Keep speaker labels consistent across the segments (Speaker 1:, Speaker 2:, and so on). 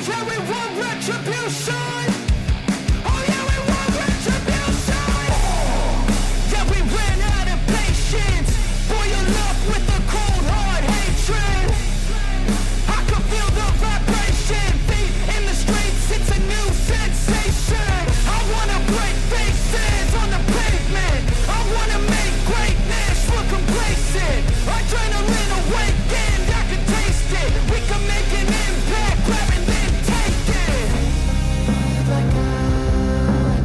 Speaker 1: yeah, we want retribution. Oh yeah, we want retribution. Yeah, we ran out of patience. Boil up with the cold hard hatred. I can feel the vibration. Feet in the streets, it's a new sensation. I wanna break faces on the pavement. I wanna make greatness look complacent. Adrenaline awakened, I can taste it. We can make an impact, grab and then take it. Like a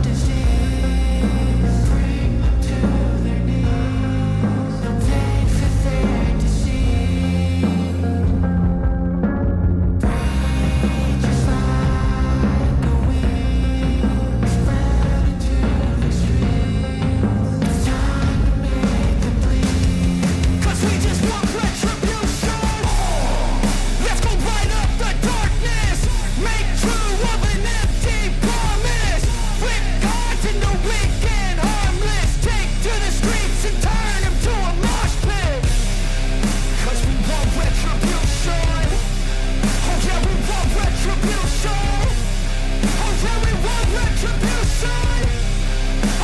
Speaker 1: disease, bring them to their knees. Pain for their disease. Breathe just like a weed, spread into the streets. It's time to make them bleed. 'Cause we just want retribution. Let's go light up the darkness. Make true of an empty promise. Flip cards into weak and harmless. Take to the streets and turn them to a mosh pit. 'Cause we want retribution. Oh yeah, we want retribution. Oh yeah, we want retribution.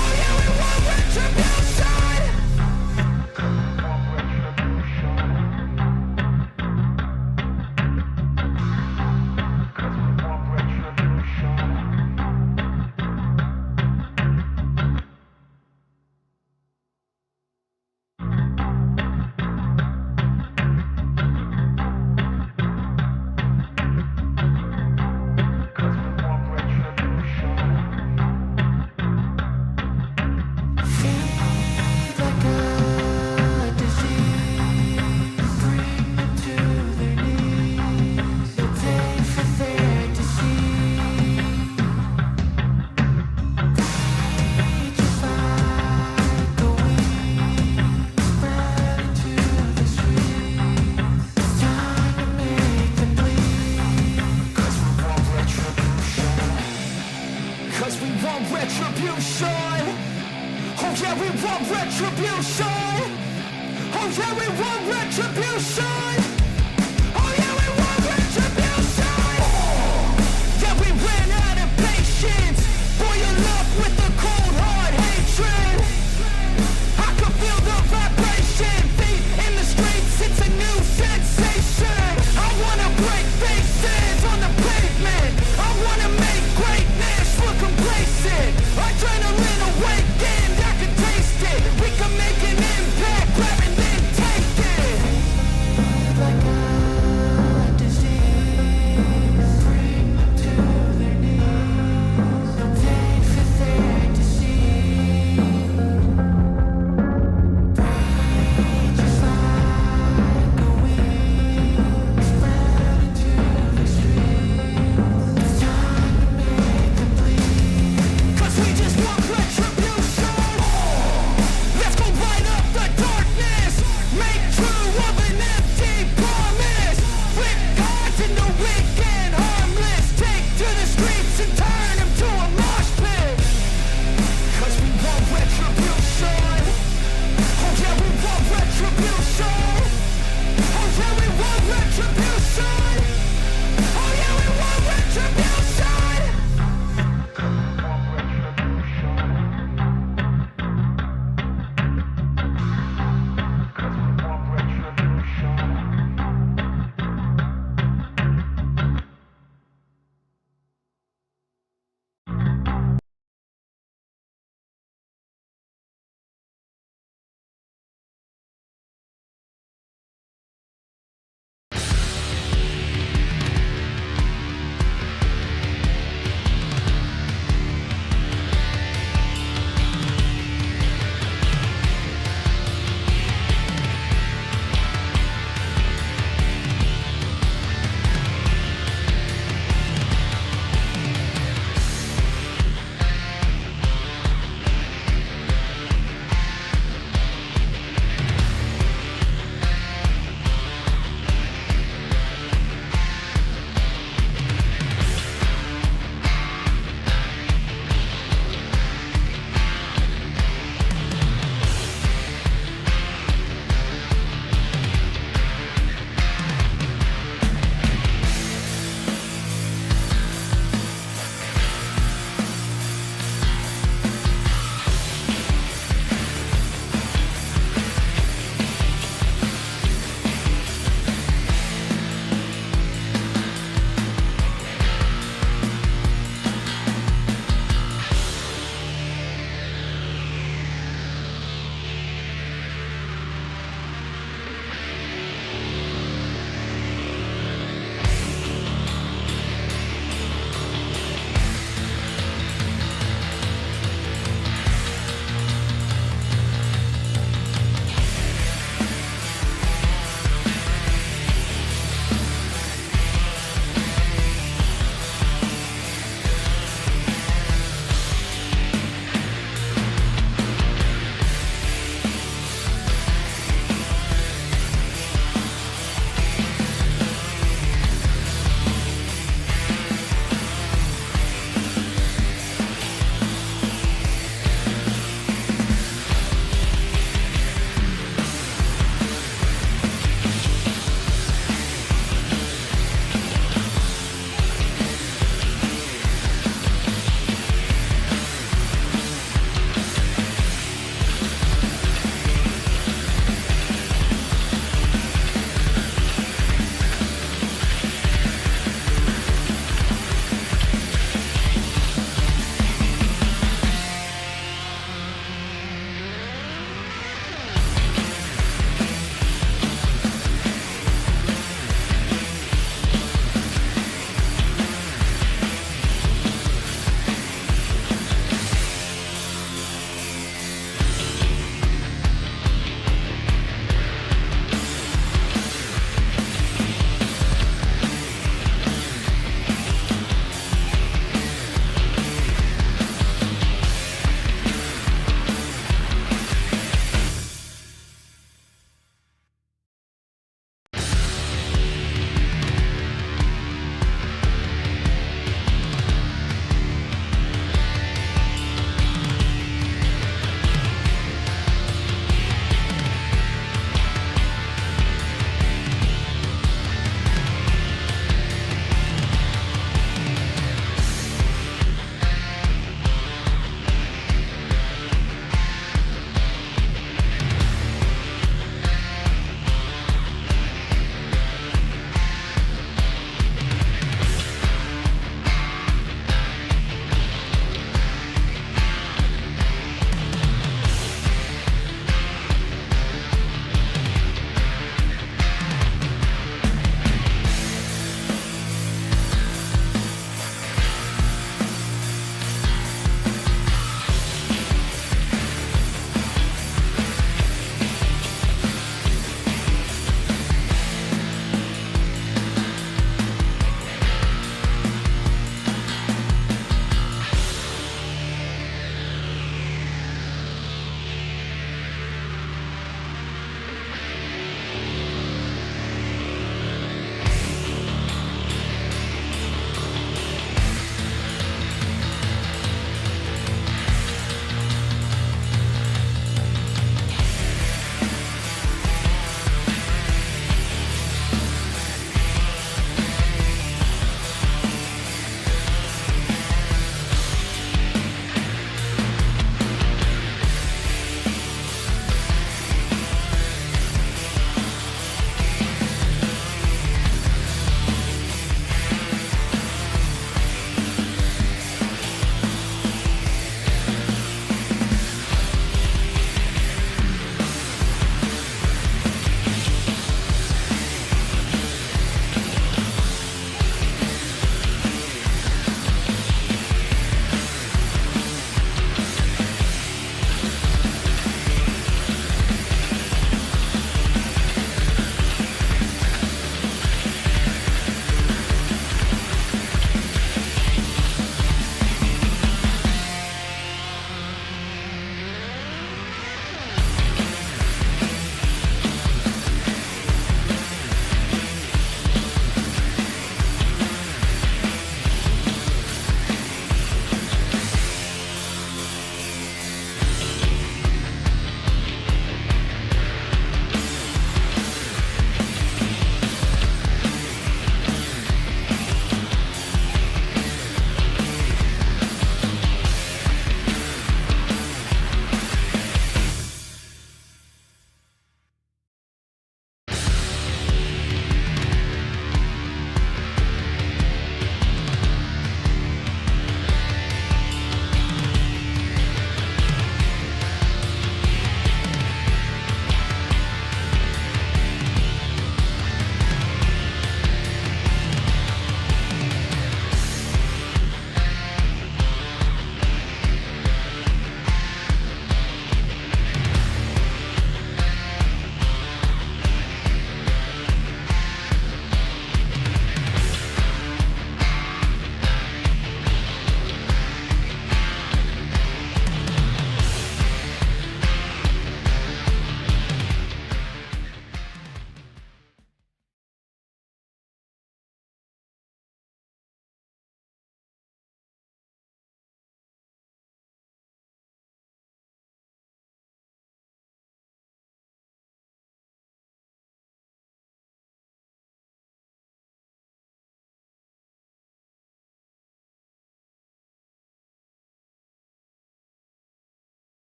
Speaker 1: Oh yeah, we want retribution. Feed like a disease, bring them to their knees. They pay for their disease. Breathe just like a weed, spread into the streets. It's time to make them bleed. 'Cause we want retribution. 'Cause we want retribution. Oh yeah, we want retribution. Oh yeah, we want retribution. Oh yeah, we want retribution. Yeah, we ran out of patience. Boil up with the cold hard hatred. I can feel the vibration. Feet in the streets, it's a new sensation. I wanna break faces on the pavement. I wanna make greatness look complacent. Adrenaline awakened, I can taste it. We can make an impact, grab and then take it. Like a disease, bring them to their knees. Pain for their disease. Breathe just like a weed, spread into the streets. It's time to make them bleed. 'Cause we just want retribution. Let's go light up the darkness. Make true of an empty promise. Flip cards into weak and harmless. Take to the streets and turn them to a mosh pit. 'Cause we want retribution. Oh yeah, we want retribution. Oh yeah, we want retribution. Oh yeah, we want retribution.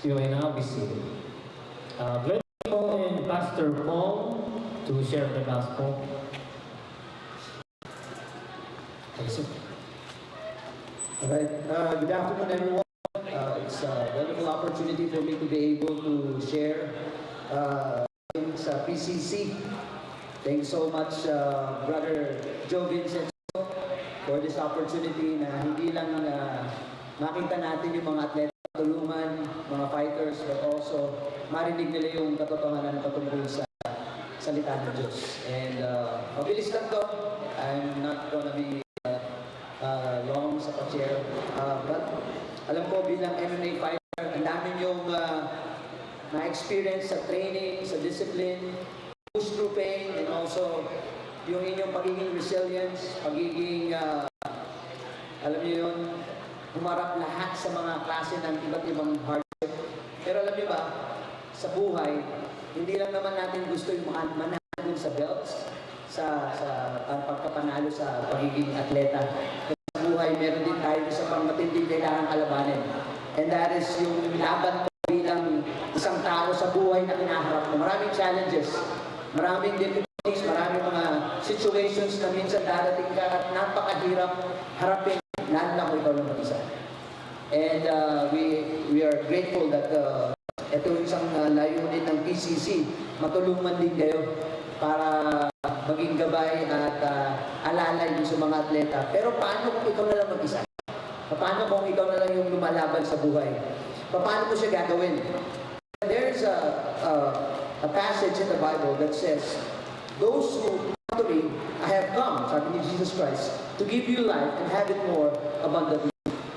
Speaker 2: You may now be seated. Let me call in Pastor Paul to share the gospel. Thanks, sir.
Speaker 3: All right. Good afternoon, everyone. It's a wonderful opportunity for me to be able to share sa PCC. Thanks so much, Brother Joe Vincent, for this opportunity na hindi lang makita natin yung mga atleta tulungan, mga fighters, but also marinig nila yung katotohanan patungkol sa salita ng Diyos. And mabilis lang to. I'm not gonna be long sa pa-share. But alam ko bilang MMA fighter, ang dami yung na-experience sa training, sa discipline, push through pain, and also yung inyong pagiging resilience, pagiging, alam niyo yun, humarap lahat sa mga klase ng iba't ibang hardship. Pero alam niyo ba, sa buhay, hindi lang naman natin gusto yung manalo sa belts, sa pagkapanalo sa pagiging atleta. Sa buhay, meron din tayo sa pang matinding kailangan kalabanin. And that is yung laban mo bilang isang tao sa buhay na kinaharap mo. Maraming challenges, maraming difficulties, maraming mga situations na minsan darating ka at napakahirap harapin, lalo na kung ikaw lang mag-isa. And we are grateful that ito isang layunin ng PCC, matulungan din kayo para maging gabay at alalay sa mga atleta. Pero paano kung ikaw na lang mag-isa? Paano kung ikaw na lang yung lumalaban sa buhay? Paano mo siya gagawin? There's a passage in the Bible that says, "Those who come to me, I have come," sabi ni Jesus Christ, "to give you life and have it more abundantly."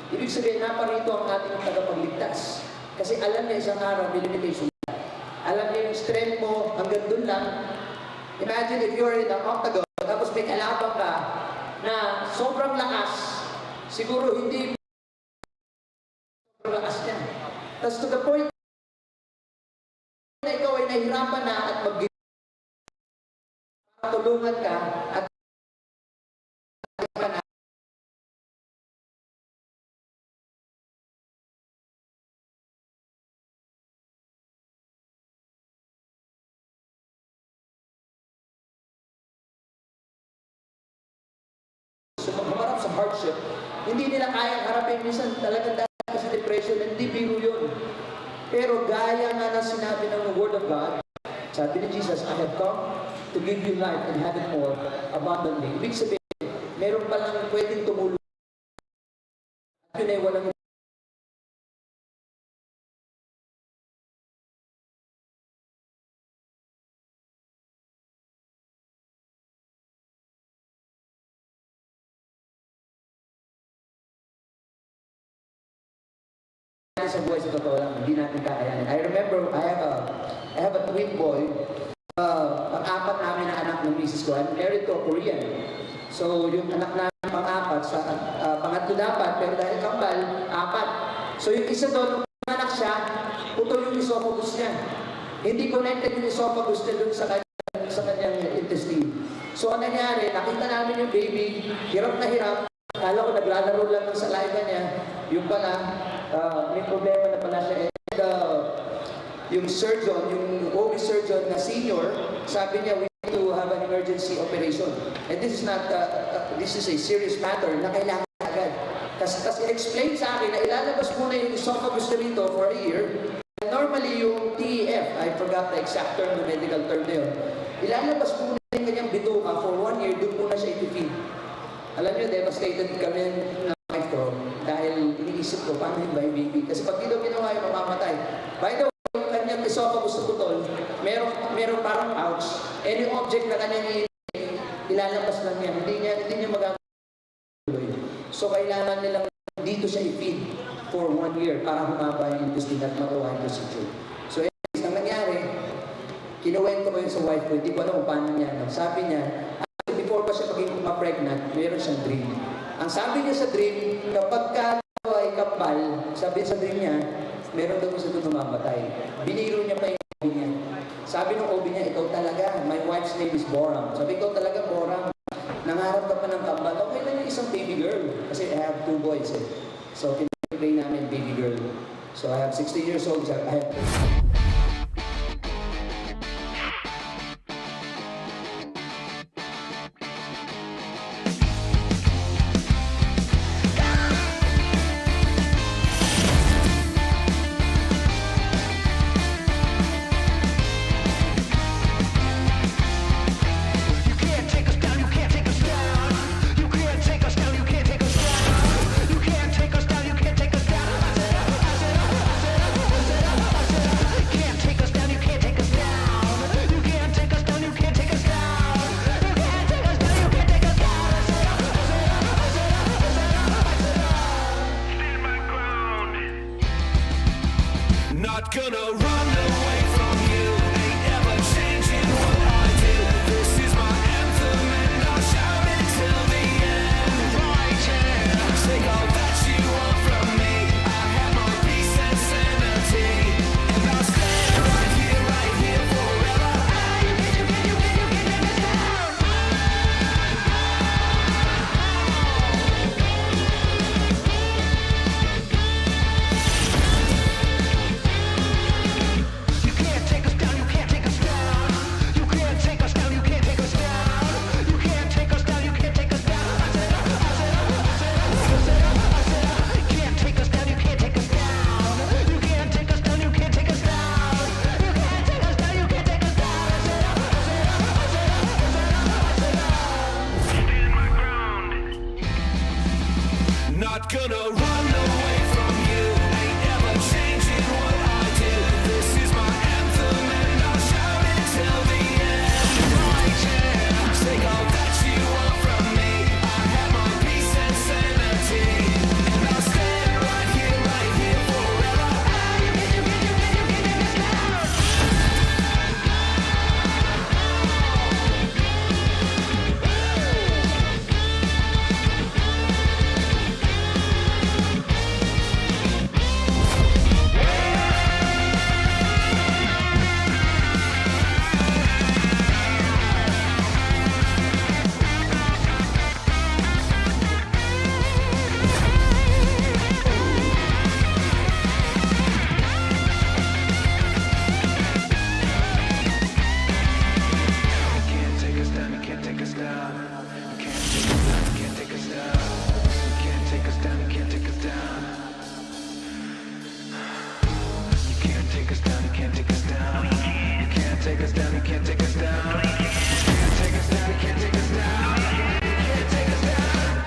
Speaker 3: Ibig sabihin, naparito ang ating tagapagligtas. Kasi alam niya isang araw, may limitation. Alam niya yung strength mo hanggang dun lang. Imagine if you're in an octagon, tapos may kalabang ka na sobrang lakas, siguro hindi sobrang lakas niya. Tapos to the point na ikaw ay nahirapan na at tulungan ka at humarap sa hardship, hindi nila kayang harapin. Minsan talagang dahil sa depression, hindi biro yun. Pero gaya nga na sinabi ng Word of God, sabi ni Jesus, "I have come to give you life and have it more abundantly." Ibig sabihin, meron palang pwedeng tumulong. At yun ay walang sa buhay sa totoo lang, hindi natin kakayanin. I remember, I have a twin boy, pang-apat namin na anak ng misis ko. I'm married to a Korean. So, yung anak namin pang-apat, pangatlo dapat, pero dahil kambal, apat. So, yung isa doon, anak siya, putol yung esophagus niya. Hindi connected yung esophagus niya doon sa kanyang intestine. So, ang nangyari, nakita namin yung baby, hirap na hirap. Kala ko naglalaro lang ng saliva niya. Yung pala, may problema na pala siya. And yung surgeon, yung OB surgeon na senior, sabi niya, we need to have an emergency operation. And this is not, this is a serious matter na kailangan agad. Tapos in-explain sa akin na ilalabas muna yung esophagus na rito for a year. Normally yung TEF, I forgot the exact term, the medical term na yun, ilalabas muna yung kanyang bituka for 1 year, doon muna siya ipipid. Alam niyo, devastated kami ng wife ko dahil iniisip ko, paano yung baby? Kasi pag di daw ginawa yung mamamatay. By the way, yung kanyang esophagus na putol, meron parang pouch, any object na kanyang ilalabas lang niya, hindi niya magagawa. So, kailangan nilang dito siya i-feed for 1 year para humaba yung intestine at matuwa yung procedure. So, anyways, ang nangyari, kinuwento ko yun sa wife ko, hindi ko alam kung paano niya. Sabi niya, before pa siya maging pregnant, meron siyang dream. Ang sabi niya sa dream, kapag ka ay kapal, sabi sa dream niya, meron daw isa doon mamamatay. Biniro niya pa yung OB niya. Sabi ng OB niya, ikaw talaga, my wife's name is Boram. Sabi, ikaw talaga, Boram. Nangarap ka pa ng kapal. Okay lang yung isang baby girl. Kasi I have 2 boys eh. So, pinag-pray namin baby girl. So I have 16 years old. So I have
Speaker 1: You can't take us down, you can't take us down. You can't take us down, you can't take us down. You can't take us down, you can't take us down. Can't take us down, you can't take us down. You can't take us down, you can't take us down. You can't take us down, you can't take us down. Stand my ground. Not gonna run away from you. Ain't ever changing what I do. This is my anthem and I'll shout it till the end. Right here. Take all that you want from me. I have my peace and sanity. And I'll stay right here forever. You can take us down. You can't take us down, you can't take us down. You can't take us down, you can't take us down. You can't take us down, you can't take us down. Can't take us down, you can't take us down. You can't take us down, you can't take us down. You can't take us down, you can't take us down. Stand my ground. Not gonna run away from you. Ain't ever changing what I do. This is my anthem and I'll shout it till the end. Right here. Take all that you want from me. I have my peace and sanity. And I'll stay right here forever. You can take us down. You can't take us down, you can't take us down. You can't take us down, you can't take us down. You can't take us down, you can't take us down. You can't take us down, you can't take us down. You can't take us down, you can't take us down. You can't take us down, you can't take us down. You can't take us down.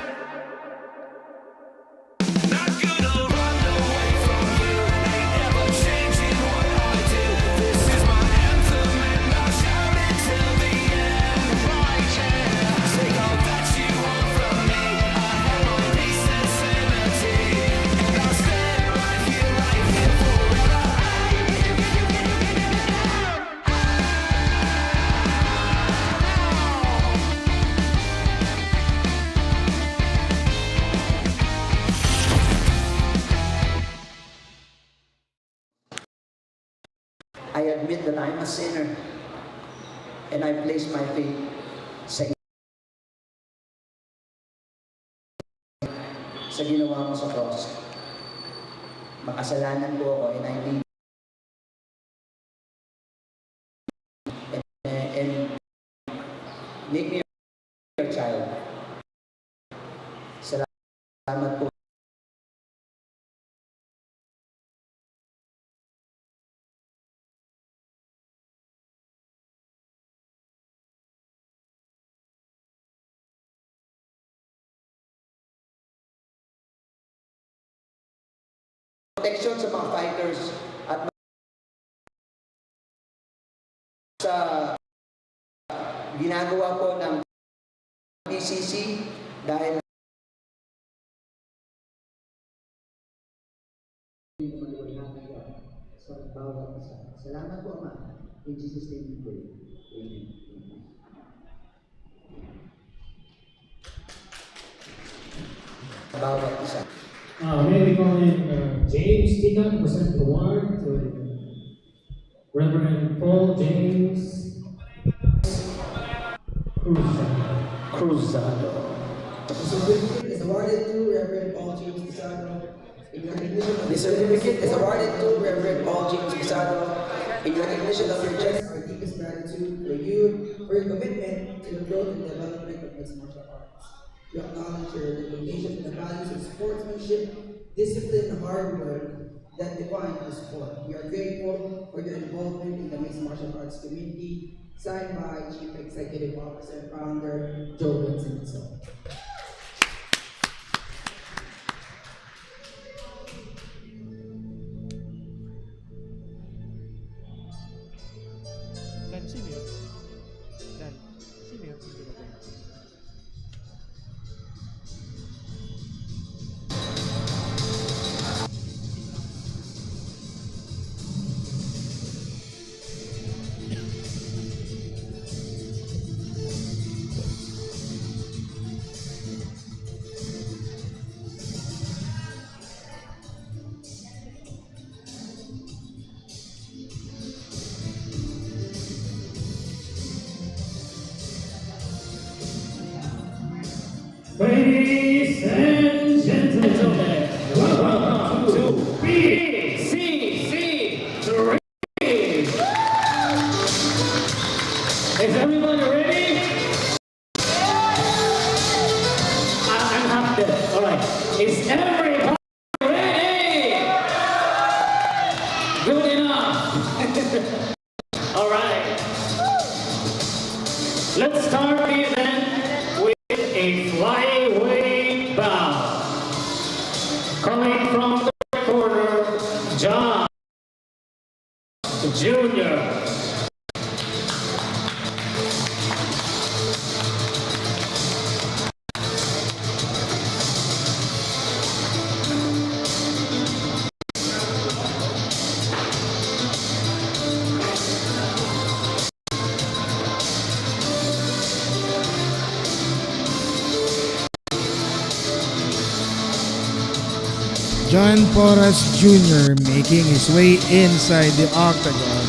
Speaker 1: Not gonna run away from you. Ain't ever changing what I do. This is my anthem and I'll shout it till the end. Right here. Take all that you want from me. I have my peace and sanity. And I'll stay right here forever. You can take us down.
Speaker 3: I admit that I'm a sinner and I place my faith sa ginawa mo sa cross. Makasalanan ko ako and I need and make me your child. Salamat po. Protection sa mga fighters at sa ginagawa po ng PCC dahil sa bawat isa. Salamat po, Ama. In Jesus' name we pray. Amen. Bawat isa.
Speaker 2: May we call in James Tika to present the award to Reverend Paul James Cruzado.
Speaker 3: The certificate is awarded to Reverend Paul James Cruzado The certificate is awarded to Reverend Paul James Pisado in recognition of your generous.
Speaker 4: Our deepest gratitude for you, for your commitment to the growth and development of mixed martial arts. We acknowledge your dedication to the values of sportsmanship, discipline, and hard work that define our sport. We are grateful for your involvement in the mixed martial arts community, signed by Chief Executive Officer and Founder Joe Vincent.
Speaker 5: Dan, sino yun? Dan, sino yun? Sino ba yun?
Speaker 2: Ladies and gentlemen, welcome to PCC 3. Is everybody ready? I'm half dead. All right. Is everybody ready? Good enough. All right. Let's start the event with a flyweight bout. Coming from the corner, John Jr.
Speaker 6: John Porras Jr. making his way inside the octagon.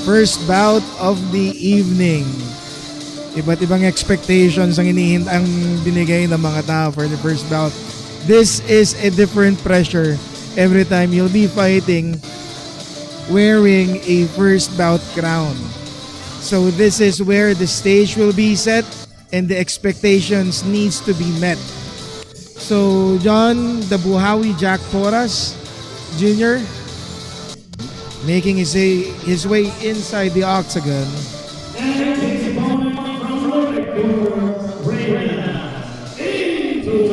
Speaker 6: First bout of the evening. Iba't ibang expectations ang binigay ng mga tao for the first bout. This is a different pressure every time you'll be fighting wearing a first bout crown. So this is where the stage will be set and the expectations needs to be met. So John the Buhawi Jack Porras Jr. making his way inside the octagon.
Speaker 2: And his opponent from the corner, into.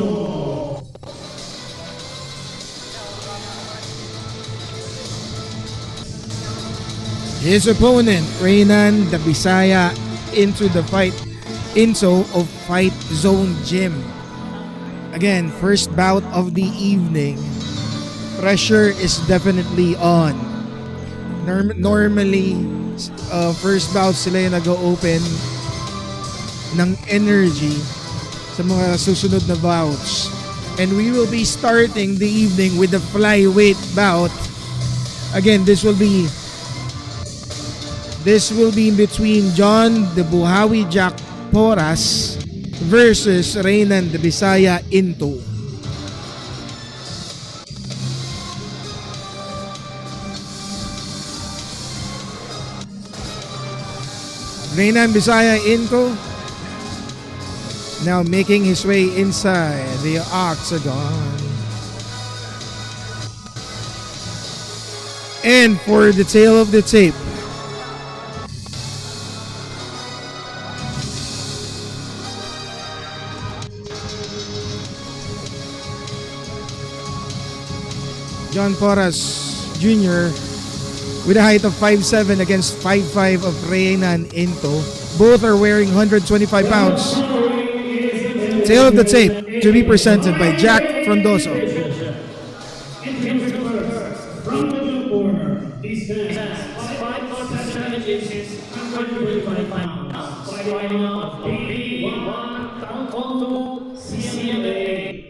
Speaker 6: His opponent, Reynan the Bisaya, into the fight of Fight Zone Gym. Again, first bout of the evening. Pressure is definitely on. Normally, first bout sila yung nag-open ng energy sa mga susunod na bouts. And we will be starting the evening with the flyweight bout. Again, this will be in between John the Buhawi Jack Porras versus Reynan the Bisaya Into. Reynan Bisaya Into now making his way inside the octagon. And for the tail of the tape, John Porras Jr. with a height of 5'7" against 5'5" of Reynan Into. Both are wearing 125 pounds. Tail of the tape to be presented by Jack Frondoso.
Speaker 2: From the blue corner, he stands 5'7" inches, 125 pounds. Fighting out of PB1, Taekwondo, CMA,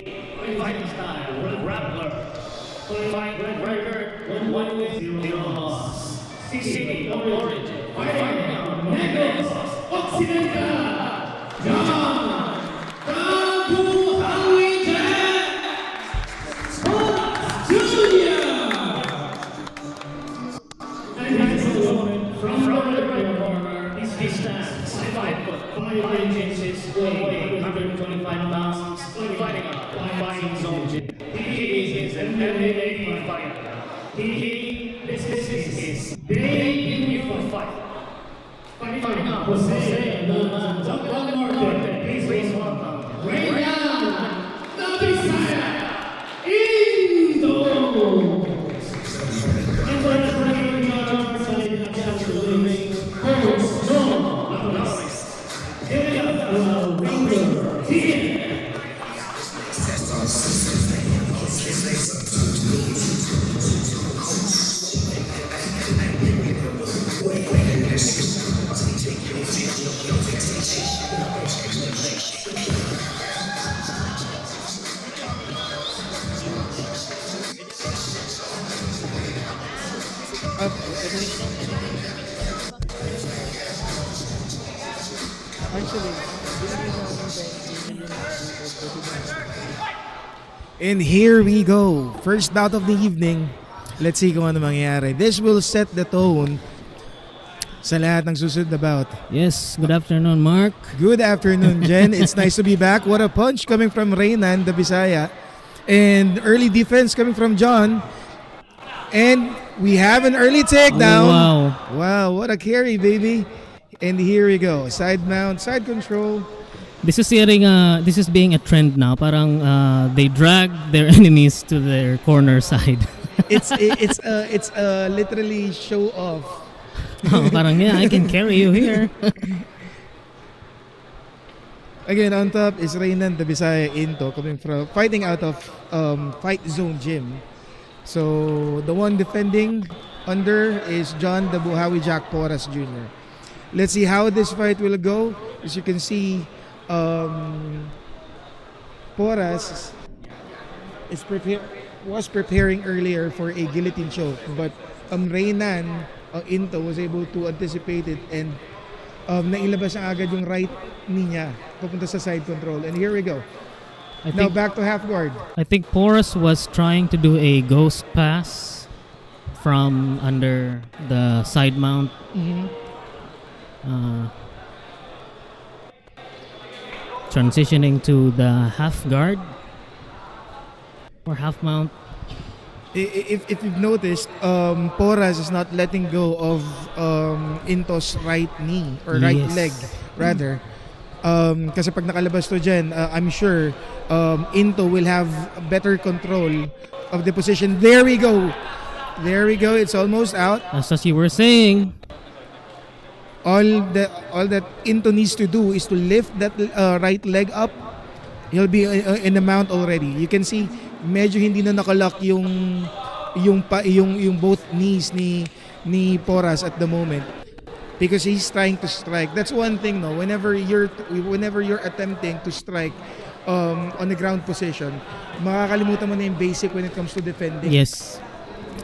Speaker 2: fighting style, grappler. Fight record, 1 win, 0 loss. CC of origin, fighting out Negros Occidental, John the Buhawi Jack Porras.
Speaker 6: And here we go. First bout of the evening. Let's see kung ano mangyayari. This will set the tone sa lahat ng susunod na bout.
Speaker 7: Yes, good afternoon, Mark.
Speaker 6: Good afternoon, Jen. It's nice to be back. What a punch coming from Reynan, the Bisaya. And early defense coming from John. And we have an early takedown.
Speaker 7: Wow.
Speaker 6: Wow, what a carry, baby. And here we go. Side mount, side control.
Speaker 7: This is being a trend now. Parang they drag their enemies to their corner side.
Speaker 6: It's literally show off.
Speaker 7: Parang yeah, I can carry you here.
Speaker 6: Again, on top is Reynan, the Bisaya Into, coming from fighting out of Fight Zone Gym. So the one defending under is John the Buhawi Jack Porras Jr. Let's see how this fight will go. As you can see, Porras was preparing earlier for a guillotine choke, but Reynan Into was able to anticipate it and nailabas na agad yung right knee niya papunta sa side control. And here we go. Now back to half guard.
Speaker 7: I think Porras was trying to do a ghost pass from under the side mount. Transitioning to the half guard or half mount.
Speaker 6: If you've noticed, Porras is not letting go of Into's right knee or right
Speaker 7: Yes.
Speaker 6: leg rather. Kasi pag nakalabas to dyan, I'm sure Into will have better control of the position. There we go. There we go. It's almost out.
Speaker 7: As you were saying,
Speaker 6: All that Into needs to do is to lift that right leg up. He'll be in the mount already. You can see medyo hindi na nakalock yung both knees ni Porras at the moment because he's trying to strike. That's one thing, no. Whenever you're attempting to strike on the ground position, makakalimutan mo na yung basic when it comes to defending.
Speaker 7: yes.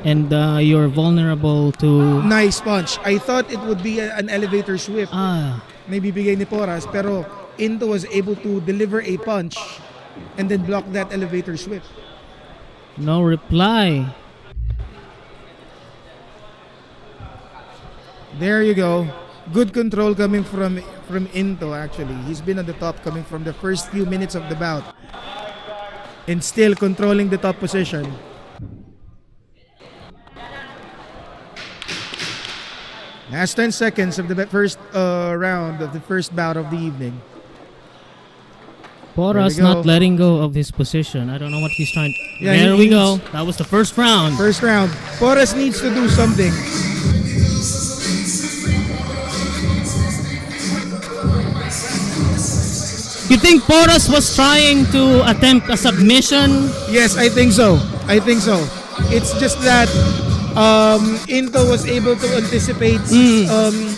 Speaker 7: And you're vulnerable to
Speaker 6: Nice punch. I thought it would be an elevator sweep na ibibigay ni Porras, pero Into was able to deliver a punch and then block that elevator sweep.
Speaker 7: no reply.
Speaker 6: There you go. Good control coming from Into actually. He's been on the top coming from the first few minutes of the bout. And still controlling the top position. Last 10 seconds of the first round of the first bout of the evening.
Speaker 7: Porras
Speaker 6: There we go.
Speaker 7: not letting go of his position. I don't know what he's trying.
Speaker 6: Yeah,
Speaker 7: there
Speaker 6: he
Speaker 7: we go.
Speaker 6: needs-
Speaker 7: That was the first round.
Speaker 6: First round. Porras needs to do something.
Speaker 7: You think Porras was trying to attempt a submission?
Speaker 6: Yes, I think so. I think so. It's just that Into was able to anticipate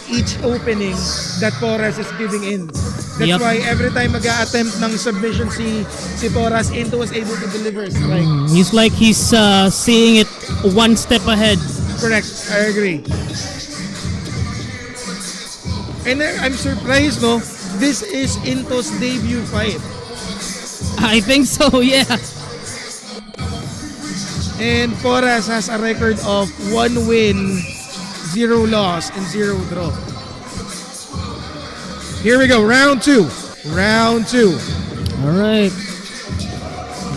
Speaker 6: each opening that Porras is giving in. That's
Speaker 7: Yep.
Speaker 6: why every time mag-a-attempt ng submission si Porras, Into was able to deliver a strike.
Speaker 7: He's like he's seeing it one step ahead.
Speaker 6: Correct. I agree. And I'm surprised, no? This is Into's debut fight.
Speaker 7: I think so, yeah.
Speaker 6: And Porras has a record of 1 win, 0 loss, and 0 draw. Here we go, round 2. Round 2.
Speaker 7: All right.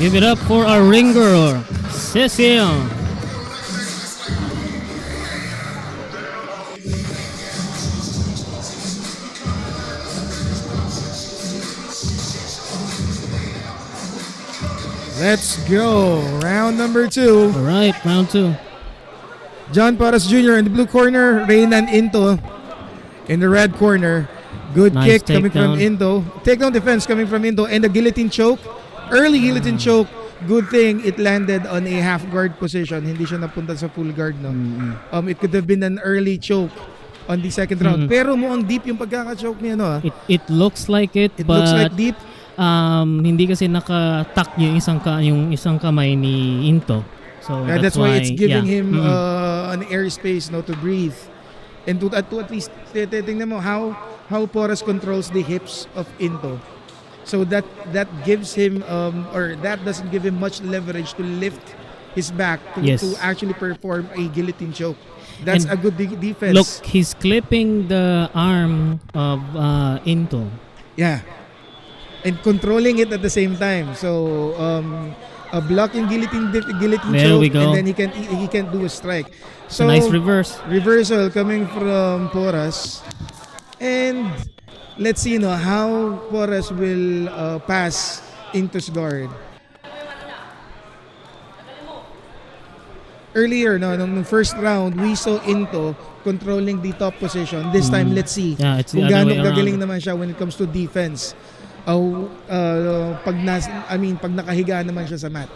Speaker 7: Give it up for our ring girl, Cecile.
Speaker 6: Let's go. Round number 2.
Speaker 7: All right, round 2.
Speaker 6: John Porras Jr. in the blue corner, Reynan Into in the red corner. Good
Speaker 7: Nice
Speaker 6: kick coming from
Speaker 7: takedown.
Speaker 6: Into. Takedown defense coming from Into and a guillotine choke. Early guillotine choke. Good thing it landed on a half guard position. Hindi siya napunta sa full guard, no. It could have been an early choke on the second round. Pero mukhang deep yung pagkaka-choke niya, no.
Speaker 7: It looks like it,
Speaker 6: It
Speaker 7: but
Speaker 6: looks like deep.
Speaker 7: hindi kasi naka-tuck yung isang kamay ni Into. So
Speaker 6: Yeah, that's why it's giving
Speaker 7: yeah.
Speaker 6: him an airspace to breathe. And to at least tingnan mo how Porras controls the hips of Into. So that gives him or that doesn't give him much leverage to lift his back to
Speaker 7: Yes.
Speaker 6: actually perform a guillotine choke. That's
Speaker 7: And
Speaker 6: a good defense.
Speaker 7: Look, he's clipping the arm of Into.
Speaker 6: Yeah. And controlling it at the same time. So a blocking guillotine
Speaker 7: There
Speaker 6: choke,
Speaker 7: we go.
Speaker 6: and then he can do a strike.
Speaker 7: It's a
Speaker 6: So
Speaker 7: nice reverse.
Speaker 6: reversal coming from Porras. And let's see how Porras will pass Into's guard. Earlier, nung first round, we saw Into controlling the top position. This time, let's see
Speaker 7: Yeah, it's the
Speaker 6: kung
Speaker 7: other
Speaker 6: gaano
Speaker 7: way around.
Speaker 6: gagaling naman siya when it comes to defense. Pag nakahiga naman siya sa mat.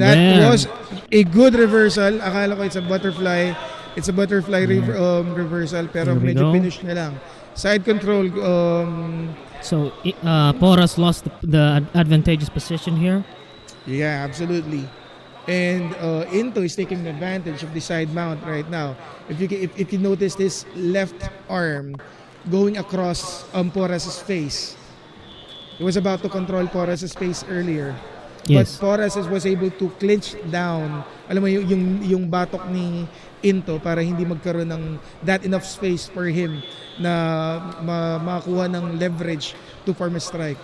Speaker 6: That
Speaker 7: There.
Speaker 6: was a good reversal. Akala ko it's a butterfly. It's a butterfly reversal, pero
Speaker 7: There we
Speaker 6: medyo
Speaker 7: go.
Speaker 6: finish na lang. Side control.
Speaker 7: So Porras lost the advantageous position here.
Speaker 6: Yeah, absolutely. And Into is taking advantage of the side mount right now. If you notice this left arm going across Porras' face. He was about to control Porras' face earlier.
Speaker 7: Yes.
Speaker 6: But Porras was able to clinch down, alam mo yung batok ni Into para hindi magkaroon ng that enough space for him na makakuha ng leverage to form a strike.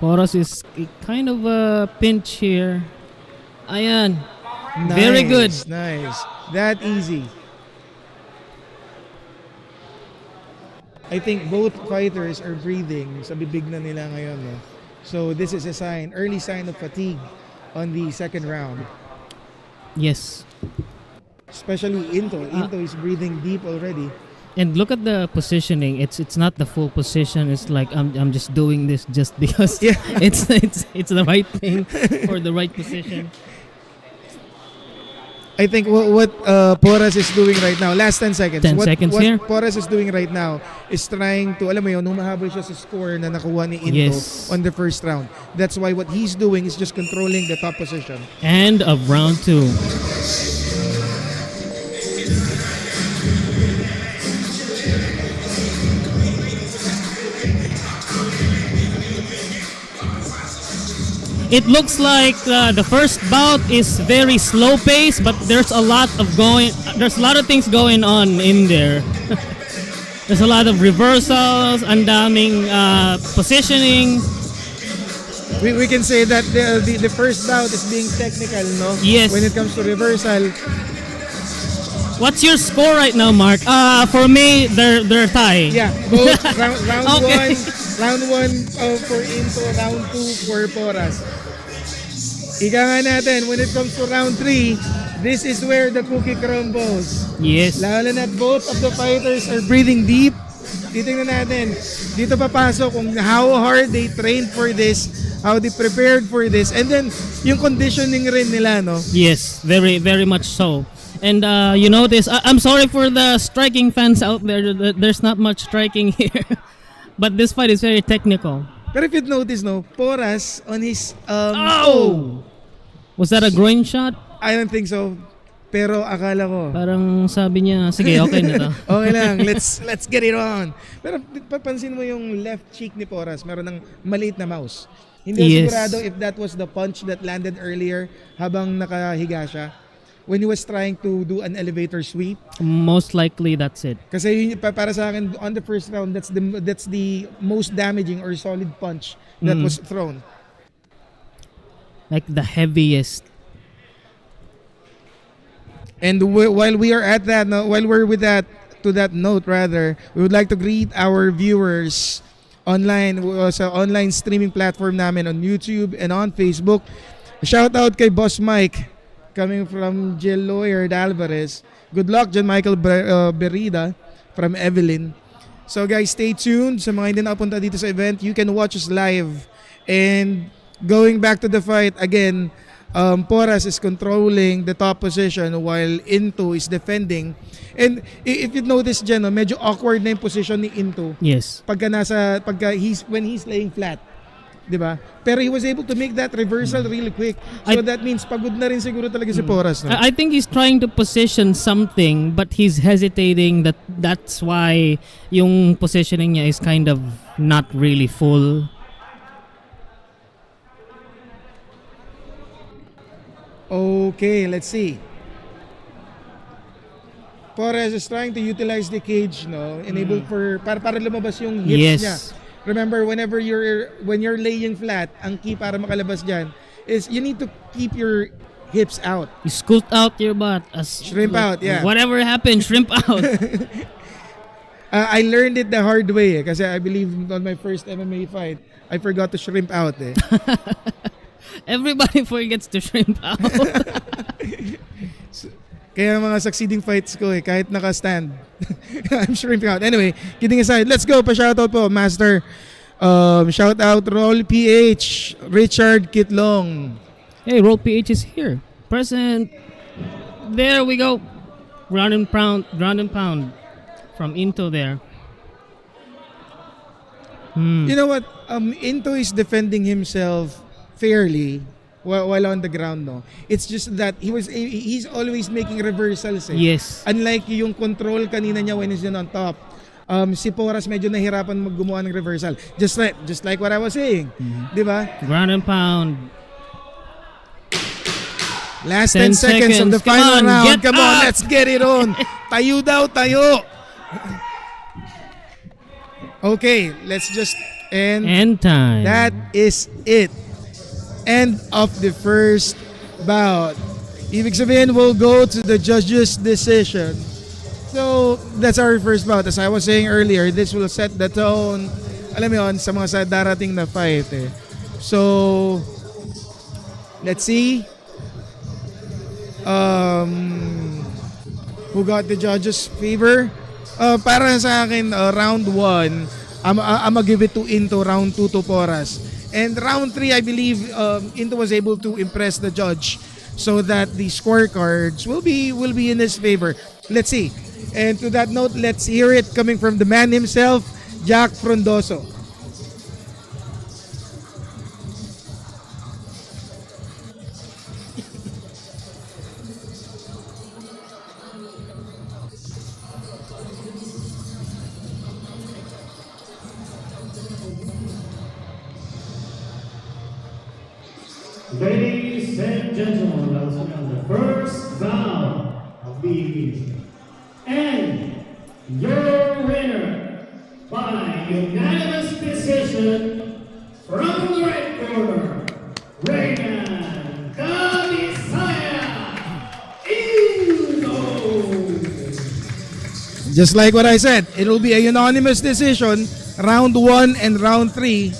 Speaker 7: Porras is kind of a pinch here. Ayan. Very good.
Speaker 6: Nice. That easy. I think both fighters are breathing sa bibig na nila ngayon. No? So this is a early sign of fatigue on the second round.
Speaker 7: Yes.
Speaker 6: Especially Into. Into is breathing deep already.
Speaker 7: And look at the positioning. It's not the full position. It's like I'm just doing this just because
Speaker 6: Yeah.
Speaker 7: it's the right thing for the right position.
Speaker 6: I think what Porras is doing right now, last 10 seconds.
Speaker 7: 10
Speaker 6: what,
Speaker 7: seconds
Speaker 6: what
Speaker 7: here.
Speaker 6: Porras is doing right now is trying to, alam mo yun, humahabol siya sa score na nakuha ni Into
Speaker 7: Yes.
Speaker 6: on the first round. That's why what he's doing is just controlling the top position.
Speaker 7: End of round 2. It looks like the first bout is very slow pace, but there's a lot of things going on in there. There's a lot of reversals, ang daming positioning.
Speaker 6: We can say that the first bout is being technical, no?
Speaker 7: Yes.
Speaker 6: When it comes to reversal.
Speaker 7: What's your score right now, Mark? For me, they're tie.
Speaker 6: Yeah, both round
Speaker 7: Okay.
Speaker 6: round one for Into, round 2 for Porras. Ika nga natin, when it comes to round 3, this is where the cookie crumbles.
Speaker 7: Yes.
Speaker 6: Lalo na both of the fighters are breathing deep. Titingnan natin, dito papasok kung how hard they trained for this, how they prepared for this, and then yung conditioning rin nila, no?
Speaker 7: Yes, very, very much so. And you notice, I'm sorry for the striking fans out there. There's not much striking here. But this fight is very technical.
Speaker 6: Pero if you notice, no, Porras on his
Speaker 7: Was that a groin shot?
Speaker 6: I don't think so. Pero akala ko.
Speaker 7: Parang sabi niya, sige, okay na to.
Speaker 6: Okay lang, let's get it on. Pero papansin mo yung left cheek ni Porras, meron ng maliit na mouse. Hindi
Speaker 7: Yes.
Speaker 6: sigurado if that was the punch that landed earlier habang nakahiga siya. When he was trying to do an elevator sweep.
Speaker 7: Most likely, that's it.
Speaker 6: Kasi yun, para sa akin, on the first round, that's the most damaging or solid punch that was thrown.
Speaker 7: Like the heaviest.
Speaker 6: And while we are at that, while we're with that, to that note rather, we would like to greet our viewers online sa online streaming platform namin on YouTube and on Facebook. Shout out kay Boss Mike coming from Jill Lawyer Alvarez. Good luck, John Michael Berida from Evelyn. So guys, stay tuned. Sa mga hindi nakapunta dito sa event, you can watch us live. And going back to the fight, again, Porras is controlling the top position while Into is defending. And if you notice dyan, no, medyo awkward na yung position ni Into
Speaker 7: Yes.
Speaker 6: when he's laying flat. Diba? Pero he was able to make that reversal really quick. So that means pagod na rin siguro talaga si Porras. No?
Speaker 7: I think he's trying to position something but he's hesitating. That's why yung positioning niya is kind of not really full.
Speaker 6: Okay, let's see. Porras is trying to utilize the cage, no? Enable para lumabas yung hips
Speaker 7: Yes.
Speaker 6: niya. Remember, when you're laying flat, ang key para makalabas dyan is you need to keep your hips out.
Speaker 7: You scoot out your butt.
Speaker 6: Shrimp out, yeah.
Speaker 7: Whatever happens, shrimp out.
Speaker 6: I learned it the hard way kasi I believe on my first MMA fight, I forgot to shrimp out eh.
Speaker 7: Everybody forgets to shrimp out.
Speaker 6: Kaya mga succeeding fights ko kahit naka-stand, I'm shrimping out. Anyway, kidding aside, let's go. Pa-shoutout po, Master. Shoutout Roll PH, Richard Kitlong.
Speaker 7: Hey, Roll PH is here. Present. There we go. Ground and pound from Into there.
Speaker 6: You know what? Into is defending himself fairly while on the ground, no. It's just that he's always making reversals.
Speaker 7: Yes.
Speaker 6: Unlike yung control kanina niya when he's on top. Si Porras medyo nahirapan gumawa ng reversal. Just like what I was saying. Di ba?
Speaker 7: Ground and pound.
Speaker 6: Last
Speaker 7: 10
Speaker 6: 10 seconds of the
Speaker 7: Come
Speaker 6: final
Speaker 7: on,
Speaker 6: round.
Speaker 7: get
Speaker 6: Come on,
Speaker 7: up.
Speaker 6: let's get it on. Tayo daw, tayo. Okay, let's just end.
Speaker 7: End time.
Speaker 6: That is it. End of the first bout. Ibig sabihin, we'll go to the judges' decision. So, that's our first bout. As I was saying earlier, this will set the tone, alam mo yun, sa mga sa darating na fight eh. So, let's see. Who got the judges' favor? Para sa akin, round 1, I'm gonna give it to Into, round 2 to Porras. And round 3, I believe Into was able to impress the judge so that the scorecards will be in his favor. Let's see. And to that note, let's hear it coming from the man himself, Jack Frondoso.
Speaker 2: Ladies and gentlemen, that was the first round of the evening. And your winner by unanimous decision from the right corner, Reagan Calisaya Indo.
Speaker 6: Just like what I said, it will be a unanimous decision. Round 1 and round 3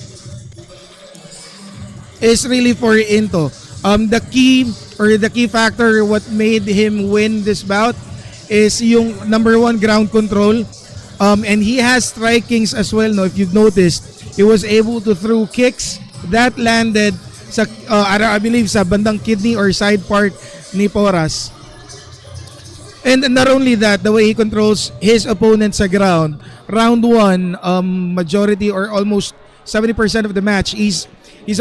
Speaker 6: is really for Into. The key factor what made him win this bout is yung number 1 ground control. And he has strikings as well, no. If you've noticed, he was able to throw kicks that landed sa I believe sa bandang kidney or side part ni Porras. And not only that, the way he controls his opponent sa ground, round 1, majority or almost 70% of the match, he's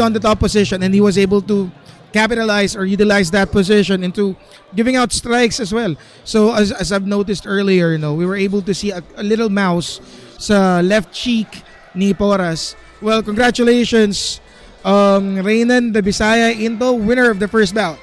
Speaker 6: on the top position and he was able to capitalize or utilize that position into giving out strikes as well. So as I've noticed earlier, we were able to see a little mouse sa left cheek ni Porras. Well, congratulations, Reynan the Bisaya Into, winner of the first bout.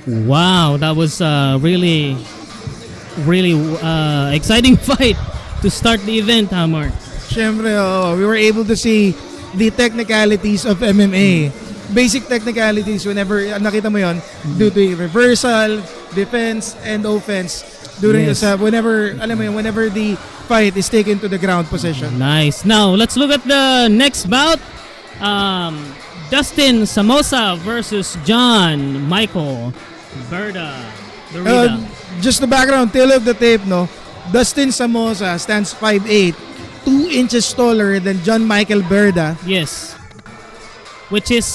Speaker 7: Wow, that was really, really exciting fight to start the event, Hammer.
Speaker 6: Siyempre, we were able to see the technicalities of MMA. Basic technicalities whenever nakita mo yon, due to reversal, defense, and offense during
Speaker 7: Yes.
Speaker 6: whenever alam mo yun, whenever the fight is taken to the ground position.
Speaker 7: Nice. Now, let's look at the next bout. Dustin Samosa versus John Michael Berda.
Speaker 6: Just the background, tail of the tape, no? Dustin Samosa stands 5'8", 2 inches taller than John Michael Berda.
Speaker 7: Yes. Which is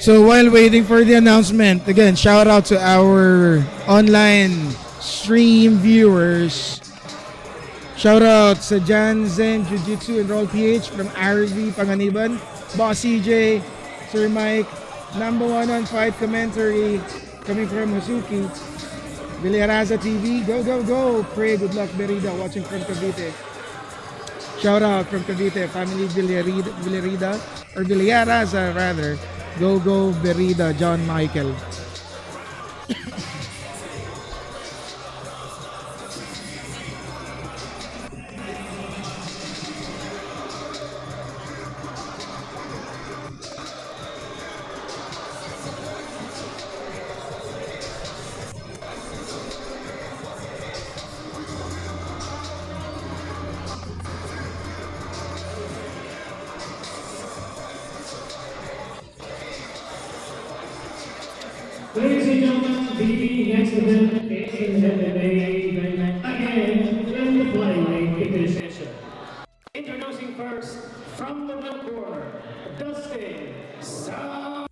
Speaker 6: So while waiting for the announcement, again, shout out to our online stream viewers. Shout out sa Jan Zen Jiu-Jitsu and Roll PH from RV Panganiban, Boss CJ, Sir Mike, number 1 on fight commentary coming from Hasuki, Villaraza TV, go, go, go, pray good luck Berida watching from Cavite. Shout out from Cavite, family Villarida, or Villaraza rather, go, go Berida, John Michael.
Speaker 2: Ladies and gentlemen, the next event is in MMA again in the Flyweight division. Introducing first from the red corner, Dustin Samosa.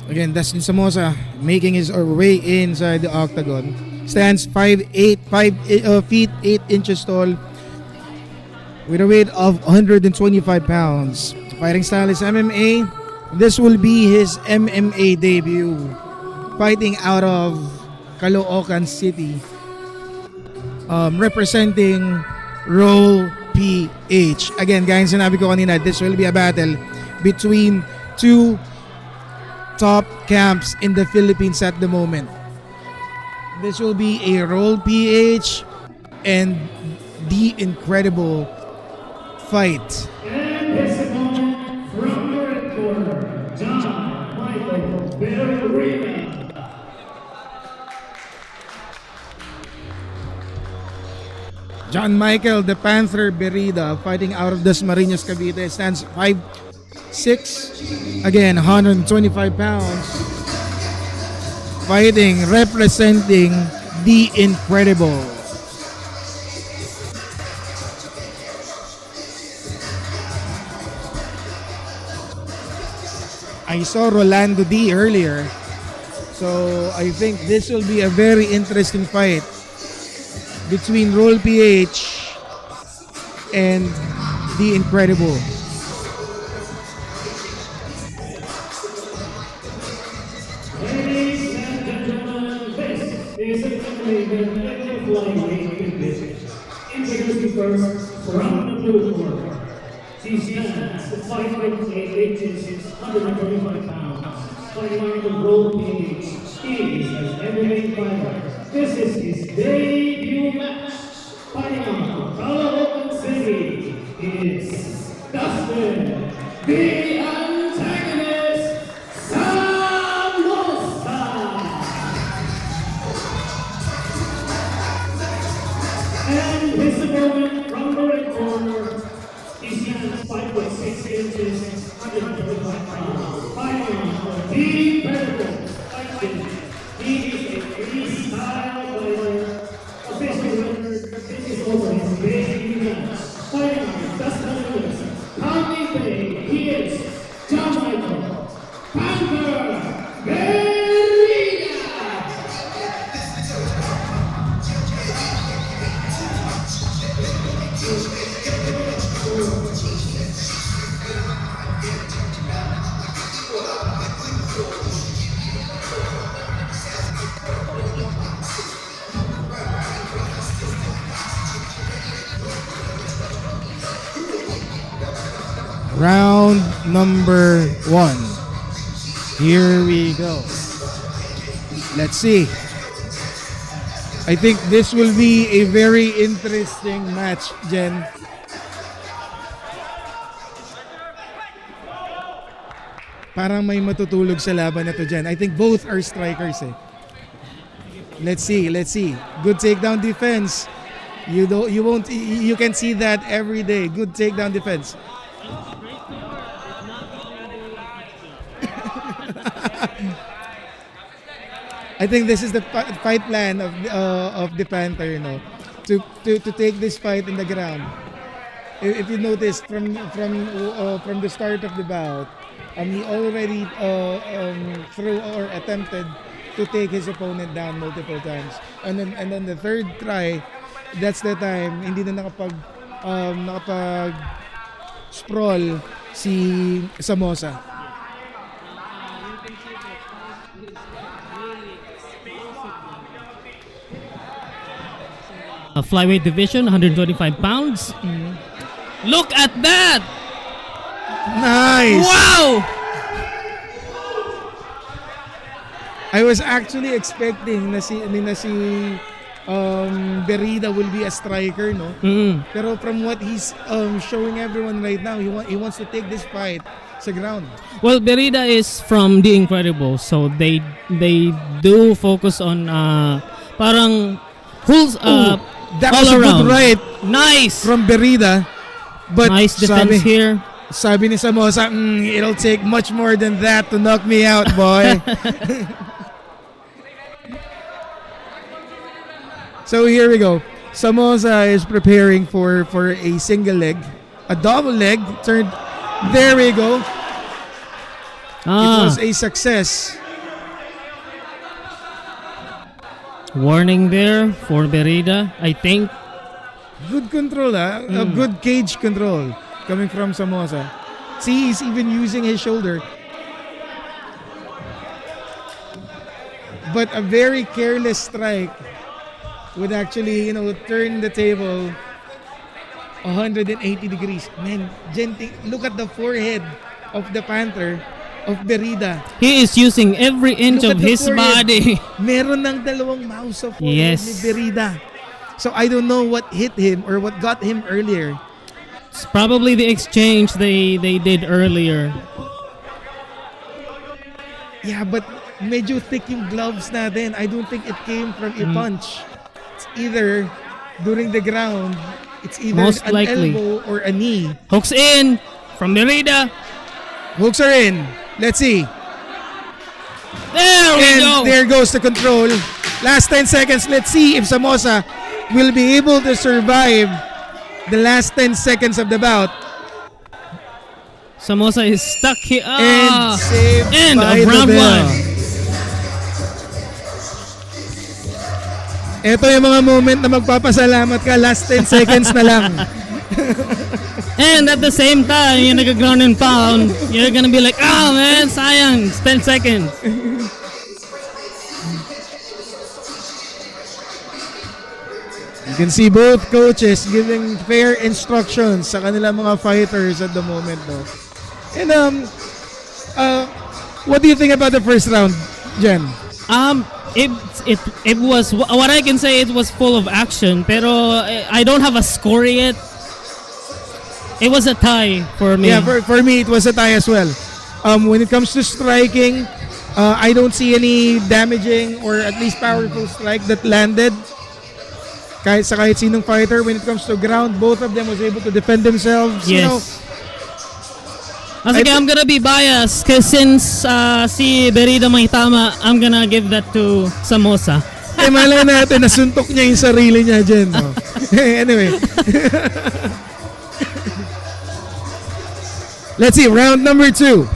Speaker 6: Again, Dustin Samosa making his way inside the octagon. Stands 5'8", feet 8 inches tall with a weight of 125 pounds. Fighting style is MMA. This will be his MMA debut. Fighting out of Caloocan City. Representing Roll PH. Again, guys, sinabi ko kanina, this will be a battle between two top camps in the Philippines at the moment. This will be a Roll PH and the incredible fight.
Speaker 2: And his opponent from the red corner, John Michael Berida.
Speaker 6: John Michael the Panther Berida fighting out of Dasmariñas, Cavite, stands 5'6", again 125 pounds, fighting, representing the incredible. I saw Rolando D earlier, so I think this will be a very interesting fight between Roll PH and the incredible.
Speaker 2: Ladies and gentlemen, this is a flyweight in the Flyweight division. Introducing first from the blue corner. She stands at 5'8" inches, 125 pounds. Fighting on the road cage. He is an MMA fighter. This is his debut match. Fighting on Colorado City is Dustin, the antagonist, Samosa. And his opponent from the red corner, he stands 5'6" inches, 125 pounds. Fighting on the Featherweight fighting. He is a freestyle fighter. Official winner, this is over his debut match. Fighting on Dustin Lewis, Tommy Bay, he is John Michael, Panther, Berida.
Speaker 6: Round number 1. Here we go. Let's see. I think this will be a very interesting match, Jen. Parang may matutulog sa laban na to, Jen. I think both are strikers eh. Let's see. Good takedown defense. You can see that every day. Good takedown defense. I think this is the fight plan of the Panther, you know, to take this fight in the ground. If you notice from the start of the bout, he already threw or attempted to take his opponent down multiple times, and then the third try, that's the time hindi na nakapag sprawl si Samosa.
Speaker 7: Flyweight division, 125 pounds. Look at that!
Speaker 6: Nice!
Speaker 7: Wow!
Speaker 6: I was actually expecting na si Berida will be a striker, no? Pero from what he's showing everyone right now, he wants to take this fight sa ground.
Speaker 7: Well, Berida is from The Incredibles, so they do focus on parang who's
Speaker 6: That
Speaker 7: all
Speaker 6: was a
Speaker 7: around.
Speaker 6: good right
Speaker 7: Nice!
Speaker 6: from Berida. But
Speaker 7: Nice defense here.
Speaker 6: Sabi ni Samosa, it'll take much more than that to knock me out, boy. So here we go. Samosa is preparing for a single leg, a double leg. Turned. There we go. It was a success.
Speaker 7: Warning there for Berida, I think.
Speaker 6: Good control, a good cage control coming from Samosa. See, he's even using his shoulder. But a very careless strike would actually, turn the table 180 degrees. Man, Genti, look at the forehead of the Panther, of Berida.
Speaker 7: He is using every inch
Speaker 6: Look
Speaker 7: of
Speaker 6: at the
Speaker 7: his
Speaker 6: forehead.
Speaker 7: body.
Speaker 6: Meron ng dalawang mouse sa forehead
Speaker 7: Yes.
Speaker 6: ni Berida. So I don't know what hit him or what got him earlier.
Speaker 7: It's probably the exchange they did earlier.
Speaker 6: Yeah, but medyo thick yung gloves natin. I don't think it came from a punch. It's either during the ground, it's either
Speaker 7: Most
Speaker 6: an
Speaker 7: likely.
Speaker 6: elbow or a knee.
Speaker 7: Hooks in from Berida.
Speaker 6: Hooks are in. Let's see.
Speaker 7: There we
Speaker 6: And
Speaker 7: go.
Speaker 6: there goes the control. Last 10 seconds. Let's see if Samosa will be able to survive the last 10 seconds of the bout.
Speaker 7: Samosa is stuck here.
Speaker 6: And saved
Speaker 7: End
Speaker 6: by
Speaker 7: of
Speaker 6: the
Speaker 7: round
Speaker 6: bell.
Speaker 7: 1.
Speaker 6: Ito yung mga moment na magpapasalamat ka. Last 10 seconds na lang.
Speaker 7: And at the same time, you're nag-ground and pound. You're gonna be like, oh man, sayang. It's 10 seconds.
Speaker 6: You can see both coaches giving fair instructions sa kanilang mga fighters at the moment, no? And what do you think about the first round, Jen?
Speaker 7: It was what I can say. It was full of action, pero I don't have a score yet. It was a tie for me.
Speaker 6: Yeah, for me it was a tie as well. When it comes to striking, I don't see any damaging or at least powerful strike that landed. Kahit sinong fighter, when it comes to ground, both of them was able to defend themselves.
Speaker 7: Yes.
Speaker 6: You know,
Speaker 7: Okay, I'm gonna be biased because since si Berida may tama, I'm gonna give that to Samosa.
Speaker 6: malay natin, nasuntok niya yung sarili niya dyan. No? Anyway. Let's see, round number 2.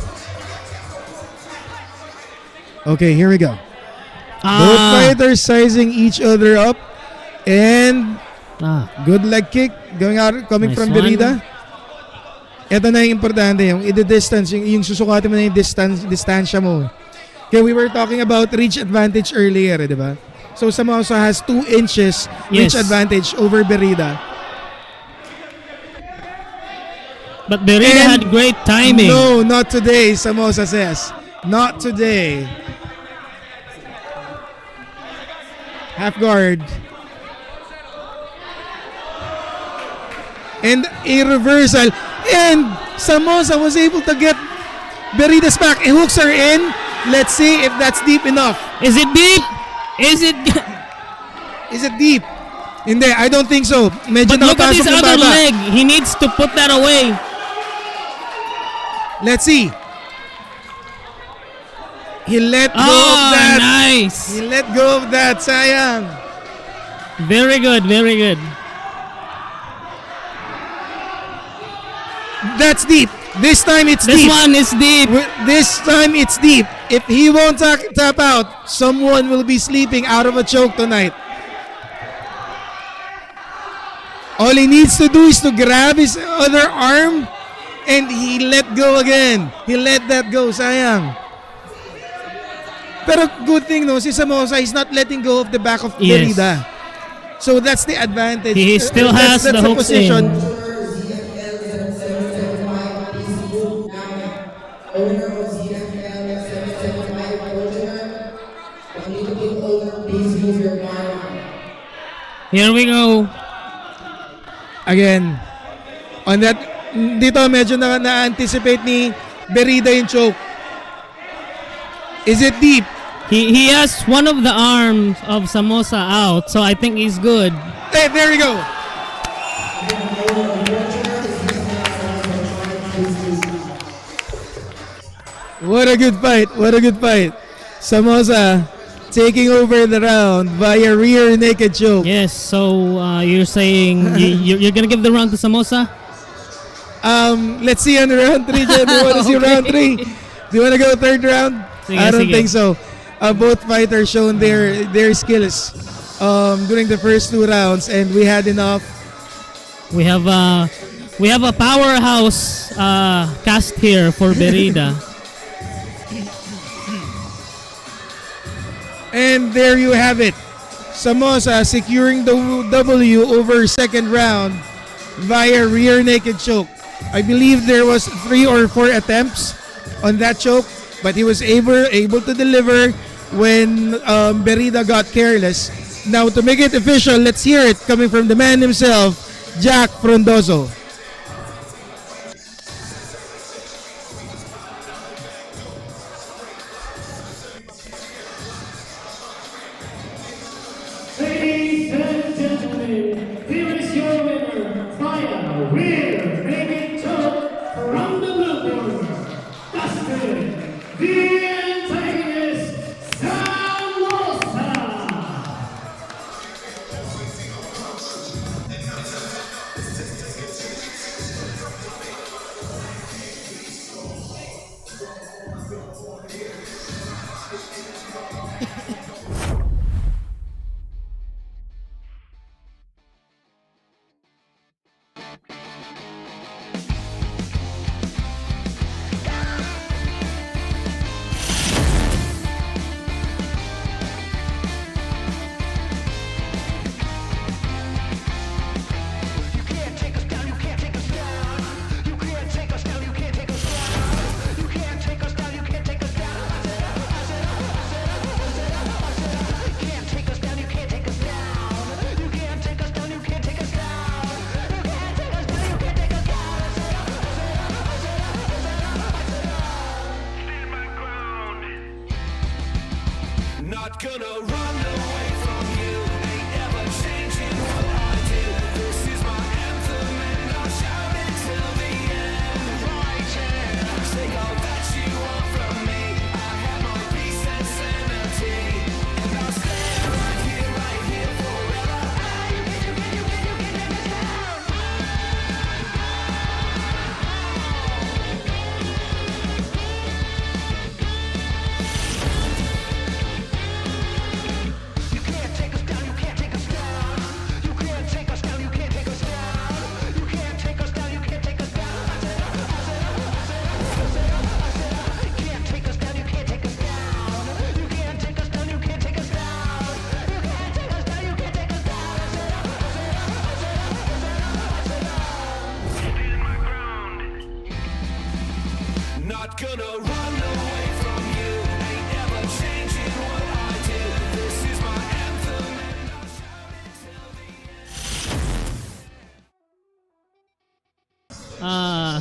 Speaker 6: Okay, here we go. Both fighters sizing each other up. And good leg kick coming
Speaker 7: Nice
Speaker 6: from
Speaker 7: one.
Speaker 6: Berida. Ito na yung importante, yung i-distance, yung susukatin mo na yung distansya mo. Okay, we were talking about reach advantage earlier, di ba? So Samosa has 2 inches reach
Speaker 7: Yes.
Speaker 6: advantage over Berida.
Speaker 7: But Berida had great timing.
Speaker 6: No, not today, Samosa says. Not today. Half guard. And a reversal. And Samosa was able to get Berida's back. He hooks her in. Let's see if that's deep enough.
Speaker 7: Is it deep? Is it?
Speaker 6: Is it deep? Hindi, I don't think so. Medyo
Speaker 7: But look at his
Speaker 6: nakapasok yung
Speaker 7: other
Speaker 6: baba.
Speaker 7: leg. He needs to put that away.
Speaker 6: Let's see. He let go of that.
Speaker 7: Nice.
Speaker 6: He let go of that. Sayang.
Speaker 7: Very good. Very good.
Speaker 6: That's deep. This time it's
Speaker 7: This
Speaker 6: deep.
Speaker 7: one is deep.
Speaker 6: This time it's deep. If he won't tap out, someone will be sleeping out of a choke tonight. All he needs to do is to grab his other arm and he let go again. He let that go. Sayang. Pero good thing no, si Samosa is not letting go of the back of
Speaker 7: Yes.
Speaker 6: Berida. So that's the advantage.
Speaker 7: He still
Speaker 6: That's
Speaker 7: has the hooks
Speaker 6: position.
Speaker 7: in.
Speaker 4: Owner of ZFL 775 Culture, community owner, please use your camera.
Speaker 7: Here we go.
Speaker 6: Again, on that, dito medyo na-anticipate ni Berida yung choke. Is it deep?
Speaker 7: He has one of the arms of Samosa out, so I think he's good.
Speaker 6: Hey, there we go. What a good fight. What a good fight. Samosa taking over the round via rear naked choke.
Speaker 7: Yes, so you're saying you're gonna give the round to Samosa?
Speaker 6: Let's see on the round 3, Jen. Do you want to see round 3? Do you want to go third round?
Speaker 7: Sige,
Speaker 6: I don't
Speaker 7: sige.
Speaker 6: think so. Both fighters shown their skills during the first 2 rounds, and we had enough.
Speaker 7: We have a powerhouse cast here for Berida.
Speaker 6: And there you have it. Samosa securing the W over second round via rear naked choke. I believe there was 3 or 4 attempts on that choke, but he was able to deliver when Berida got careless. Now to make it official, let's hear it coming from the man himself, Jack Frondoso.
Speaker 2: Ladies and gentlemen, here is your winner via rear naked choke from the blue corner, Dustin, the antagonist, Samosa.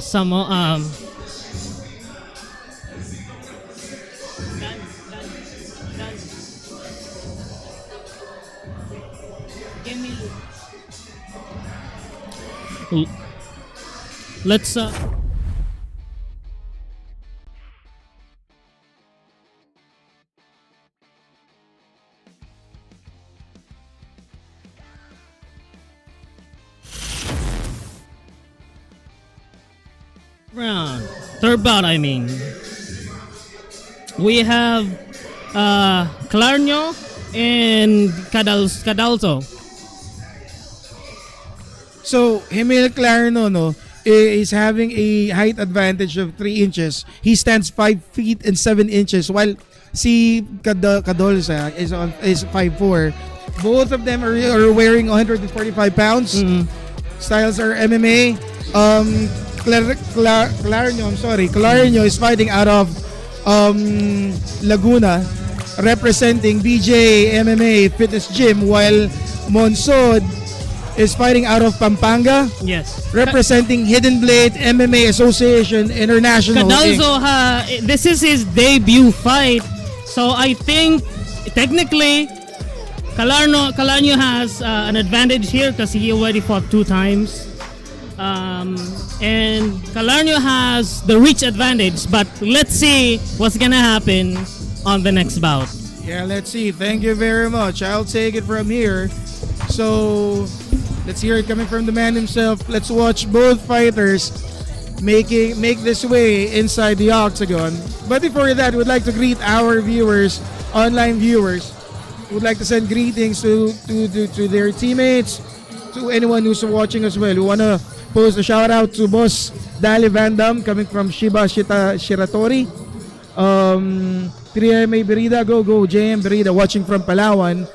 Speaker 7: some let's round. Third bout, I mean. We have Clarno and Cadalso.
Speaker 6: So, Himil Clarno, no, is having a height advantage of 3 inches. He stands 5 feet and 7 inches, while si Cadolsa is 5'4". Both of them are wearing 145 pounds. Styles are MMA. Clarno is fighting out of Laguna, representing BJ MMA Fitness Gym, while Monsod is fighting out of Pampanga,
Speaker 7: Yes.
Speaker 6: representing Hidden Blade MMA Association International.
Speaker 7: Cadalso, this is his debut fight, so I think technically Clarno has an advantage here because he already fought 2 times. And Clarno has the reach advantage, but let's see what's gonna happen on the next bout.
Speaker 6: Yeah, let's see. Thank you very much. I'll take it from here. So, let's hear it coming from the man himself. Let's watch both fighters make this way inside the octagon. But before that, we'd like to greet our viewers, online viewers. Would like to send greetings to their teammates, to anyone who's watching as well. We wanna post a shout out to Boss Dali Van Dam coming from Shiratori. Trieme Berida, go JM Berida watching from Palawan.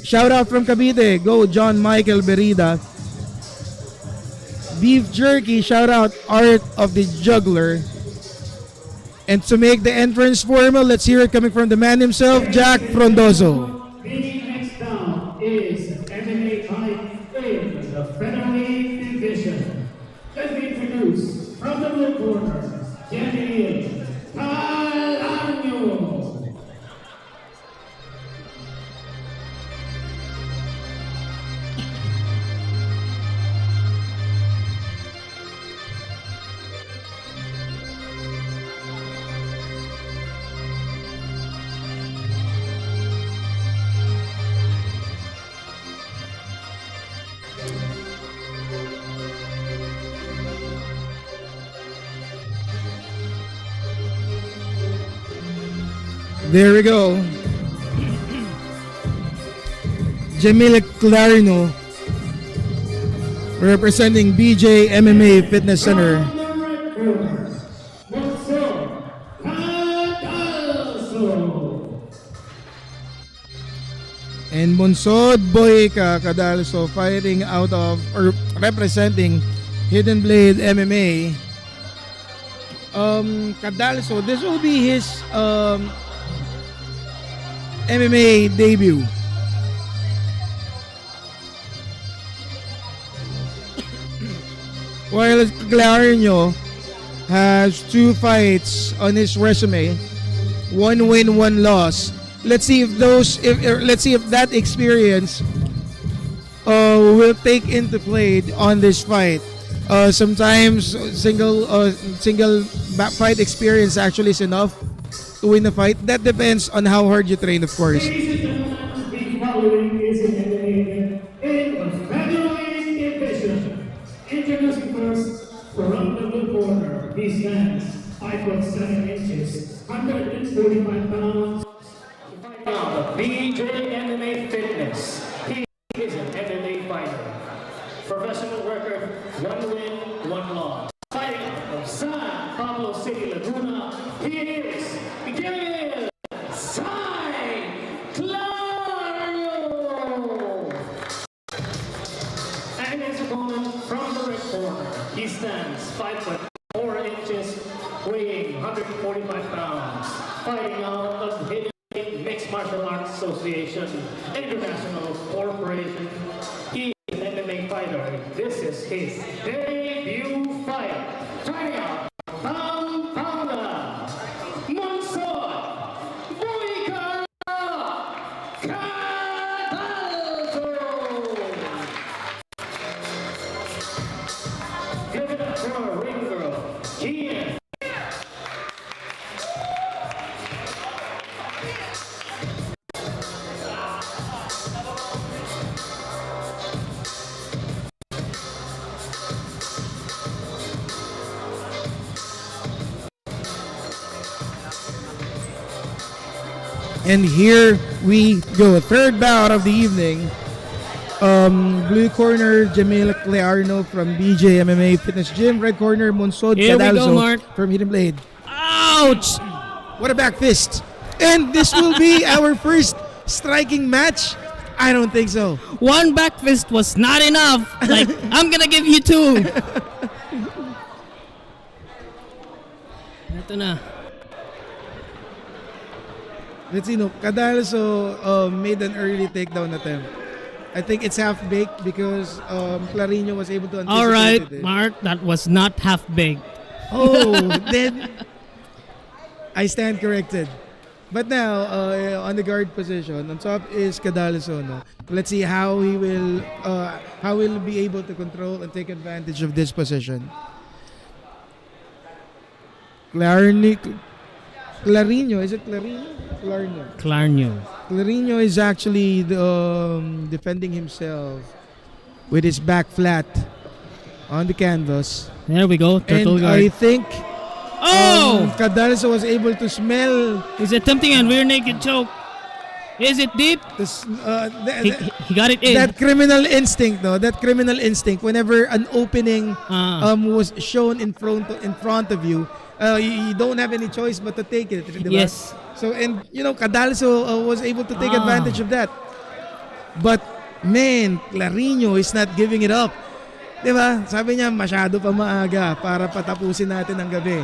Speaker 6: Shout out from Cavite, go John Michael Berida. Beef Jerky, shout out Art of the Juggler. And to make the entrance formal, let's hear it coming from the man himself, Jack Frondoso.
Speaker 2: The next down is MMA fight in the Featherweight division. Let me introduce from the blue corner, Jenny Palarno.
Speaker 6: There we go. Jamil Clarno, representing BJ MMA Fitness Center. And Monsod Boyka Cadalso fighting out of, or representing Hidden Blade MMA. Cadalso, this will be his MMA debut. While Clarno has 2 fights on his resume, 1 win, 1 loss. Let's see if that experience will take into play on this fight. Sometimes single fight experience actually is enough to win a fight. That depends on how hard you train, of course.
Speaker 2: Ladies and gentlemen, the following is an MMA in the Featherweight division. Introducing first from the blue corner, he stands 5'7", 145 pounds. Now, BJ MMA Fitness. He is an MMA fighter. Professional record, 1 win, 1 loss. Fighting from San Pablo City, Laguna. He is Miguel Clario. And his opponent from the red corner. He stands 5'4", weighing 145 pounds. Fighting out of the Mixed Martial Arts Association International Corporation. He is an MMA fighter. fighter. This is his debut fight. Fighting out from Paula Monson Boyka Cataldo. Give it up for ring girl, Gian.
Speaker 6: And here we go. Third bout of the evening. Blue corner, Jamil Clearno from BJ MMA Fitness Gym. Red corner, Monsod
Speaker 7: Here we go,
Speaker 6: Cadalso
Speaker 7: Mark.
Speaker 6: from Hidden Blade.
Speaker 7: Ouch!
Speaker 6: What a back fist. And this will be our first striking match? I don't think so.
Speaker 7: One back fist was not enough. Like, I'm gonna give you two. Ito na.
Speaker 6: Let's see, no, Cadalso made an early takedown attempt. I think it's half-baked because Clarino was able to anticipate
Speaker 7: All right,
Speaker 6: it.
Speaker 7: Mark, that was not half baked.
Speaker 6: Oh, then I stand corrected. But now, on the guard position, on top is Cadalso. No? Let's see how he will be able to control and take advantage of this position. Clarino, is it Clarino?
Speaker 7: Clarno.
Speaker 6: Clarino is actually defending himself with his back flat on the canvas.
Speaker 7: There we go, turtle
Speaker 6: And I
Speaker 7: guard.
Speaker 6: think
Speaker 7: Oh!
Speaker 6: Cadalso was able to smell
Speaker 7: He's attempting a rear naked choke. Is it deep?
Speaker 6: this,
Speaker 7: He got it in.
Speaker 6: that criminal instinct, no? That criminal instinct. Whenever an opening was shown in front of you, you don't have any choice but to take it. Diba?
Speaker 7: Yes.
Speaker 6: So, and Cadalso was able to take advantage of that. But man, Clarino is not giving it up. Diba? Sabi niya, masyado pa maaga para patapusin natin ang gabi.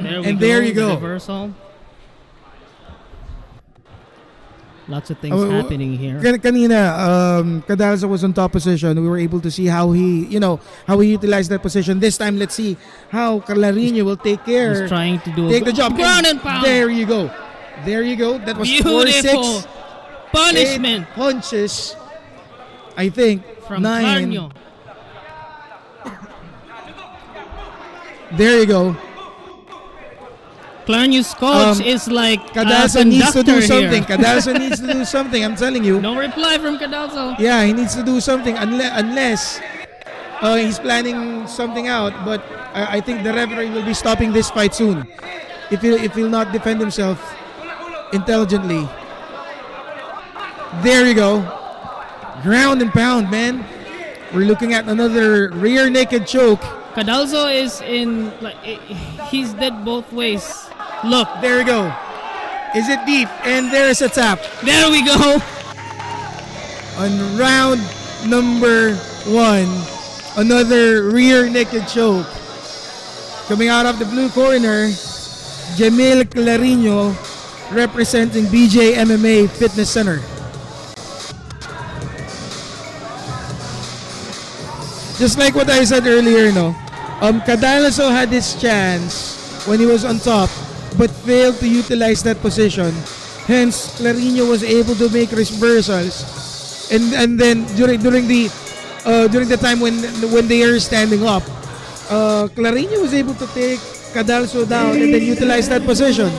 Speaker 6: And there you go.
Speaker 7: Reversal. Lots of things happening here.
Speaker 6: Kanina, Cadalso was on top position. We were able to see how he utilized that position. This time, let's see how Clarino will take care.
Speaker 7: He's trying to do
Speaker 6: Take the job.
Speaker 7: ground and pound.
Speaker 6: There you go. There you go. That was
Speaker 7: Beautiful
Speaker 6: 4-6.
Speaker 7: punishment
Speaker 6: 8 punches. I think
Speaker 7: from
Speaker 6: 9.
Speaker 7: Clarno.
Speaker 6: There you go.
Speaker 7: Clarno's coach is like
Speaker 6: Cadalso needs to do something.
Speaker 7: Here.
Speaker 6: Cadalso needs to do something. I'm telling you.
Speaker 7: No reply from Cadalso.
Speaker 6: Yeah, he needs to do something unless he's planning something out. But I think the referee will be stopping this fight soon if he'll not defend himself intelligently. There you go. Ground and pound, man. We're looking at another rear naked choke.
Speaker 7: Cadalso is he's dead both ways. Look,
Speaker 6: There you go. Is it deep? And there's a tap.
Speaker 7: there we go.
Speaker 6: On round number 1, another rear naked choke. Coming out of the blue corner, Jamil Clarino representing BJ MMA Fitness Center. Just like what I said earlier, Cadalso had his chance when he was on top, but failed to utilize that position. Hence, Clarino was able to make reversals, and then during the time when they are standing up, Clarino was able to take Cadalso down and then utilize that position.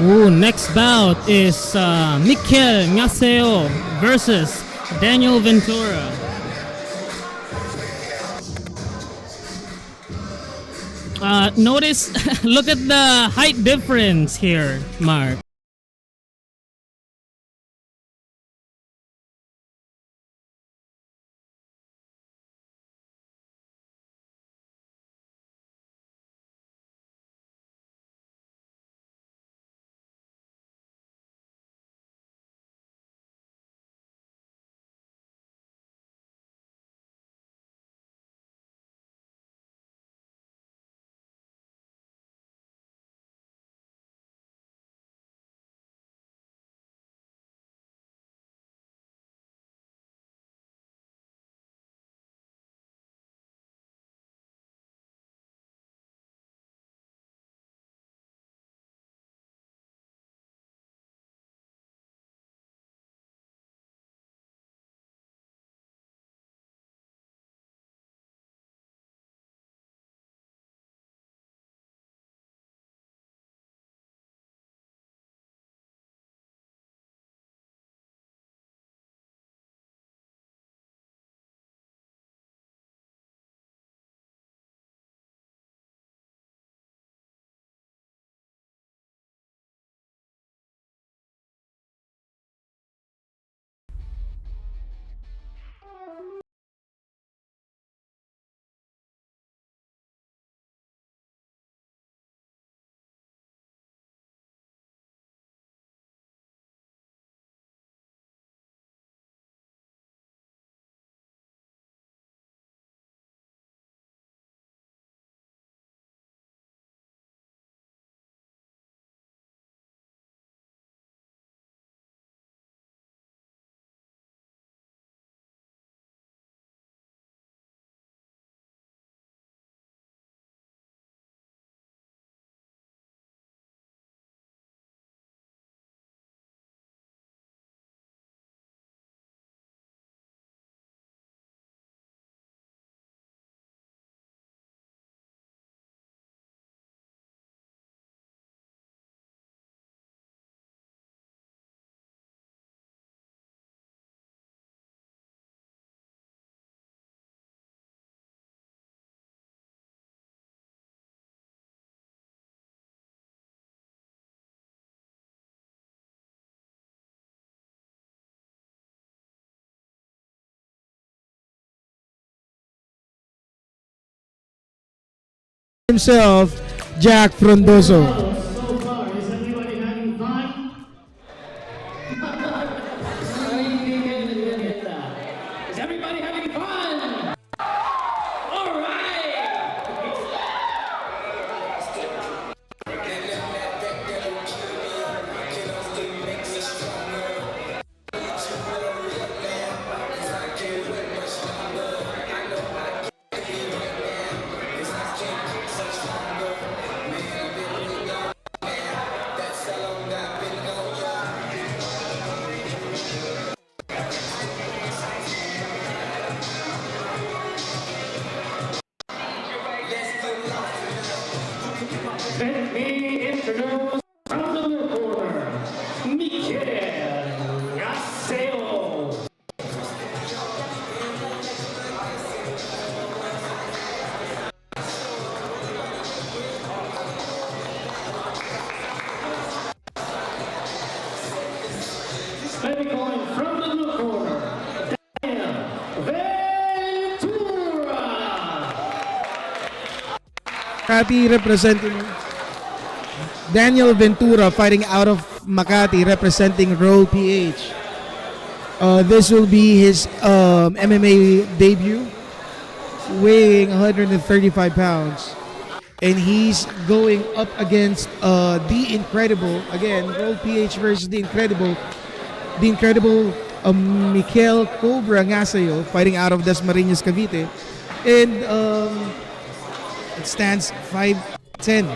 Speaker 7: Ooh, next bout is Mikel Ngaseo versus Daniel Ventura. Notice, look at the height difference here, Mark.
Speaker 6: Himself, Jack Frondoso.
Speaker 2: So far, is everybody having fun? Is everybody having fun? All right. Let me introduce from the blue corner, Mikel Ngaseo. Let me go in from the blue corner, Daniel Ventura.
Speaker 6: Makati representing Daniel Ventura fighting out of Makati representing Roll PH. This will be his MMA debut, weighing 135 pounds. And he's going up against the Incredible. Again, Roll PH versus the Incredible. The Incredible Mikel Cobra Ngaseo fighting out of Dasmariñas, Cavite. And it stands 5'10".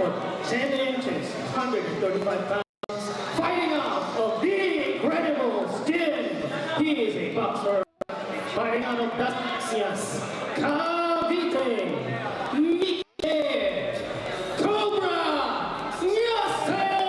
Speaker 2: 5 foot 10 inches, 135 pounds. Fighting out of the incredible skin. He is a boxer. Fighting out of Dacias, Cavite, Mike, Cobra, Yasel!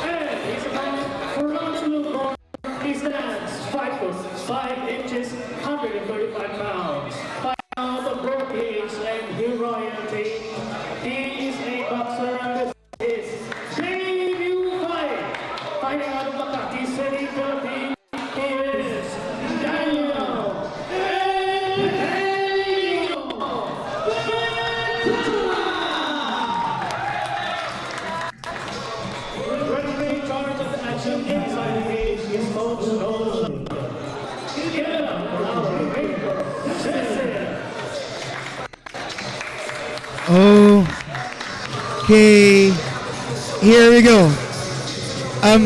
Speaker 2: And he's about for round 2. He stands 5 foot 5 inches, 135 pounds. Fighting out of Broadcage and Royalty. He is a boxer and this is debut fight. Fighting out of Makati City, Philippines. He is Daniel Elio. Referee in charge of the action inside the cage is Coach Nolan. Get up, our paper.
Speaker 6: Okay, here we go. I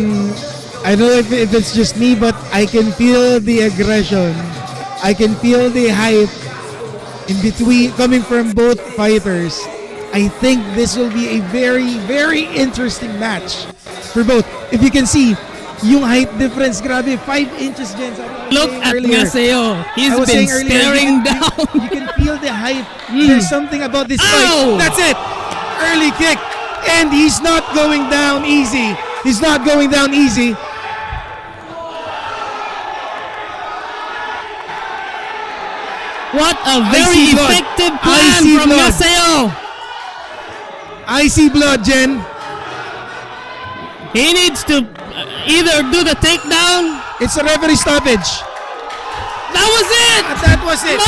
Speaker 6: don't know if it's just me, but I can feel the aggression. I can feel the hype in between coming from both fighters. I think this will be a very, very interesting match for both. If you can see, yung height difference, grabe, 5 inches, Jen.
Speaker 7: Look at Ngaseo. He's
Speaker 6: I was
Speaker 7: been
Speaker 6: saying earlier,
Speaker 7: staring
Speaker 6: you
Speaker 7: down.
Speaker 6: You can feel the hype. There's something about this fight.
Speaker 7: Ow!
Speaker 6: That's it. Early kick. And he's not going down easy. He's not going down easy.
Speaker 7: What a
Speaker 6: I
Speaker 7: very
Speaker 6: see blood.
Speaker 7: effective
Speaker 6: I
Speaker 7: plan
Speaker 6: see
Speaker 7: from
Speaker 6: blood.
Speaker 7: Ngaseo.
Speaker 6: I see blood, Jen.
Speaker 7: He needs to either do the takedown.
Speaker 6: It's a referee stoppage.
Speaker 7: That was it.
Speaker 6: That was it.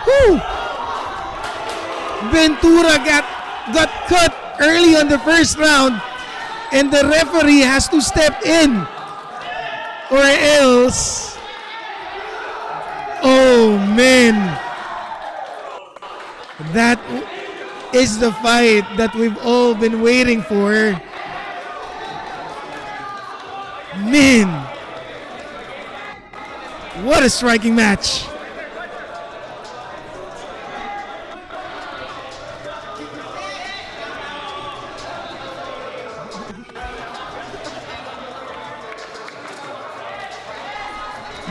Speaker 6: Woo! Ventura got cut early on the first round, and the referee has to step in, or else. Oh man, that is the fight that we've all been waiting for. Man, what a striking match.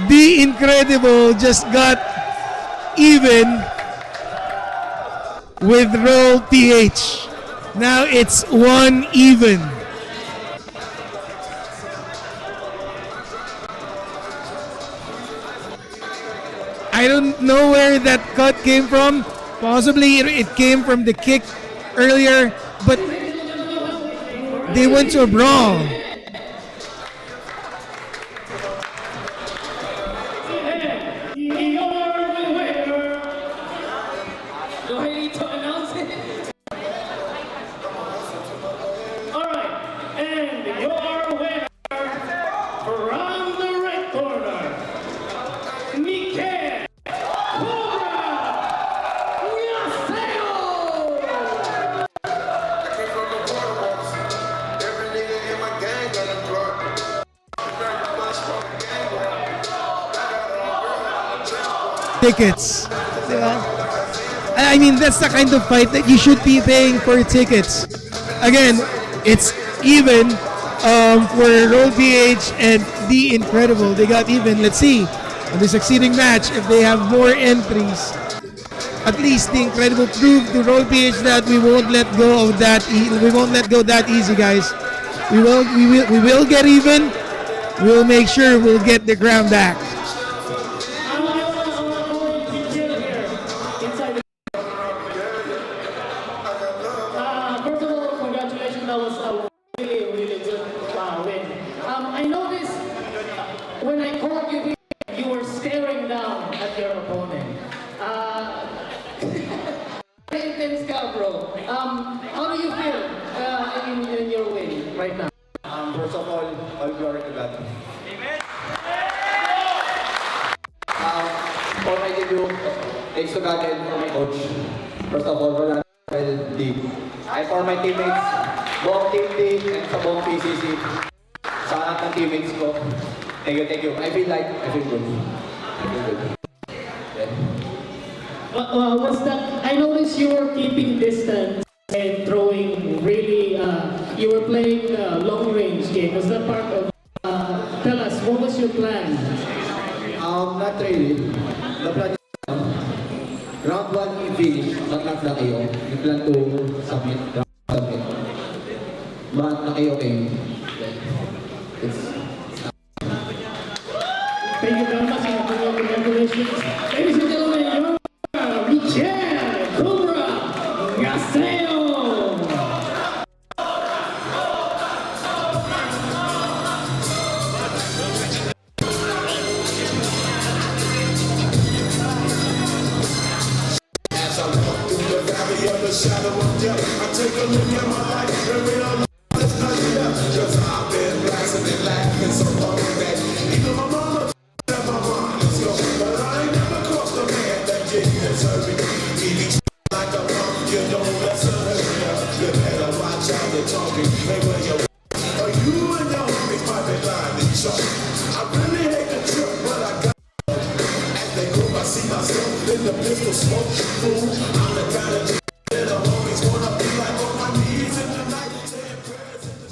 Speaker 6: The Incredible just got even with Roll PH. Now it's 1 even. I don't know where that cut came from. Possibly it came from the kick earlier, but they went to a brawl.
Speaker 2: Do I need to announce it? Alright, and your winner from the red corner, Mike Cobra Yaseo!
Speaker 8: Every nigga in my gang got a drug.
Speaker 6: Tickets. Diba? I mean, that's the kind of fight that you should be paying for tickets. Again, it's even for Roll PH and The Incredible. They got even. Let's see on the succeeding match if they have more entries. At least The Incredible proved to Roll PH that we won't let go of that. We won't let go that easy, guys. We will get even. We'll make sure we'll get the ground back.
Speaker 2: First of all, congratulations. That was a really, really good win. I noticed when I called you here, you were staring down at your opponent. Intense ka, bro. How do you feel in your win right now?
Speaker 3: First of all glory to God. For my debut, thanks to God and for my coach. First of all, wala na league. And for my teammates, buong team D and sa buong PCC, sa lahat ng teammates ko, thank you. I feel good.
Speaker 2: Was that? I noticed you were keeping distance and throwing really. You were playing long range game. Was that part of? Tell us, what was your plan?
Speaker 3: Not really. The plan is round 1 we finish, but not the KO. We plan to submit, submit. But the KO came. It's
Speaker 2: Thank you very much and congratulations. Ladies and gentlemen, your Michelle Cobra Gaseo.
Speaker 8: As I walk through the valley of the shadow of death, I take a look at my life and realize there's nothing left. 'Cause I've been blasting and laughing so long that even my mama and my mind is gone. But I ain't never crossed a man that didn't deserve it. If he like a punk, you know that's a hurt. You better watch out the talking. Hey, where you or you and your homies might be lying to each other. I really hate the trip, but I got as they group, I see myself in the pistol smoke. Fool, I'm the kind of that the homies wanna be like on my knees in the night, saying prayers in the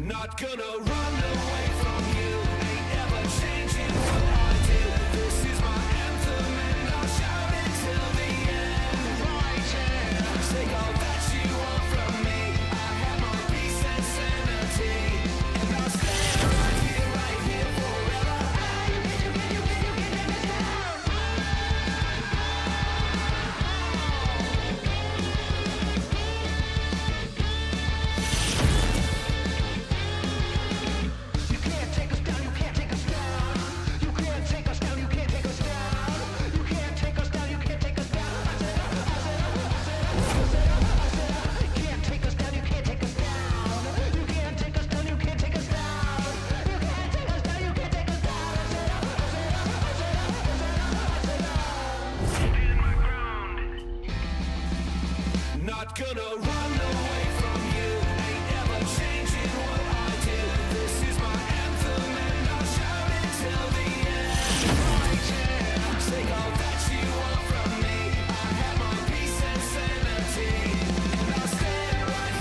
Speaker 8: Not gonna run away from you, ain't ever changing what I do. This is my anthem and I'll shout it till the end. Right here, take all that you want from me. I have my peace and sanity, and I'll stay right here forever. Not gonna run away from you, ain't ever changing what I do. This is my anthem and I'll shout it till the end. Right here, take all that you want from me. I have my peace and sanity, and I'll stay right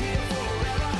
Speaker 8: here forever.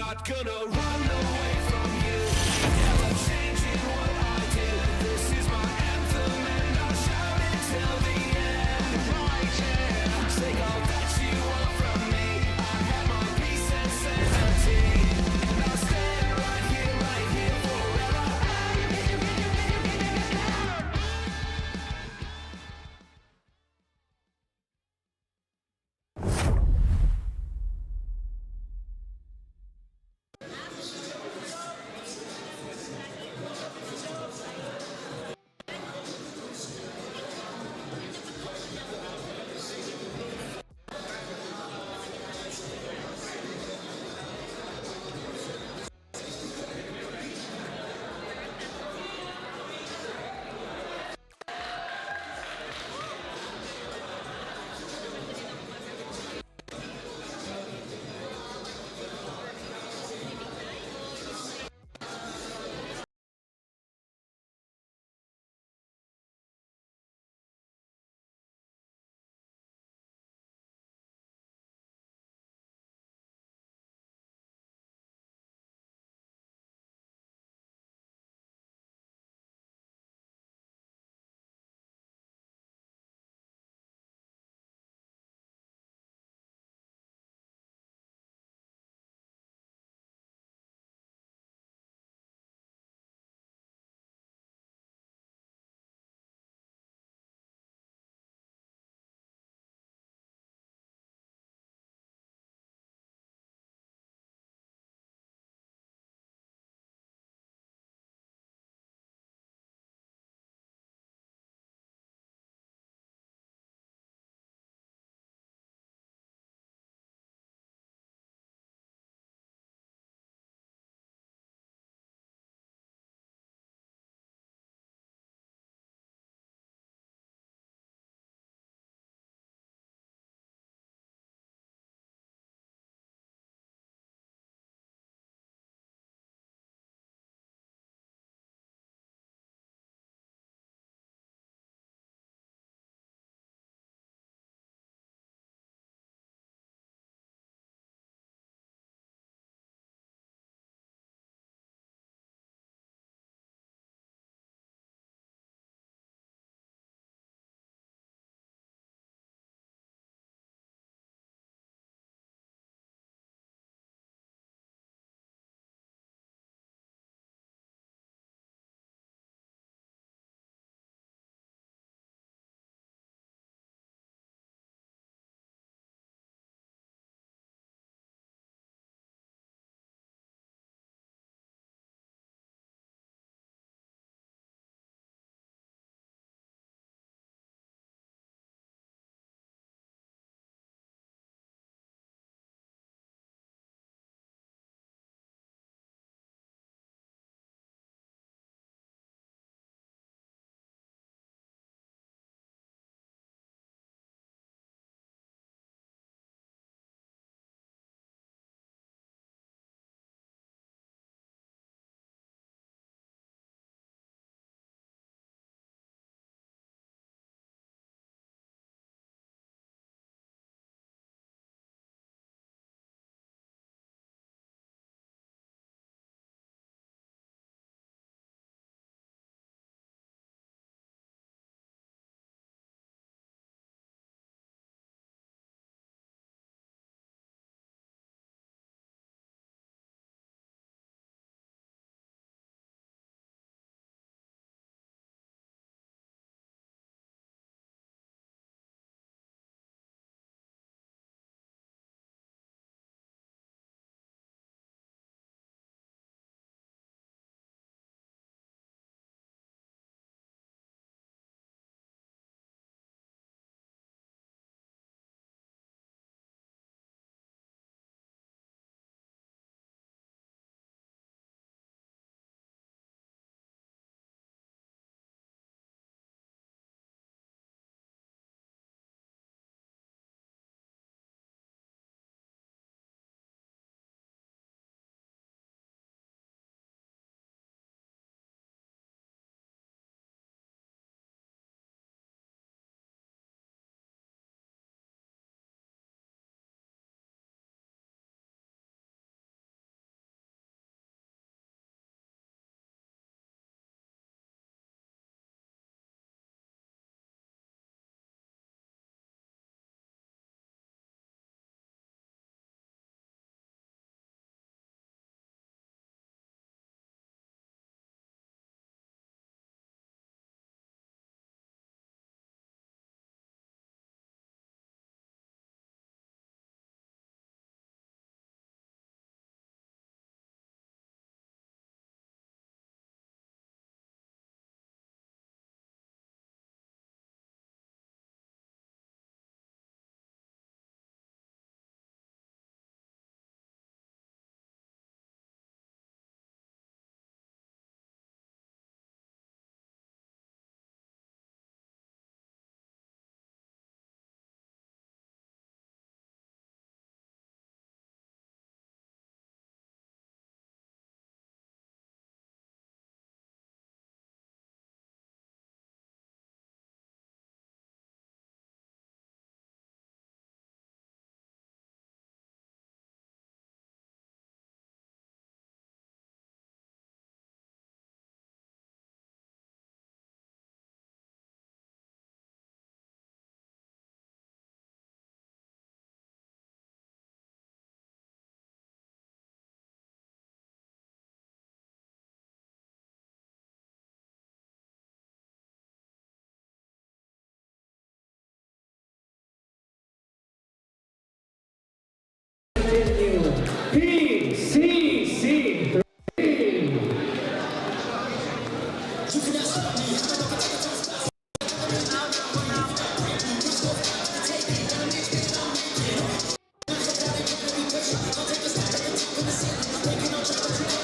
Speaker 8: not gonna run away from you. Never changing what I do. This is my anthem and I'll shout it till the end. Right here, take all that you want from me. I have my peace and sanity, and I'll stand right here forever.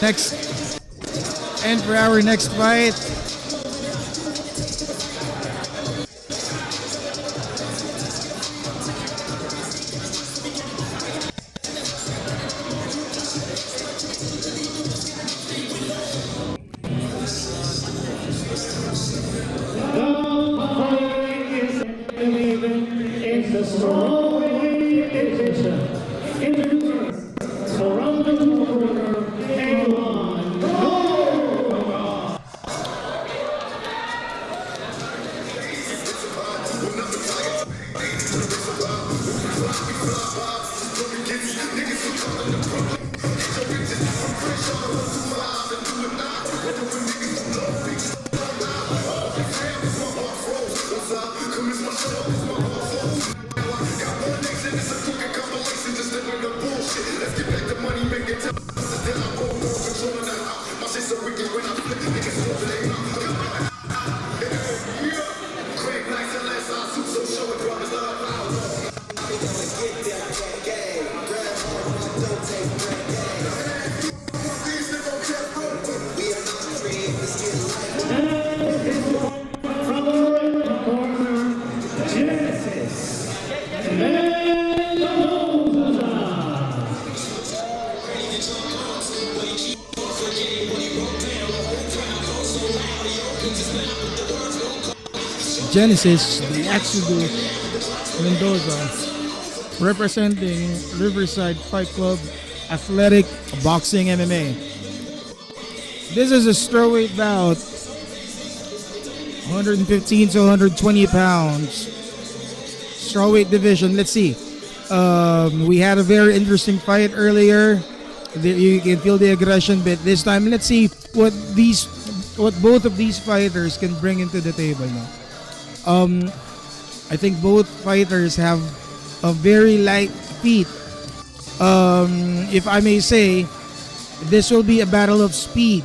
Speaker 6: Next, and for our next fight,
Speaker 2: It's the Strawweight division. Introducers, around the corner, and one, go! From the right corner, Genesis.
Speaker 6: Genesis, the Exodus Mendoza, representing Riverside Fight Club Athletic Boxing MMA. This is a strawweight bout, 115 to 120 pounds. Strawweight division. Let's see. We had a very interesting fight earlier. You can feel the aggression, but this time, let's see what both of these fighters can bring into the table now. I think both fighters have a very light feet. If I may say, this will be a battle of speed.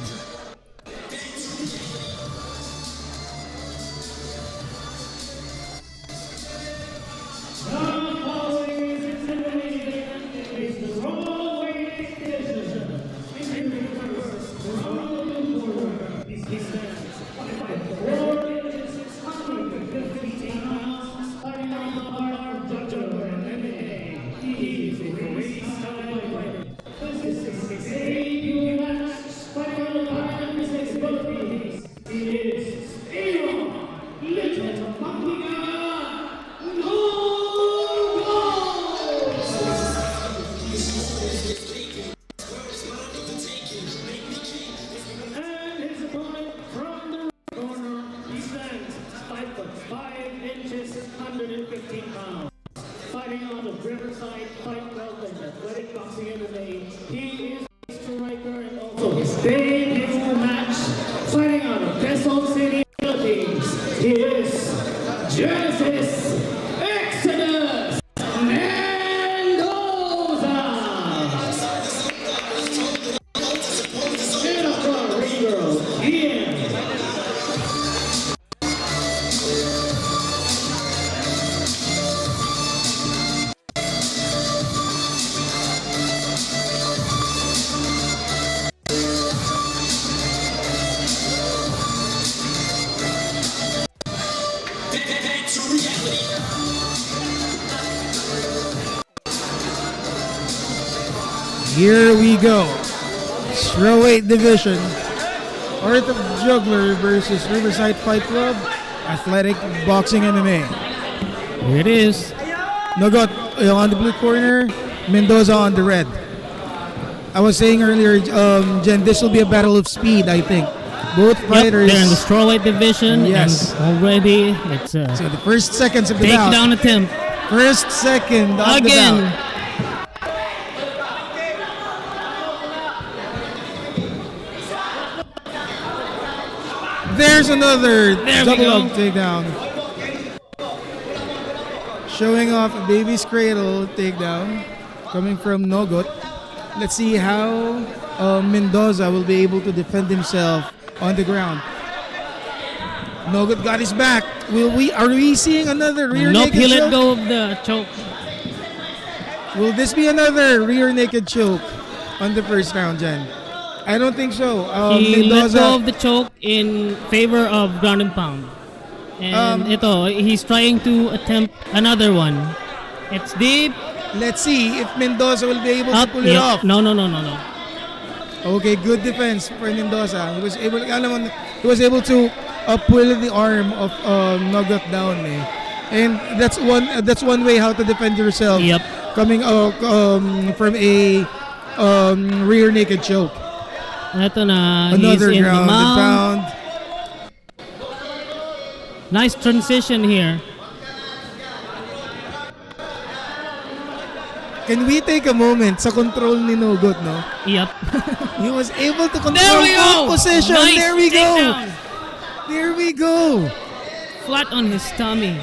Speaker 6: Fighting on the Riverside Fight Club and Athletic Boxing MMA. He is a striker and also his debut match. Fighting out of Quezon City, Philippines. He is Genesis Exodus Mendoza. And of course, ring girl, Ian. Here we go. Strawweight division. Art of Juggler versus Riverside Fight Club Athletic Boxing MMA.
Speaker 7: Here it is.
Speaker 6: Nogot on the blue corner, Mendoza on the red. I was saying earlier, Jen, this will be a battle of speed, I think. Both fighters.
Speaker 7: They're in the strawweight division.
Speaker 6: Yes.
Speaker 7: And already, it's a
Speaker 6: So the first seconds of the bout.
Speaker 7: takedown attempt.
Speaker 6: First second of the
Speaker 7: Again.
Speaker 6: bout. There's another
Speaker 7: There we
Speaker 6: double
Speaker 7: go.
Speaker 6: up takedown. Showing off a baby's cradle takedown coming from Nogot. Let's see how Mendoza will be able to defend himself on the ground. Nogot got his back. Are we seeing another rear
Speaker 7: Nope,
Speaker 6: naked
Speaker 7: he let
Speaker 6: choke?
Speaker 7: go of the choke.
Speaker 6: Will this be another rear naked choke on the first round, Jen? I don't think so.
Speaker 7: He let
Speaker 6: Mendoza,
Speaker 7: go of the choke in favor of ground and pound. And ito, he's trying to attempt another one. It's deep.
Speaker 6: let's see if Mendoza will be able to
Speaker 7: Up.
Speaker 6: pull it
Speaker 7: Yep.
Speaker 6: off.
Speaker 7: No.
Speaker 6: Okay, good defense for Mendoza. He was able to pull the arm of Nogot down. And that's one way how to defend yourself.
Speaker 7: Yep.
Speaker 6: Coming from a rear naked choke.
Speaker 7: Ito na.
Speaker 6: Another
Speaker 7: he's in the
Speaker 6: ground and
Speaker 7: mount.
Speaker 6: pound.
Speaker 7: Nice transition here.
Speaker 6: Can we take a moment sa control ni Nogot, no?
Speaker 7: Yep.
Speaker 6: He was able to
Speaker 7: There
Speaker 6: control
Speaker 7: we
Speaker 6: both
Speaker 7: go.
Speaker 6: position.
Speaker 7: Nice
Speaker 6: There we go.
Speaker 7: takedown.
Speaker 6: There we go.
Speaker 7: Flat on his tummy.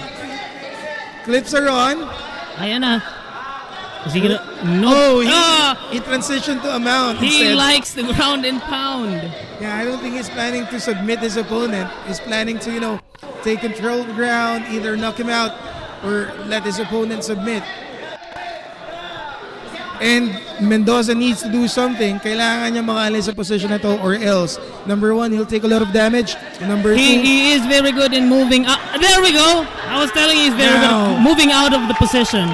Speaker 6: Clips are on.
Speaker 7: Ayan na. Is he gonna? No.
Speaker 6: Oh,
Speaker 7: Ah!
Speaker 6: he transitioned to a mount
Speaker 7: He
Speaker 6: instead.
Speaker 7: likes the ground and pound.
Speaker 6: Yeah, I don't think he's planning to submit his opponent. He's planning to, take control of the ground, either knock him out or let his opponent submit. And Mendoza needs to do something. Kailangan niya makaalis sa position na to or else. Number one, he'll take a lot of damage. Number two,
Speaker 7: He is very good in moving. There we go. I was telling you he's very good
Speaker 6: Now.
Speaker 7: at moving out of the position.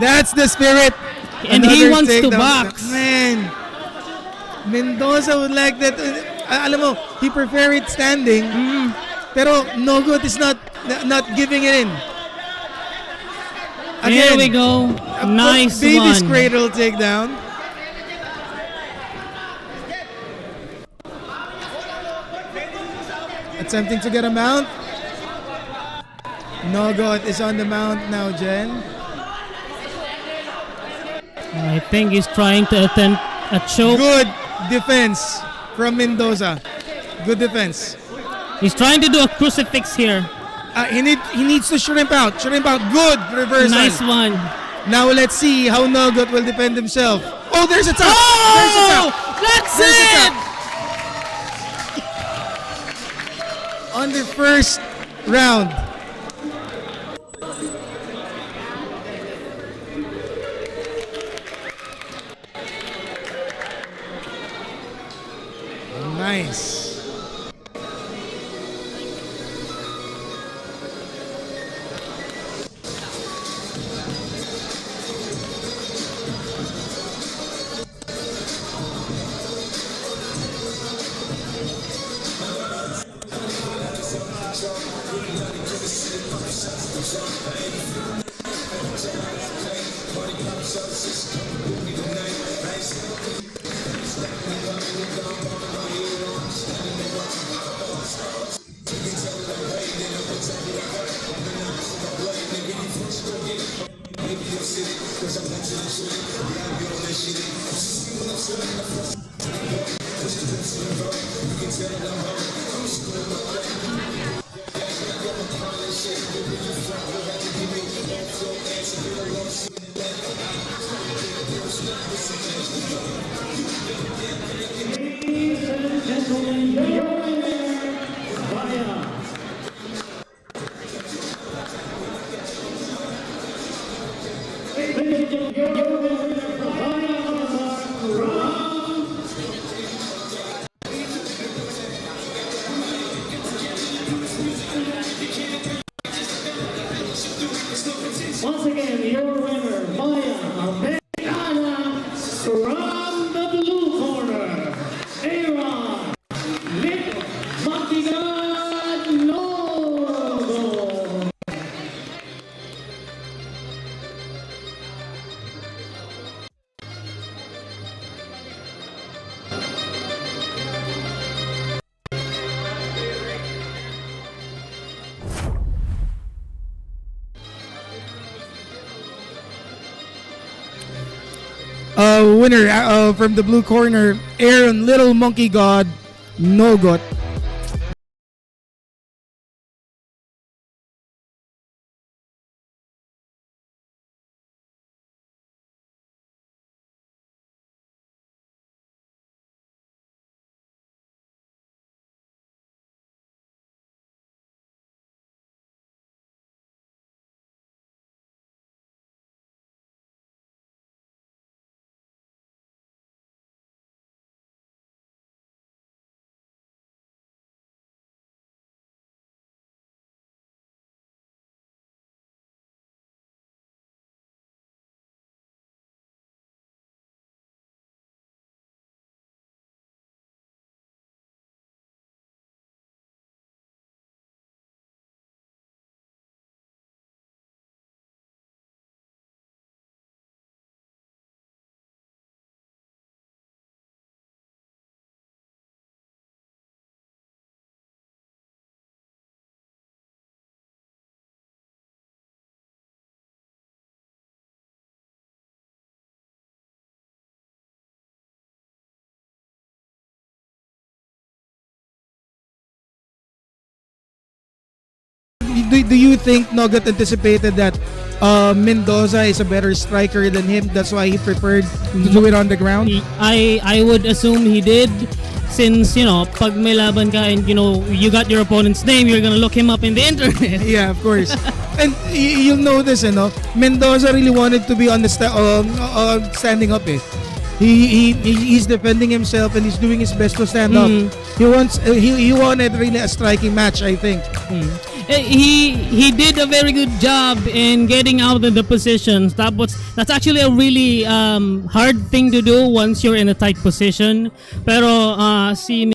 Speaker 6: that's the spirit.
Speaker 7: And he
Speaker 6: Another
Speaker 7: wants to
Speaker 6: takedown.
Speaker 7: box.
Speaker 6: Man, Mendoza would like that. Alam mo, he prefer it standing. Pero Nogot is not giving it in.
Speaker 7: There we go. Nice
Speaker 6: Baby's
Speaker 7: one.
Speaker 6: cradle takedown. Attempting to get a mount. Nogot is on the mount now, Jen.
Speaker 7: I think he's trying to attempt a choke.
Speaker 6: Good defense from Mendoza. Good defense.
Speaker 7: He's trying to do a crucifix here.
Speaker 6: He needs to shrimp out. Shrimp out. Good reversal.
Speaker 7: Nice one.
Speaker 6: Now let's see how Nogot will defend himself. Oh, there's a tap.
Speaker 7: Oh!
Speaker 6: There's a tap.
Speaker 7: That's
Speaker 6: There's a
Speaker 7: it!
Speaker 6: tap. On the first round. Nice.
Speaker 2: Ladies and gentlemen, your winner via Ladies and gentlemen, your winner via round. Once again, your winner via Americana from the blue corner, Aaron Nick Makigan Nogo.
Speaker 6: Winner from the blue corner, Aaron Little Monkey God Nogot. do you think Nogat anticipated that Mendoza is a better striker than him? That's why he preferred to do it on the ground?
Speaker 7: I would assume he did, since pag may laban ka and you got your opponent's name, you're gonna look him up in the internet.
Speaker 6: Yeah, of course. And you'll notice, Mendoza really wanted to be on the standing up. He's defending himself and he's doing his best to stand up. He wanted really a striking match, I think.
Speaker 7: He did a very good job in getting out of the positions. That's actually a really hard thing to do once you're in a tight position. Pero si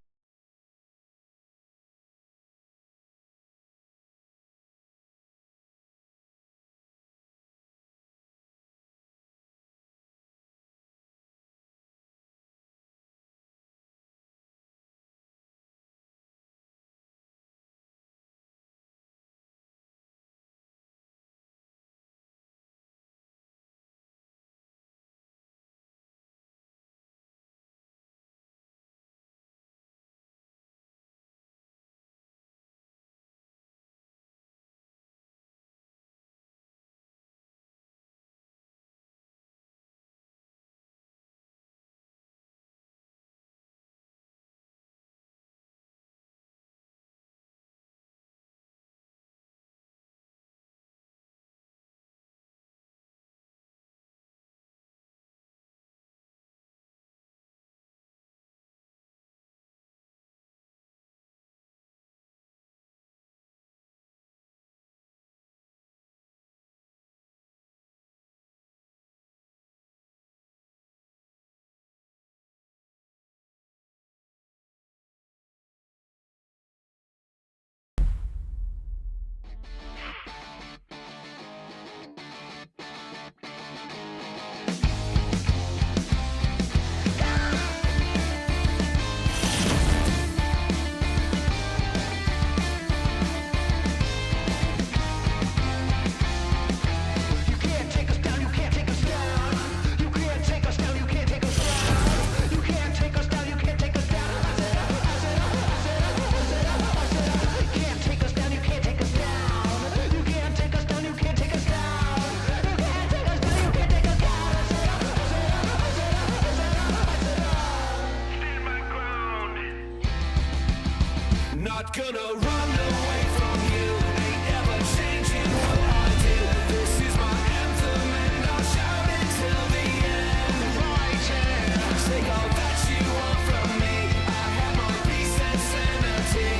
Speaker 8: Not gonna run away from you, ain't ever changing what I do. This is my anthem and I'll shout it till the end. Right here, take all that you want from me. I have my peace and sanity,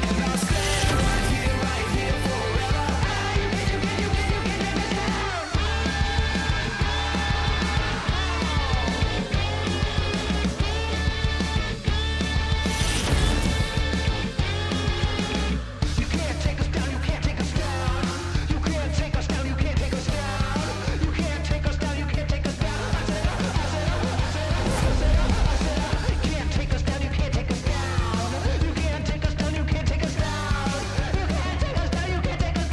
Speaker 8: and I'll stay right here forever. You can't take us down, you can't take us down. You can't take us down, you can't take us down. You can't take us down, you can't take us down. You can't take us down, you can't take us down. You can't take us down, you can't take us down. You can't take us down, you can't take us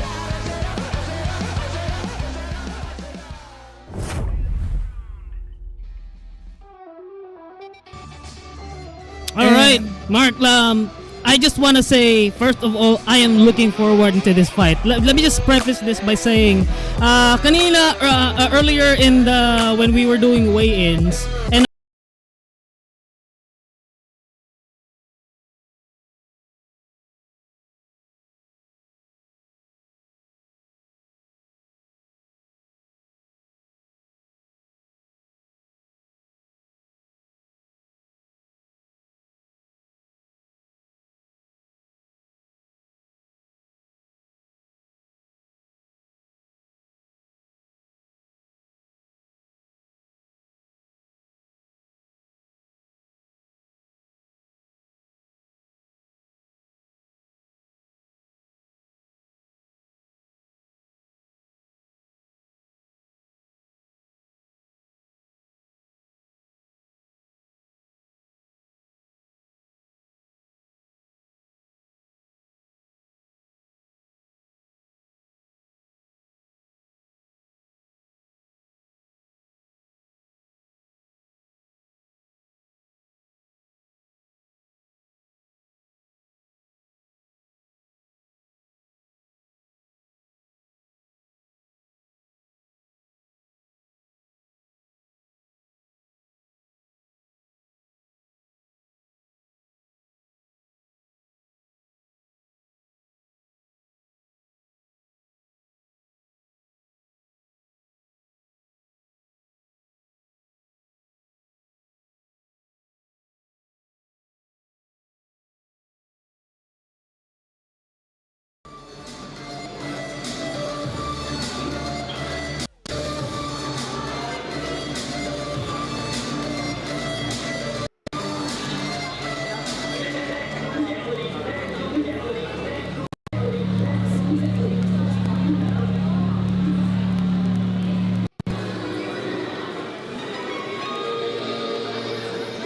Speaker 7: All right, Mark. I just want to say, first of all, I am looking forward to this fight. Let me just preface this by saying, kanina earlier in the when we were doing weigh-ins, and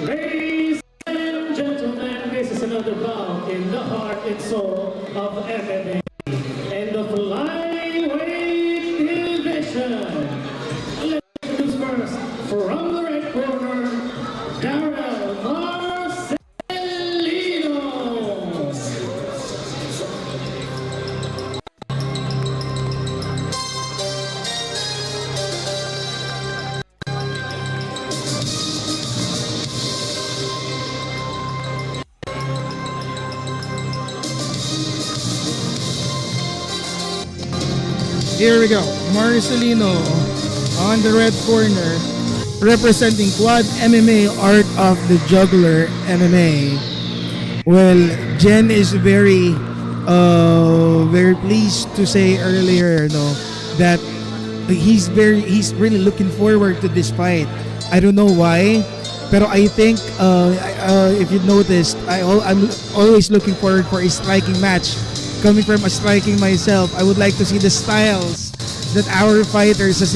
Speaker 2: Ladies and gentlemen, this is another bout in the heart and soul of MMA and the flyweight division. Let's introduce first from the red corner, Darrell Marcelino.
Speaker 6: Here we go. Marcelino on the red corner, representing Quad MMA, Art of the Juggler MMA. Well, Jen is very pleased to say earlier, that he's really looking forward to this fight. I don't know why, pero I think if you noticed, I'm always looking forward for a striking match. Coming from a striking myself, I would like to see the styles that our fighters has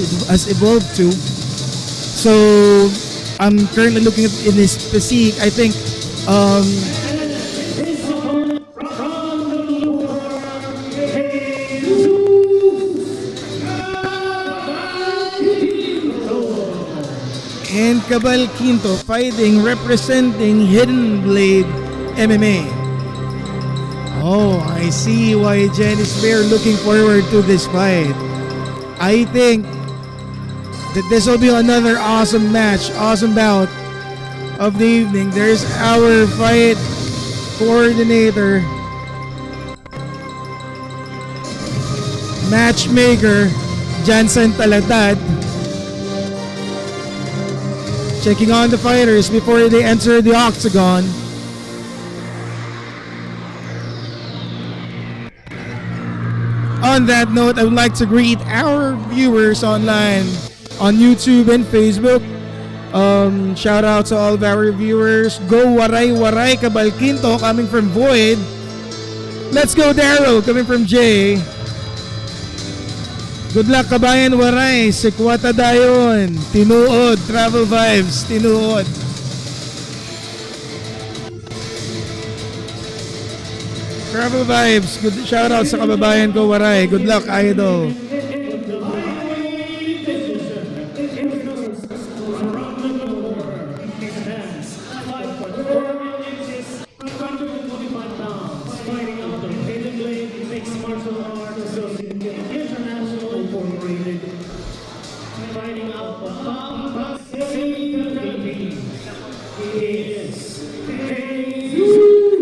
Speaker 6: evolved to. So I'm currently looking at in his physique. I think
Speaker 2: His opponent from the blue corner,
Speaker 6: and Cabal Quinto fighting, representing Hidden Blade MMA. Oh, I see why Jen is very looking forward to this fight. I think that this will be another awesome match, awesome bout of the evening. There's our fight coordinator, matchmaker, Jansen Talatad, checking on the fighters before they enter the octagon. On that note, I would like to greet our viewers online on YouTube and Facebook. Shout out to all of our viewers. Go Waray Waray Cabal Quinto coming from Void. Let's go Daryl coming from Jay. Good luck Kabayan Waray. Sekwata Dayon. Tinuod. Travel Vibes. Tinuod. Travel Vibes. Good shout out sa kababayan ko Waray. Good luck idol.
Speaker 2: Fighting out of Philippines. He is Jesus.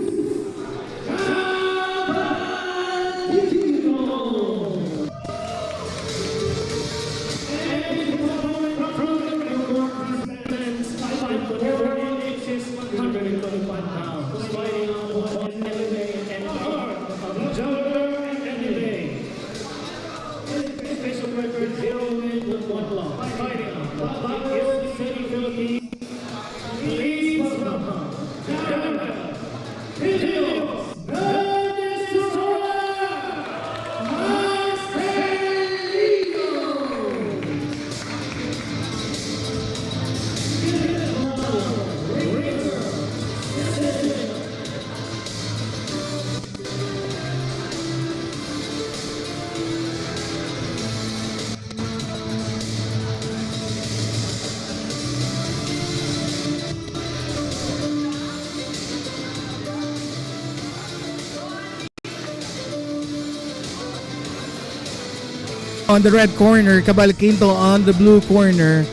Speaker 6: On the red corner, Cabal Quinto on the blue corner.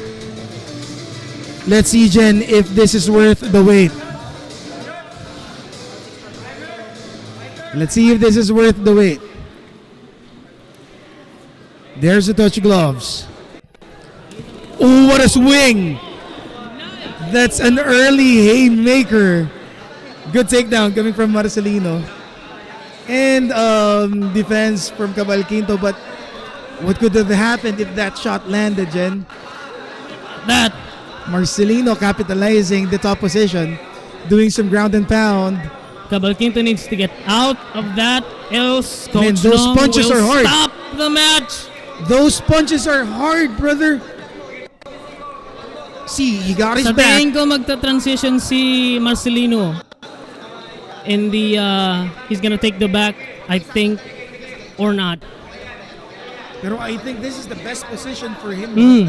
Speaker 6: Let's see, Jen, if this is worth the wait. Let's see if this is worth the wait. There's the touch gloves. Oh, what a swing! That's an early haymaker. Good takedown coming from Marcelino. And defense from Cabal Quinto, but what could have happened if that shot landed, Jen?
Speaker 7: That
Speaker 6: Marcelino capitalizing the top position, doing some ground and pound.
Speaker 7: Cabal Quinto needs to get out of that, else Coach
Speaker 6: Man, those
Speaker 7: Long
Speaker 6: punches
Speaker 7: will
Speaker 6: are hard.
Speaker 7: stop the match.
Speaker 6: Those punches are hard, brother. See, he got his
Speaker 7: Sa
Speaker 6: back.
Speaker 7: tingin ko magta-transition si Marcelino. In the, he's gonna take the back, I think, or not.
Speaker 6: Pero I think this is the best position for him.
Speaker 7: Mm.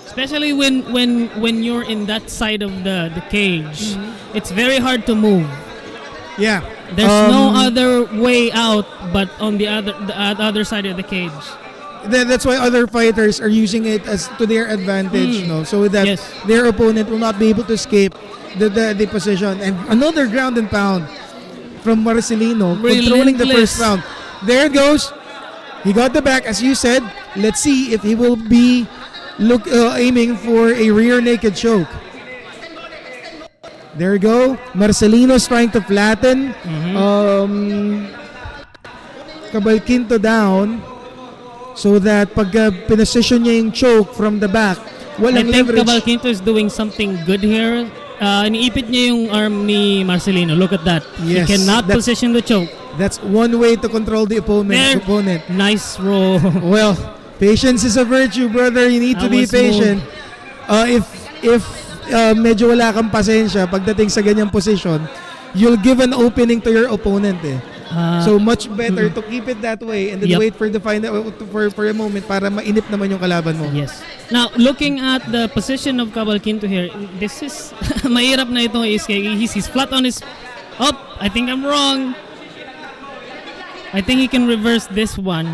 Speaker 7: Especially when you're in that side of the cage, it's very hard to move.
Speaker 6: Yeah.
Speaker 7: There's no other way out but on the other side of the cage.
Speaker 6: That's why other fighters are using it as to their advantage, no? So that
Speaker 7: Yes.
Speaker 6: their opponent will not be able to escape the position. And another ground and pound from Marcelino, controlling the
Speaker 7: Relentless.
Speaker 6: first round. There it goes. He got the back, as you said. Let's see if he will be aiming for a rear naked choke. There you go. Marcelino's trying to flatten Cabalquinto down so that pag pinosition niya yung choke from the back,
Speaker 7: I
Speaker 6: walang
Speaker 7: think
Speaker 6: leverage.
Speaker 7: Cabalquinto is doing something good here. Iniipit niya yung arm ni Marcelino. Look at that.
Speaker 6: Yes,
Speaker 7: He cannot
Speaker 6: that's-
Speaker 7: position the choke.
Speaker 6: That's one way to control the
Speaker 7: There.
Speaker 6: opponent.
Speaker 7: Nice roll.
Speaker 6: Well, patience is a virtue, brother. You need to
Speaker 7: That
Speaker 6: be
Speaker 7: was
Speaker 6: patient. If medyo wala kang pasensya pagdating sa ganyang position, you'll give an opening to your opponent eh. So much better to keep it that way and then
Speaker 7: Yep.
Speaker 6: wait for for a moment para mainip naman yung kalaban mo.
Speaker 7: Yes. Now, looking at the position of Cabalquinto here, this is mahirap na ito. He's flat on his... Oh, I think I'm wrong. I think he can reverse this one.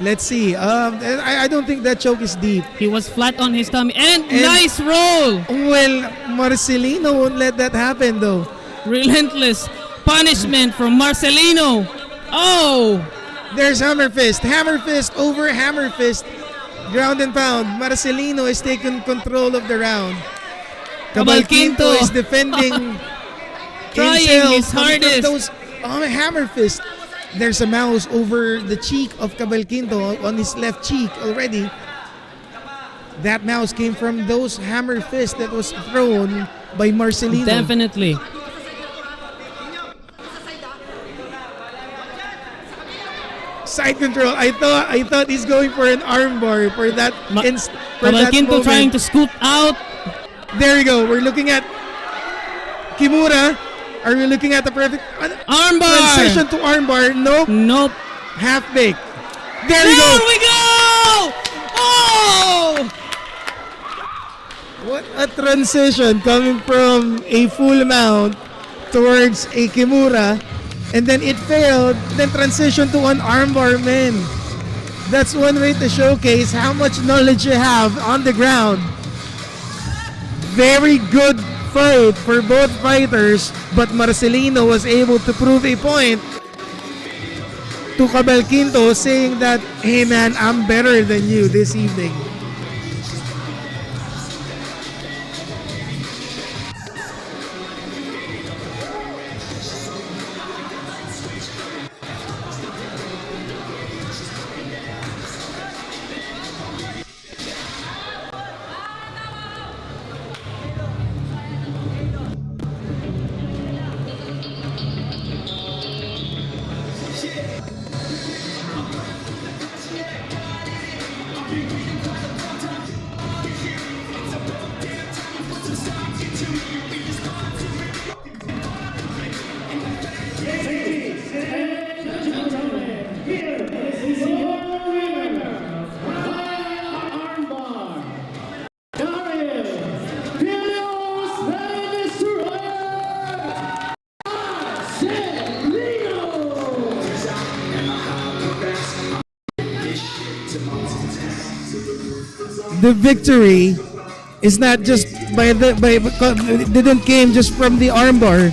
Speaker 6: Let's see. I don't think that choke is deep.
Speaker 7: He was flat on his tummy. And nice roll!
Speaker 6: Well, Marcelino won't let that happen though.
Speaker 7: Relentless punishment from Marcelino. Oh!
Speaker 6: There's hammer fist over hammer fist. Ground and pound. Marcelino is taking control of the round.
Speaker 7: Cabalquinto.
Speaker 6: Cabalquinto is defending
Speaker 7: Trying
Speaker 6: himself
Speaker 7: his
Speaker 6: from
Speaker 7: hardest.
Speaker 6: those hammer fist. There's a mouse over the cheek of Cabalquinto on his left cheek already. That mouse came from those hammer fists that was thrown by Marcelino.
Speaker 7: Definitely.
Speaker 6: Side control. I thought he's going for an armbar for that for that
Speaker 7: Cabalquinto
Speaker 6: moment.
Speaker 7: trying to scoot out.
Speaker 6: There you go. We're looking at Kimura. Are we looking at the perfect
Speaker 7: Armbar!
Speaker 6: transition to armbar? Nope.
Speaker 7: Nope.
Speaker 6: Half baked. There you
Speaker 7: There
Speaker 6: go.
Speaker 7: we go! Oh!
Speaker 6: What a transition coming from a full mount towards a Kimura. And then it failed. Then transition to an armbar, man. That's one way to showcase how much knowledge you have on the ground. Very good fight for both fighters, but Marcelino was able to prove a point to Cabalquinto, saying that, hey man, I'm better than you this evening. The victory is not just didn't came just from the armbar.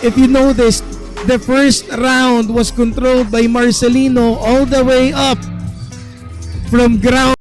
Speaker 6: If you noticed, the first round was controlled by Marcelino all the way up from ground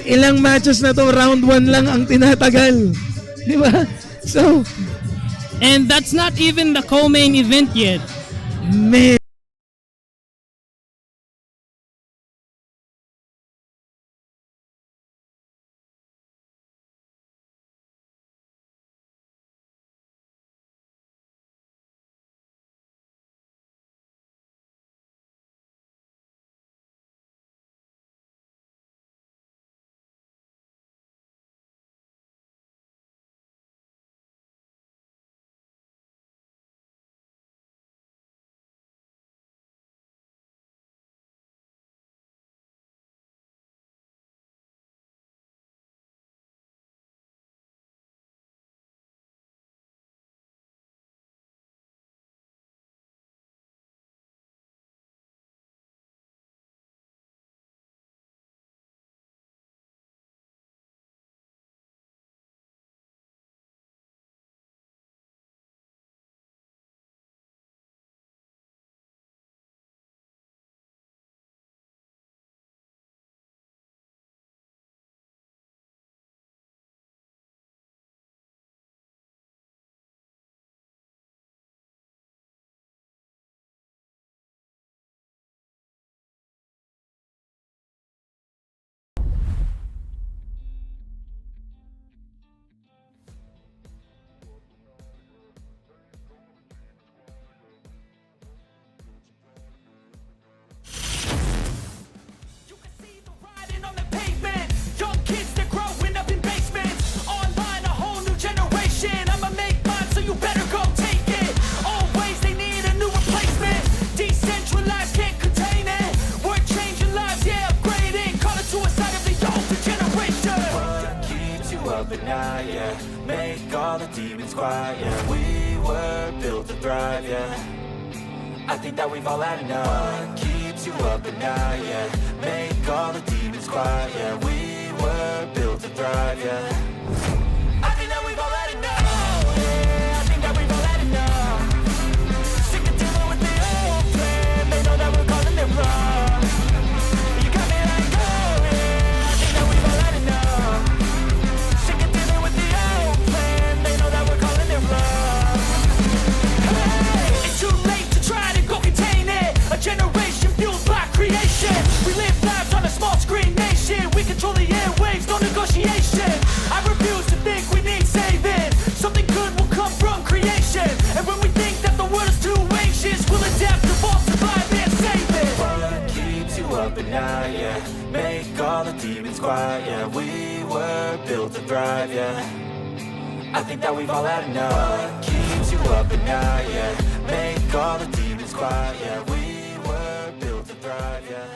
Speaker 6: Ilang matches na to, round 1 lang ang tinatagal. Di ba? So,
Speaker 7: And that's not even the co-main event yet.
Speaker 6: man,
Speaker 1: You can see the riding on the pavement. Young kids, they're growing up in basements. Online, a whole new generation. I'ma make mine, so you better go take it. Always, they need a new replacement. Decentralized, can't contain it. We're changing lives, yeah, upgrading. Call it suicide of the older generation.
Speaker 9: What keeps you up at night, yeah? Make all the demons quiet, yeah. We were built to thrive, yeah. I think that we've all had enough. What keeps you up at night, yeah? Make all the demons quiet, yeah. We were built to thrive, yeah. I think that we've all had enough, yeah. I think that we've all had enough. Sick of dealing with the old plan. They know that we're calling it wrong. You got me like, oh yeah. I think that we've all had enough. Sick of dealing with the old plan. They know that we're calling it wrong.
Speaker 1: Hey, it's too late to try to go contain it. A generation fueled by creation. We live lives on a small screen nation. We control the airwaves, no negotiation. I refuse to think we need saving. Something good will come from creation. And when we think that the world is too anxious, we'll adapt, evolve, survive, and save it.
Speaker 9: What keeps you up at night, yeah? Make all the demons quiet, yeah. We were built to thrive, yeah. I think that we've all had enough. What keeps you up at night, yeah? Make all the demons quiet, yeah. We were built to thrive, yeah.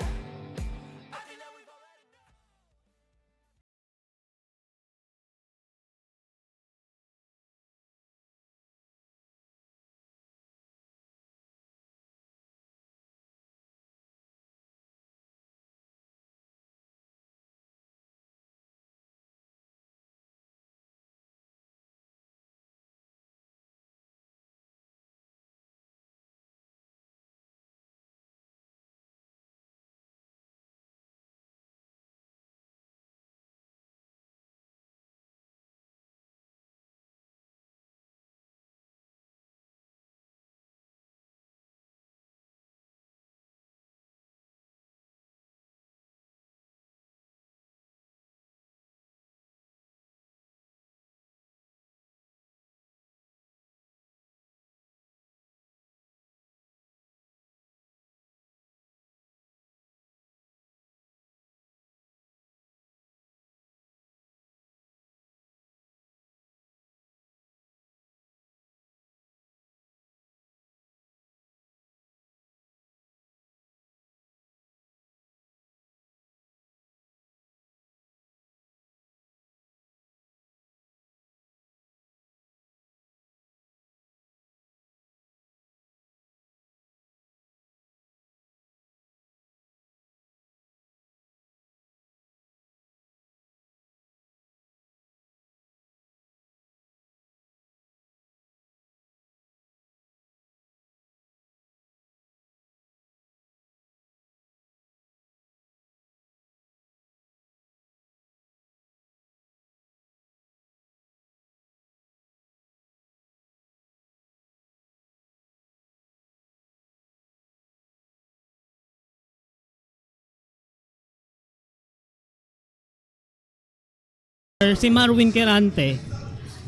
Speaker 7: si Marwin Quirante.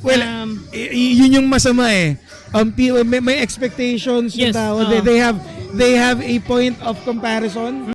Speaker 6: Well, yun yung masama eh. May expectations yung
Speaker 7: Yes,
Speaker 6: tao. They have a point of comparison.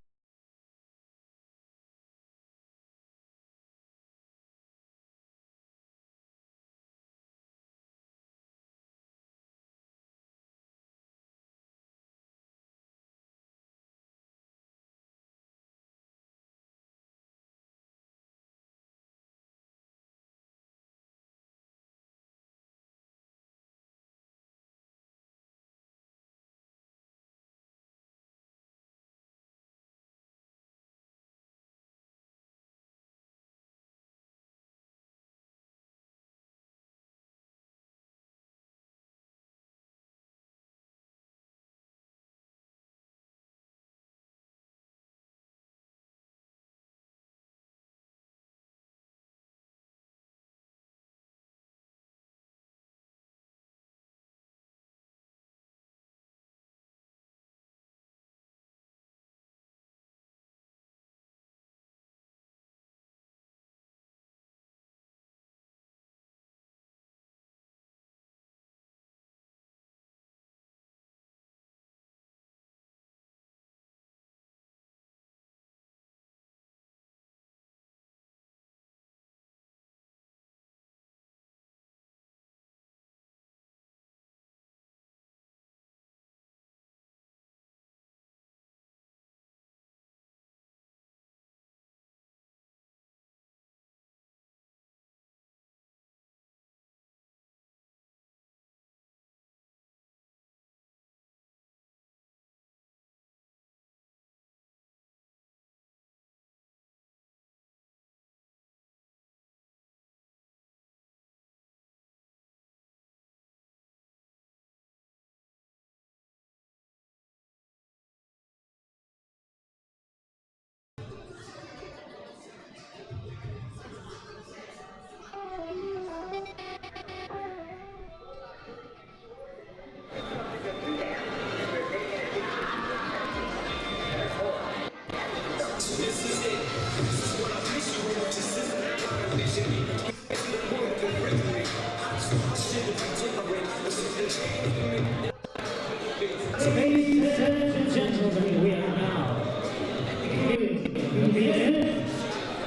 Speaker 2: Ladies and gentlemen, we are now in the end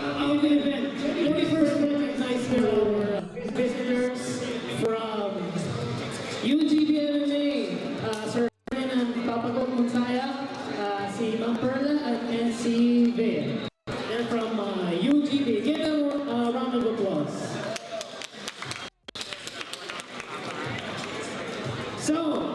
Speaker 2: of the event. Let me first recognize our visitors from UGB MMA, Sir and Papagong Munsaya, si Ma'am Perla, and si Vea. They're from UGB. Give them a round of applause. So,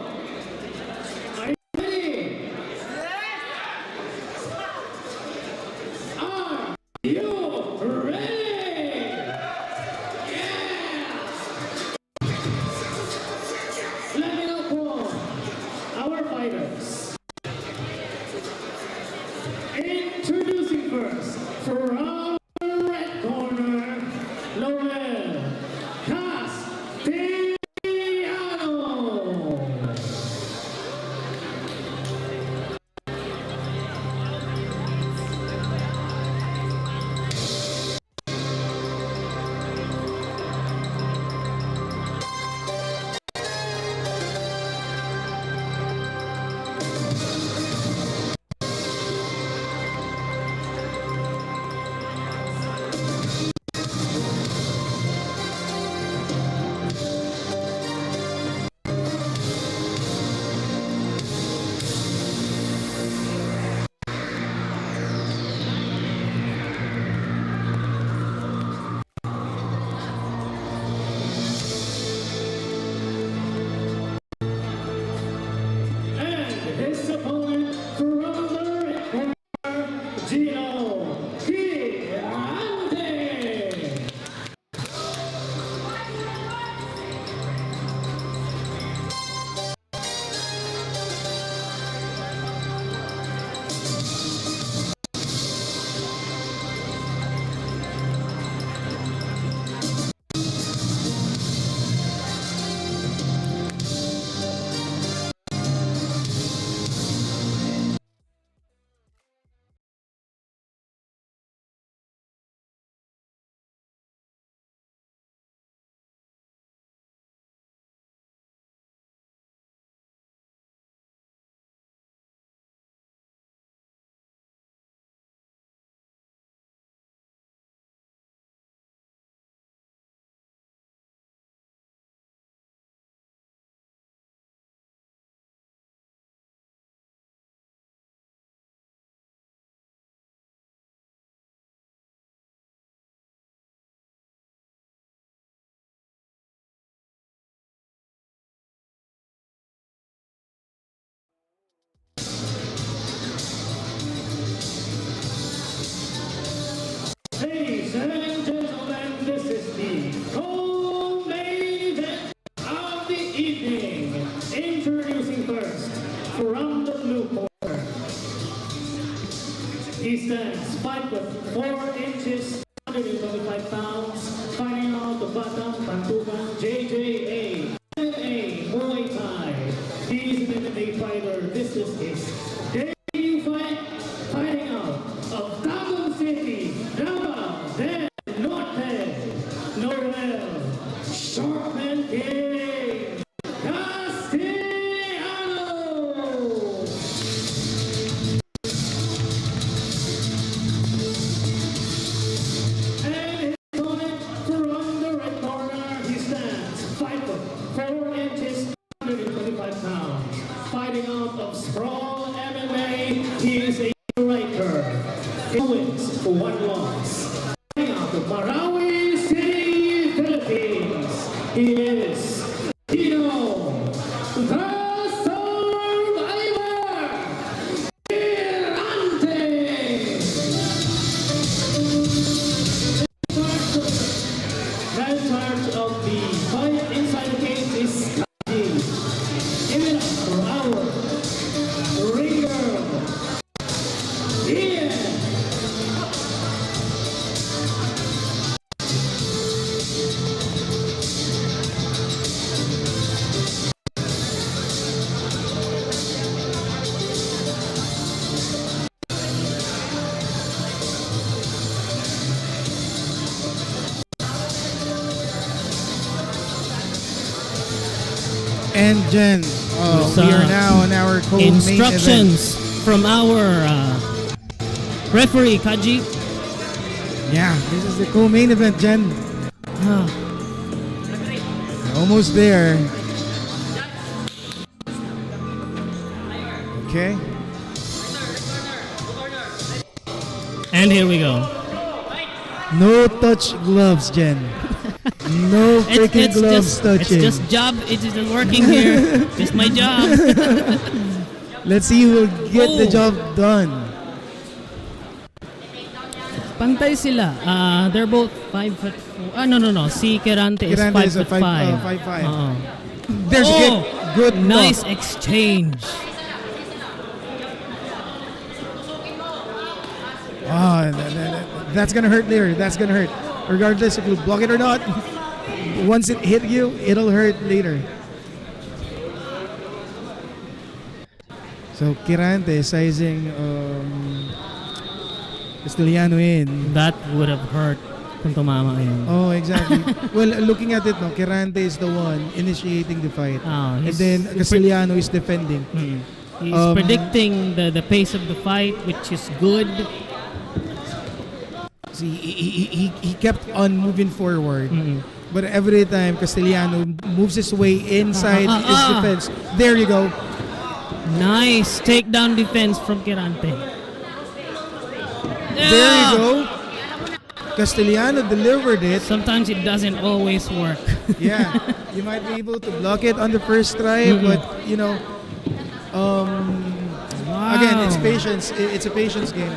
Speaker 2: Batang Pantukan JJA. MMA Muay Thai. He's an MMA fighter. This is his debut fight. Fighting out of Davao City. Davao. Then Norte. Noel. Sharpman King. Castellano. And his opponent from the red corner, he stands 5 foot 4 inches, 125 pounds. Fighting out of Sprawl MMA, he is a striker. 2 wins, 1 loss. Fighting out of Marawi City, Philippines, he is Dino, the Survivor, Tirante. Man in charge of the fight inside the cage is Kaji. Give it up for our ringer, Ian.
Speaker 6: And Jen,
Speaker 7: Yes,
Speaker 6: we are now on our co-main
Speaker 7: Instructions from our referee, Kaji.
Speaker 6: event. Yeah, this is the co-main event, Jen.
Speaker 7: Ah,
Speaker 6: Almost there. Okay.
Speaker 7: and here we go.
Speaker 6: No touch gloves, Jen. No freaking gloves touching.
Speaker 7: It's just job. It's just working here. Just my job.
Speaker 6: Let's see who will get the
Speaker 7: Oh.
Speaker 6: job done.
Speaker 7: Pantay sila. They're both 5'4". No. Si Kerante is
Speaker 6: Kirante is a
Speaker 7: 5'5".
Speaker 6: 5'5".
Speaker 7: Oo.
Speaker 6: There's
Speaker 7: Oh,
Speaker 6: good
Speaker 7: nice
Speaker 6: block.
Speaker 7: exchange.
Speaker 6: That's gonna hurt later. That's gonna hurt. Regardless if you block it or not. Once it hit you, it'll hurt later. So Kirante sizing Castellano in.
Speaker 7: That would have hurt kung tumama yun.
Speaker 6: Oh, exactly. Well, looking at it, no, Kirante is the one initiating the fight.
Speaker 7: Oh,
Speaker 6: And
Speaker 7: he's-
Speaker 6: then Castellano is defending.
Speaker 7: He's
Speaker 6: Um,
Speaker 7: predicting the pace of the fight, which is good.
Speaker 6: See, he kept on moving forward.
Speaker 7: Mm.
Speaker 6: But every time Castellano moves his way inside his defense, there you go.
Speaker 7: Nice takedown defense from Kirante.
Speaker 6: There you go. Castellano delivered it.
Speaker 7: Sometimes it doesn't always work.
Speaker 6: Yeah, you might be able to block it on the first try, but you know, again, it's patience. It's a patience game.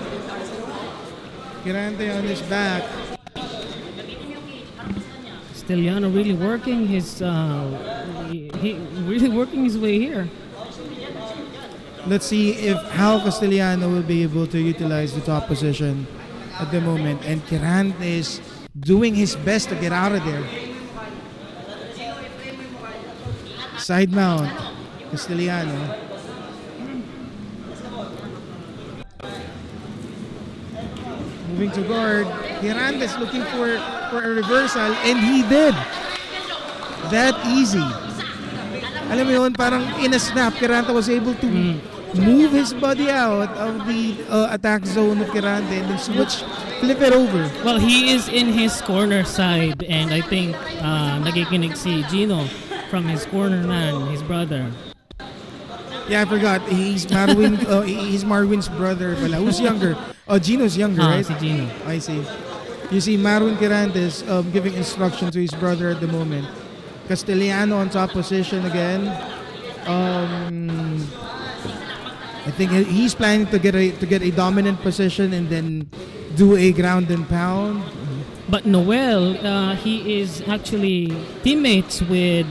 Speaker 6: Kirante on his back.
Speaker 7: Stiliano really working his he really working his way here.
Speaker 6: Let's see if how Castellano will be able to utilize the top position at the moment. And Kirante is doing his best to get out of there. Side mount, Castellano. Moving to guard, Kirante is looking for a reversal, and he did. That easy. Alam mo yun, parang in a snap, Kirante was able to move his body out of the attack zone of Kirante and then flip it over.
Speaker 7: Well, he is in his corner side, and I think nakikinig si Gino from his corner man, his brother.
Speaker 6: Yeah, I forgot. He's Marwin. He's Marwin's brother. Pala. Who's younger? Oh, Gino's younger, right?
Speaker 7: Si Gino.
Speaker 6: I see. You see, Marwin Kirantes giving instruction to his brother at the moment. Castellano on top position again. I think he's planning to get a dominant position and then do a ground and pound.
Speaker 7: But Noel, he is actually teammates with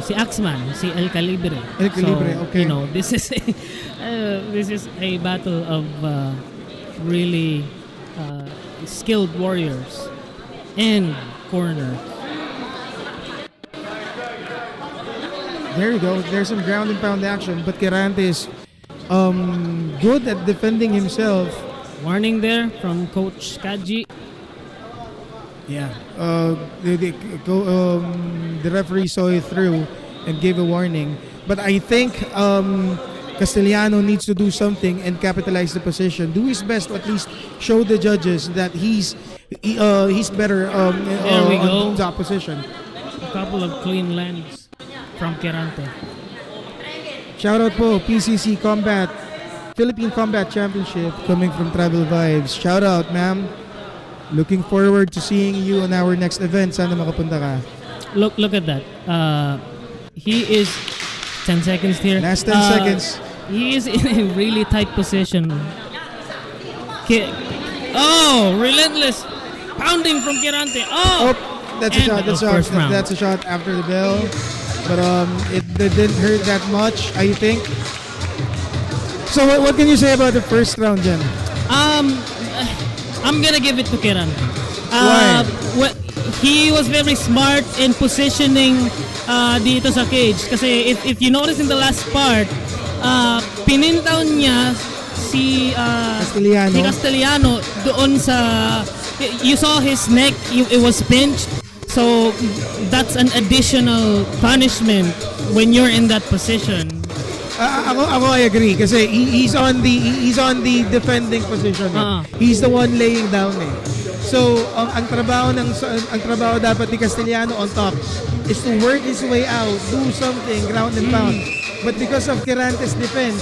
Speaker 7: si Axman, si El Calibre.
Speaker 6: El Calibre,
Speaker 7: so,
Speaker 6: okay.
Speaker 7: You know, this is a battle of really skilled warriors and corner.
Speaker 6: There you go. There's some ground and pound action, but Kirante is good at defending himself.
Speaker 7: Warning there from Coach Kaji.
Speaker 6: Yeah. The referee saw it through and gave a warning. But I think Castellano needs to do something and capitalize the position. Do his best to at least show the judges that he's better
Speaker 7: There we go.
Speaker 6: on top position.
Speaker 7: A couple of clean lands from Kirante.
Speaker 6: Shout out po, PCC Combat, Philippine Combat Championship coming from Travel Vibes. Shout out, ma'am. Looking forward to seeing you on our next event. Sana makapunta ka.
Speaker 7: Look at that. He is 10 seconds here.
Speaker 6: Last 10 seconds.
Speaker 7: He is in a really tight position. Relentless pounding from Kirante.
Speaker 6: That's a
Speaker 7: And
Speaker 6: shot.
Speaker 7: the first round.
Speaker 6: That's a shot after the bell. But it didn't hurt that much, I think. So what can you say about the first round, Jen?
Speaker 7: I'm gonna give it to Kirante.
Speaker 6: Why?
Speaker 7: He was very smart in positioning dito sa cage. Kasi if you notice in the last part, pinindown niya si Castellano doon sa... You saw his neck, it was pinched. So that's an additional punishment when you're in that position.
Speaker 6: Ako I agree kasi he's on the defending position. He's the one laying down eh. So ang trabaho dapat ni Castellano on top is to work his way out, do something ground and pound. But because of Kirante's defense,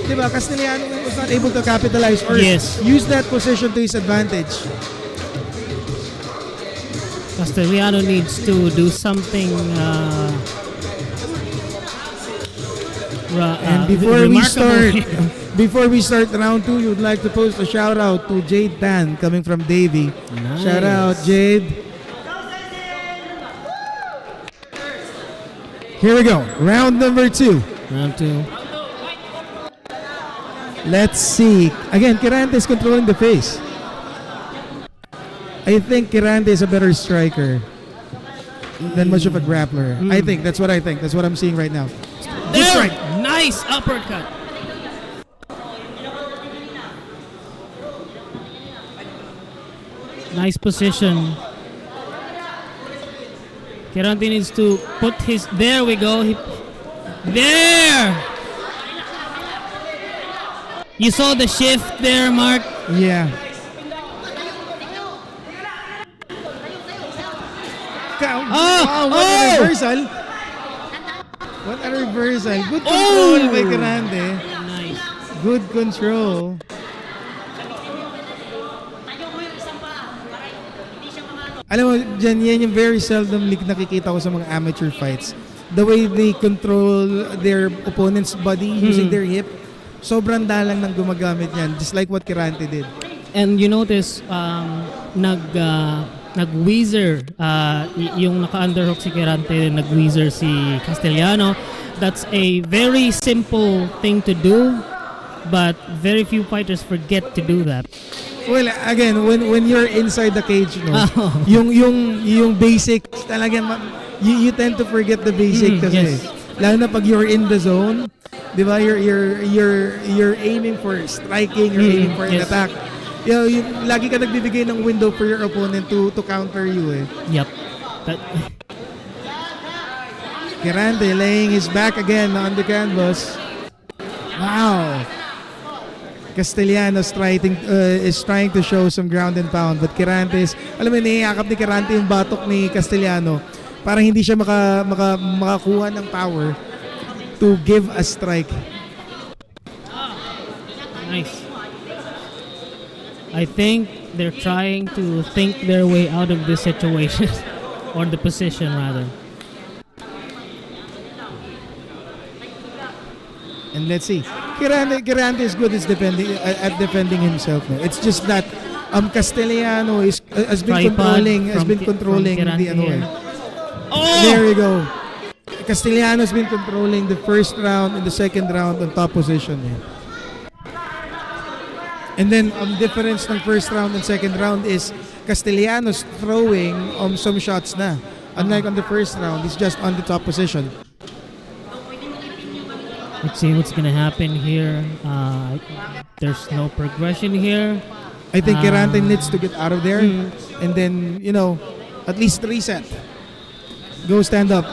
Speaker 6: diba, Castellano was not able to capitalize or use that position to his advantage.
Speaker 7: Castellano needs to do something
Speaker 6: and before we start round 2, you would like to post a shout out to Jade Tan coming from Davey.
Speaker 7: Nice.
Speaker 6: Shout out, Jade. Here we go. Round number 2.
Speaker 7: Round 2.
Speaker 6: Let's see. Again, Kirante is controlling the face. I think Kirante is a better striker than much of a grappler. I think. That's what I think. That's what I'm seeing right now. Good strike.
Speaker 7: Nice uppercut. Nice position. Kirante needs to put his... There we go. There! You saw the shift there, Mark?
Speaker 6: Yeah. What a reversal. What a reversal. Good control by Kirante.
Speaker 7: Nice.
Speaker 6: Good control. Alam mo, dyan, yan yung very seldom nakikita ko sa mga amateur fights. The way they control their opponent's body using their hip, sobrang dalang nang gumagamit yan. Just like what Kirante did.
Speaker 7: And you notice, nag-weezer yung naka-underhook si Kirante, nag-weezer si Castellano. That's a very simple thing to do, but very few fighters forget to do that.
Speaker 6: Well, again, when you're inside the cage, no, yung basic talaga you tend to forget the basic kasi lalo na pag you're in the zone, 'di ba? You're aiming for striking, you're aiming for an attack. Lagi ka nagbibigay ng window for your opponent to counter you eh.
Speaker 7: Yep.
Speaker 6: Kirante laying his back again on the canvas. Wow. Castellano is trying to show some ground and pound, but Kirante is, alam mo, niyakap ni Kirante yung batok ni Castellano para hindi siya makakuha ng power to give a strike.
Speaker 7: Nice. I think they're trying to think their way out of this situation, or the position rather.
Speaker 6: And let's see. Kirante is good at defending himself. No? It's just that Castellano has been controlling the ano eh. There you go. Castellano has been controlling the first round and the second round on top position. Eh. And then difference ng first round and second round is Castellanos throwing some shots na. Unlike on the first round, he's just on the top position.
Speaker 7: Let's see what's gonna happen here. There's no progression here.
Speaker 6: I think Kirante needs to get out of there
Speaker 7: Mm.
Speaker 6: and then, at least reset. Go stand up.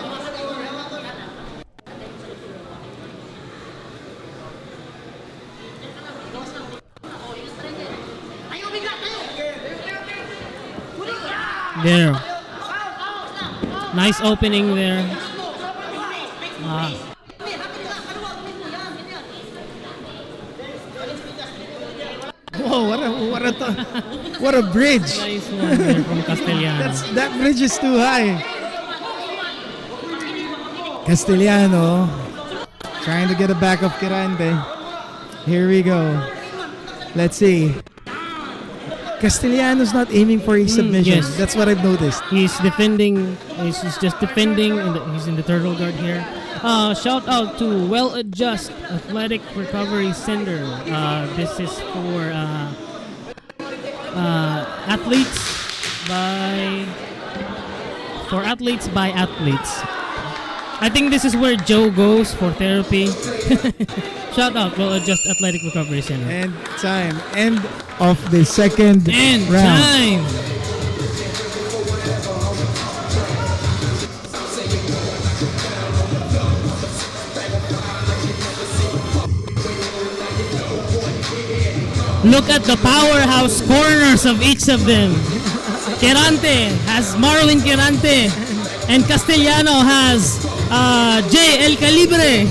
Speaker 7: There. Nice opening there.
Speaker 6: Whoa, what a bridge.
Speaker 7: Nice one there from Castellano.
Speaker 6: That bridge is too high. Castellano trying to get a back of Kirante. Here we go. Let's see. Castellano's not aiming for a submission.
Speaker 7: yes.
Speaker 6: That's what I've noticed.
Speaker 7: He's defending. He's just defending. He's in the turtle guard here. Shout out to Well Adjust Athletic Recovery Center. This is for athletes by athletes. I think this is where Joe goes for therapy. Shout out Well Adjust Athletic Recovery Center.
Speaker 6: And time. End of the second
Speaker 7: And
Speaker 6: round.
Speaker 7: time. Look at the powerhouse corners of each of them. Kirante has Marlon Kirante, and Castellano has J. El Calibre.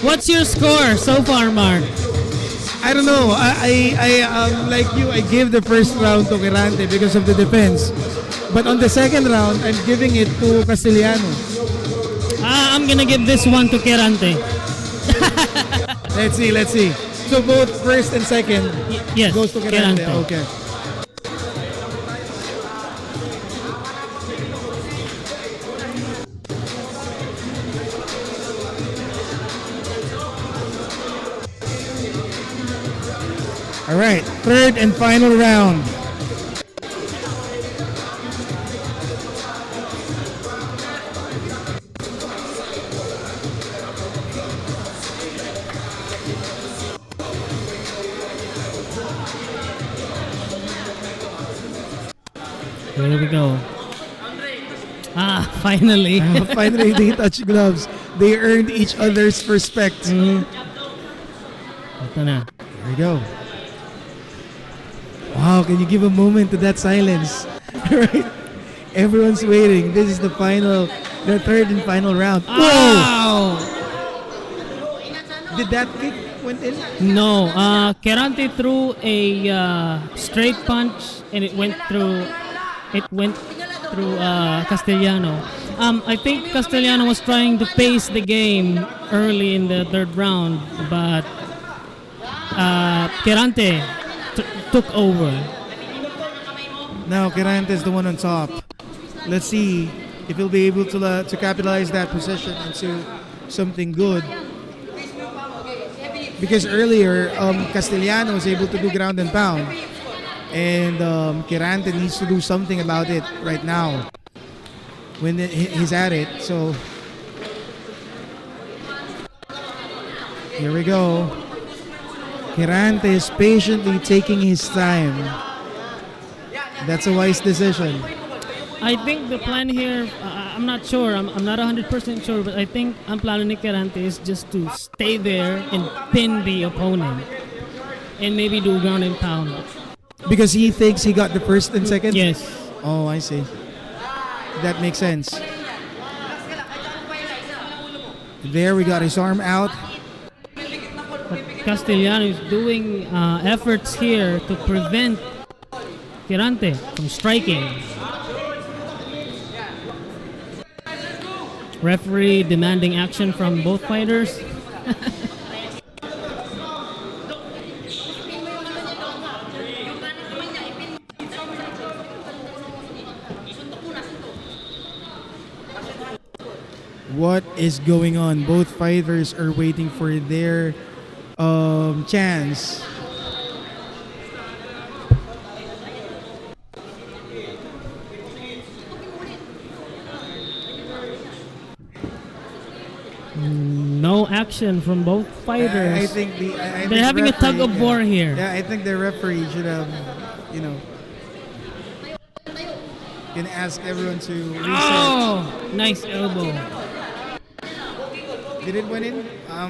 Speaker 7: What's your score so far, Mark?
Speaker 6: I don't know. I like you. I gave the first round to Kirante because of the defense, but on the second round, I'm giving it to Castellano.
Speaker 7: I'm gonna give this one to Kirante.
Speaker 6: Let's see. So both first and second
Speaker 7: Yes,
Speaker 6: goes to Kirante.
Speaker 7: Kirante.
Speaker 6: Okay. All right, third and final round.
Speaker 7: Here we go. Finally.
Speaker 6: Finally, they touched gloves. They earned each other's respect.
Speaker 7: Ito na.
Speaker 6: Here we go. Wow, can you give a moment to that silence? Right? Everyone's waiting. This is the third and final round. Whoa!
Speaker 7: Wow!
Speaker 6: Did that kick went in?
Speaker 7: No, Kirante threw a straight punch and it went through Castellano. I think Castellano was trying to pace the game early in the third round, but Kirante took over.
Speaker 6: Now Kirante is the one on top. Let's see if he'll be able to capitalize that position into something good. Because earlier, Castellano was able to do ground and pound. And Kirante needs to do something about it right now when he's at it. So here we go. Kirante is patiently taking his time. That's a wise decision.
Speaker 7: I think the plan here, I'm not sure, I'm not 100% sure, but I think ang plano ni Kirante is just to stay there and pin the opponent and maybe do ground and pound.
Speaker 6: Because he thinks he got the first and second?
Speaker 7: Yes.
Speaker 6: Oh, I see. That makes sense. There we got his arm out.
Speaker 7: But Castellano is doing efforts here to prevent Kirante from striking. Referee demanding action from both fighters.
Speaker 6: What is going on? Both fighters are waiting for their chance.
Speaker 7: action from both fighters.
Speaker 6: I think I think
Speaker 7: They're having a tug of
Speaker 6: referee,
Speaker 7: war here.
Speaker 6: Yeah, I think the referee should have, can ask everyone to reset.
Speaker 7: Oh, nice elbow.
Speaker 6: Did it went in?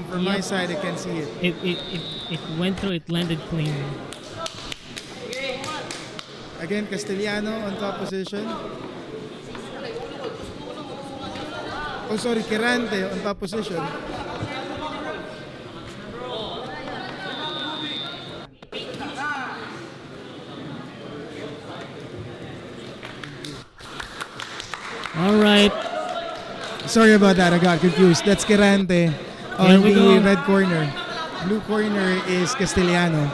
Speaker 6: From my
Speaker 7: Yep.
Speaker 6: side, I can see it.
Speaker 7: It went through. It landed clean.
Speaker 6: Again, Castellano on top position. Oh, sorry, Quirante on top position.
Speaker 7: All right.
Speaker 6: Sorry about that, I got confused. That's Quirante
Speaker 7: Here
Speaker 6: on
Speaker 7: we
Speaker 6: the
Speaker 7: go.
Speaker 6: red corner. Blue corner is Castellano.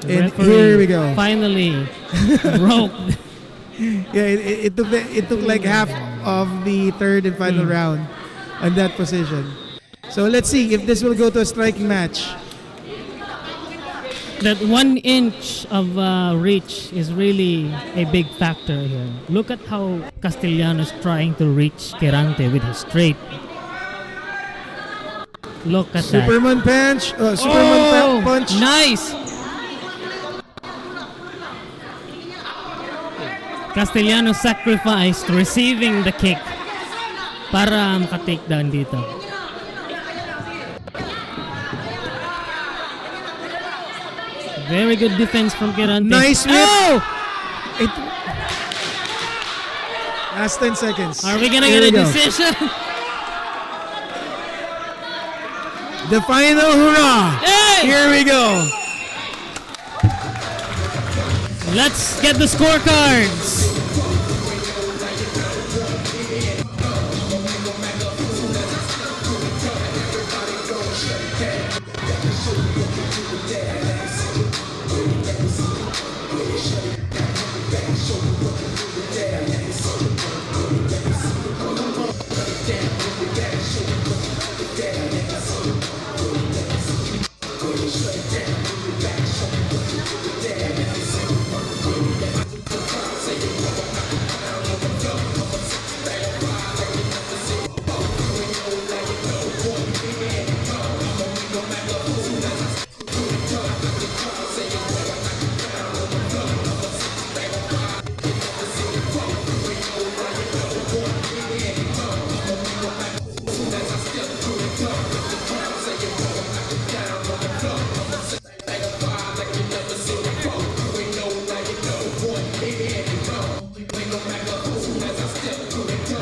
Speaker 6: And
Speaker 7: Referee
Speaker 6: here we go.
Speaker 7: Finally broke.
Speaker 6: Yeah, it took like half of the third and final round on that position. So let's see if this will go to a striking match.
Speaker 7: That 1 inch of reach is really a big factor here. Look at how Castellanos trying to reach Quirante with his straight. Look at that.
Speaker 6: Superman punch. Superman punch.
Speaker 7: Nice. Castellanos sacrificed receiving the kick para maka-takedown dito. Very good defense from Quirante.
Speaker 6: Nice whip.
Speaker 7: Oh!
Speaker 6: Last 10 seconds.
Speaker 7: Are we gonna
Speaker 6: Here
Speaker 7: get
Speaker 6: we
Speaker 7: a
Speaker 6: go.
Speaker 7: decision?
Speaker 6: The final hurrah.
Speaker 7: Hey!
Speaker 6: Here we go.
Speaker 7: Let's get the scorecards.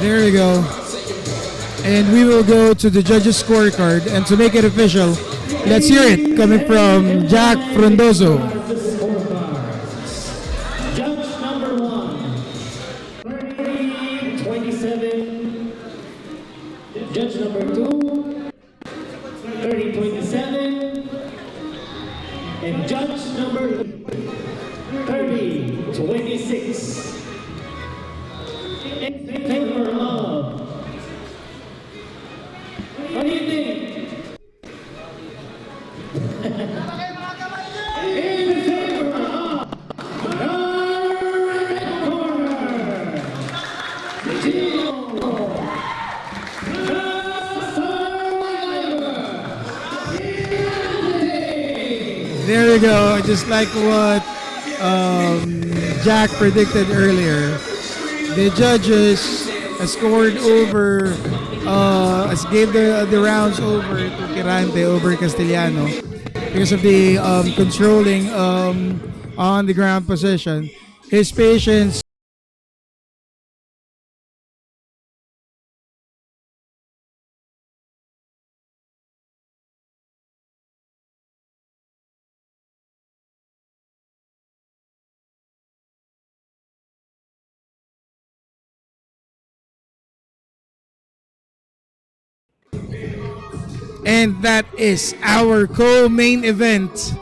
Speaker 6: There we go. And we will go to the judges' scorecard. And to make it official, let's hear it coming from Jack Frondoso.
Speaker 2: Judge number 1, 30-27. Judge number 2, 30-27. And judge number 30-26. In favor of. What do you think? In favor of the red corner, Gino Castellano.
Speaker 6: There we go. Just like what Jack predicted earlier. The judges scored over, gave the rounds over to Quirante over Castellano because of the controlling on the ground position. His patience. And that is our co-main event.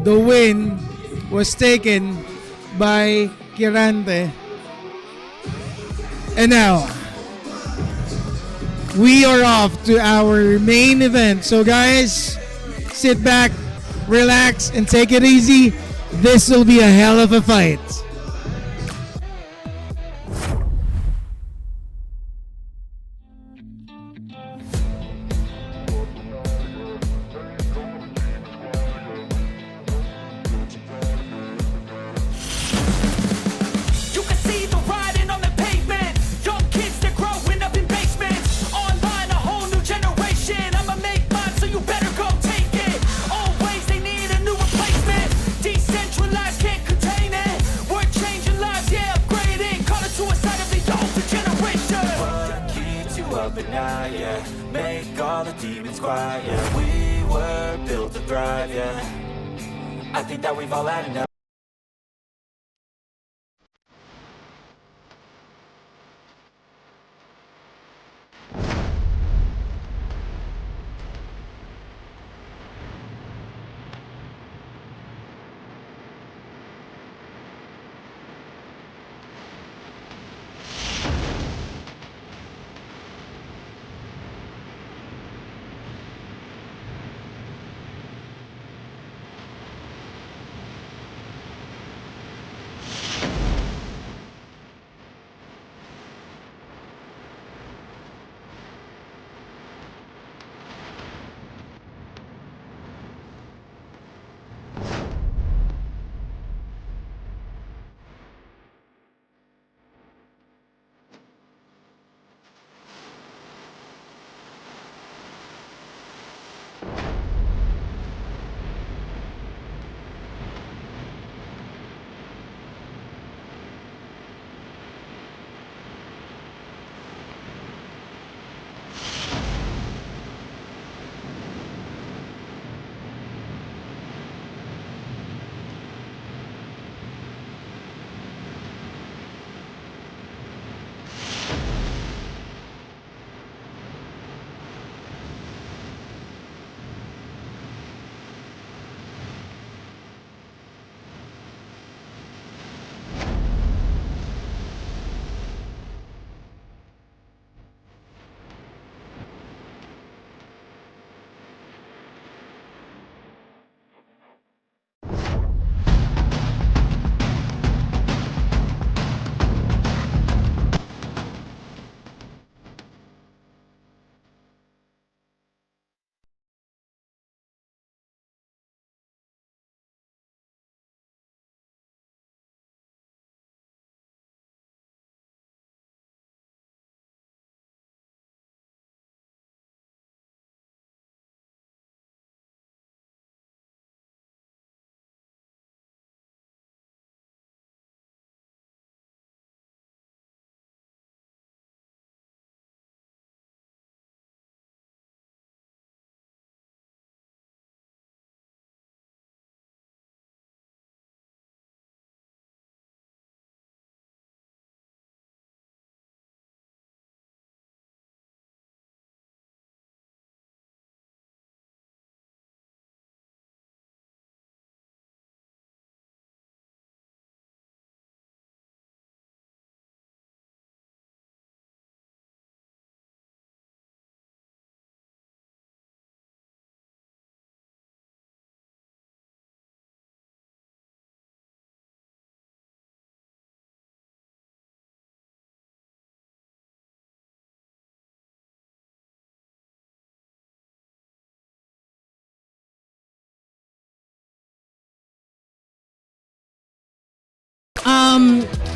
Speaker 6: The win was taken by Quirante. And now, we are off to our main event. So guys, sit back, relax, and take it easy. This will be a hell of a fight.
Speaker 9: quiet, yeah. We were built to thrive, yeah. I think that we've all had enough.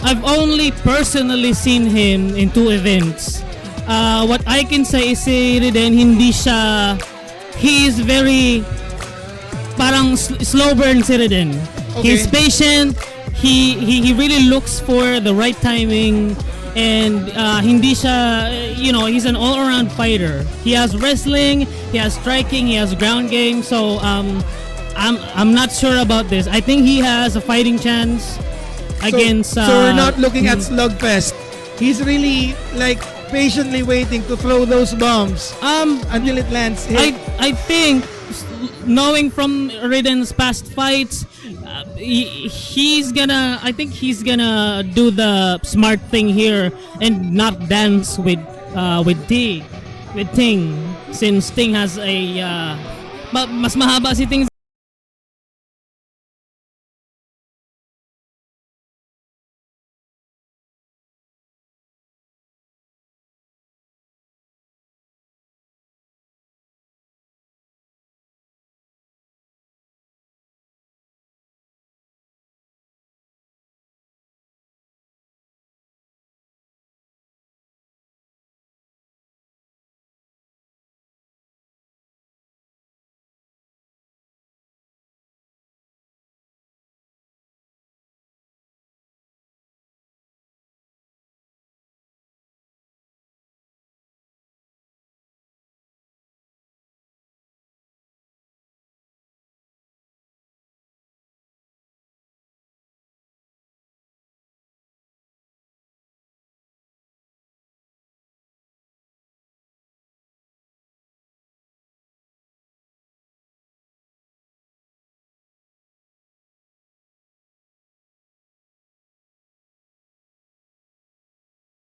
Speaker 7: I've only personally seen him in two events. What I can say is si Riden, he is very parang slow burn si Riden. He's patient. He really looks for the right timing, and hindi siya, he's an all-around fighter. He has wrestling, he has striking, he has ground game. So I'm not sure about this. I think he has a fighting chance against.
Speaker 6: So we're not looking at slugfest. He's really like patiently waiting to throw those bombs until it lands.
Speaker 7: I think, knowing from Riden's past fights, I think he's gonna do the smart thing here and not dance with Ting, since Ting has a mas mahaba si Ting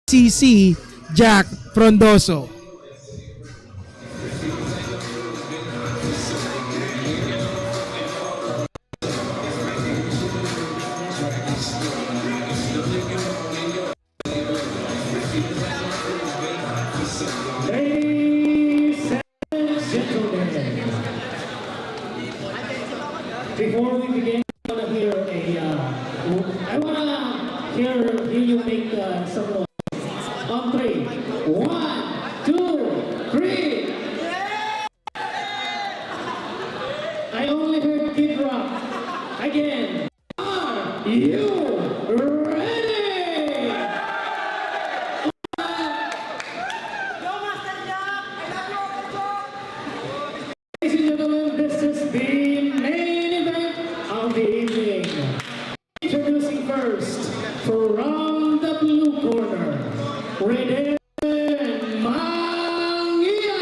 Speaker 6: PCC, Jack Frondoso.
Speaker 2: Ladies and gentlemen, before we begin, I wanna hear you make some noise. On three. 1, 2, 3. I only heard Kid Rock. Again. Are you ready? Ladies and gentlemen, this is the main event of the evening. Introducing first, from the blue corner, Reden Mangia.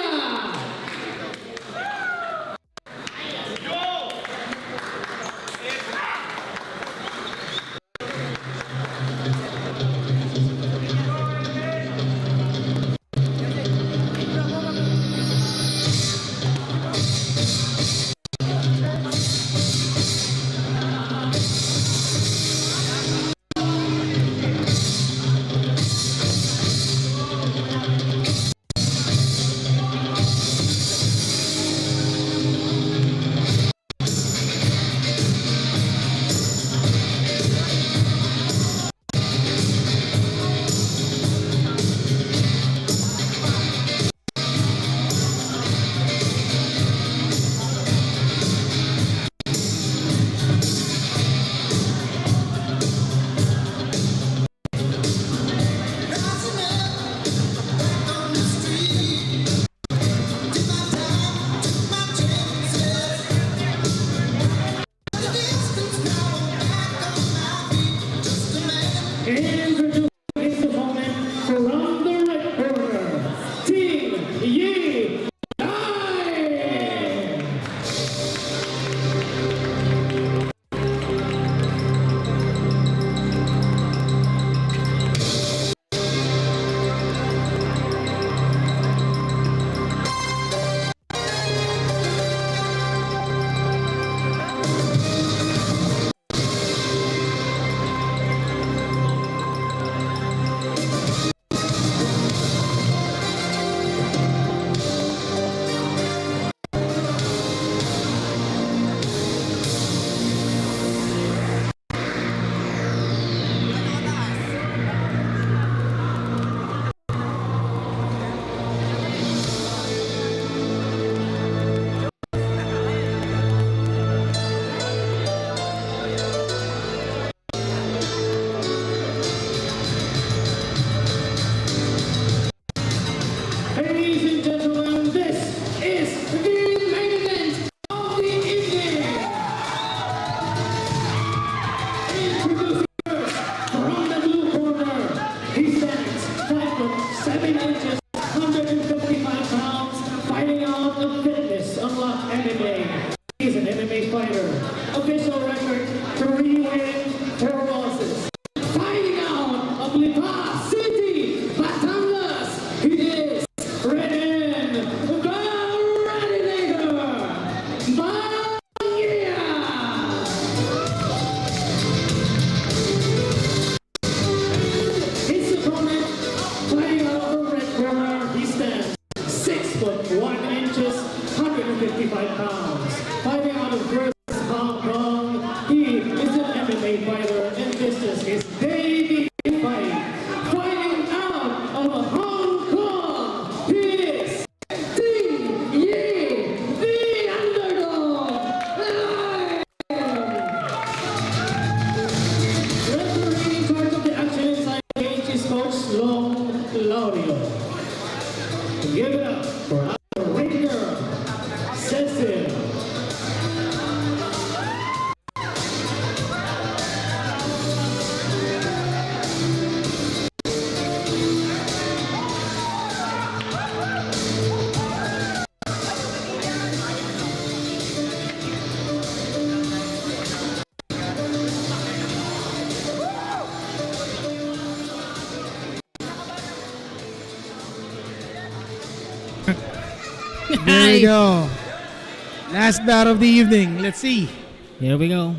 Speaker 2: Introducing his opponent from the red corner, Team Yi Dai.
Speaker 6: There you go. Last bout of the evening. Let's see.
Speaker 7: Here we go.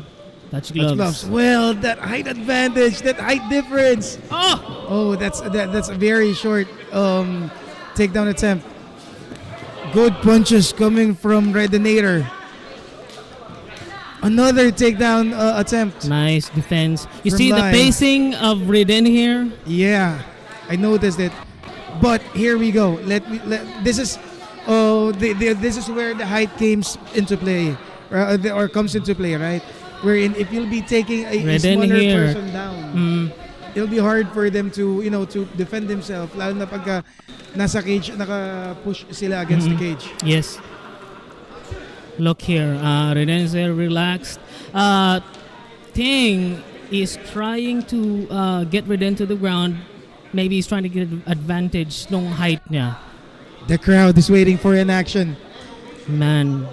Speaker 7: Touch
Speaker 6: Touch
Speaker 7: gloves.
Speaker 6: gloves. Well, that height advantage, that height difference. Oh, that's a very short takedown attempt. Good punches coming from Redenator. Another takedown attempt.
Speaker 7: Nice defense. You
Speaker 6: From
Speaker 7: see the
Speaker 6: line.
Speaker 7: pacing of Riden here?
Speaker 6: Yeah, I noticed it. But here we go. This is this is where the height comes into play, or comes into play, right? Wherein if you'll be taking a
Speaker 7: Riden
Speaker 6: smaller
Speaker 7: here.
Speaker 6: person down, it'll be hard for them to to defend themselves, lalo na pagka nasa cage, naka-push sila against the cage.
Speaker 7: Yes. Look here, Riden is very relaxed. Ting is trying to get Riden to the ground. Maybe he's trying to get advantage ng height niya.
Speaker 6: The crowd is waiting for an action.
Speaker 7: Man,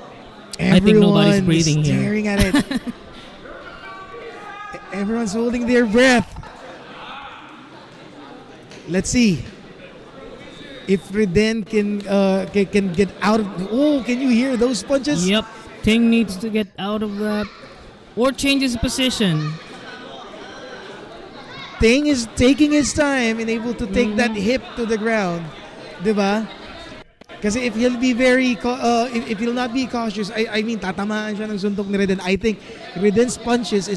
Speaker 7: I think nobody's
Speaker 6: Everyone
Speaker 7: breathing
Speaker 6: is
Speaker 7: here.
Speaker 6: staring at it. Everyone's holding their breath. Let's see if Riden can get out of. Oh, can you hear those punches?
Speaker 7: Yep, Ting needs to get out of that or change his position.
Speaker 6: Ting is taking his time and able to take that hip to the ground, diba? Kasi if he'll be if he'll not be cautious, I mean tatamaan siya ng suntok ni Riden. I think Riden's punches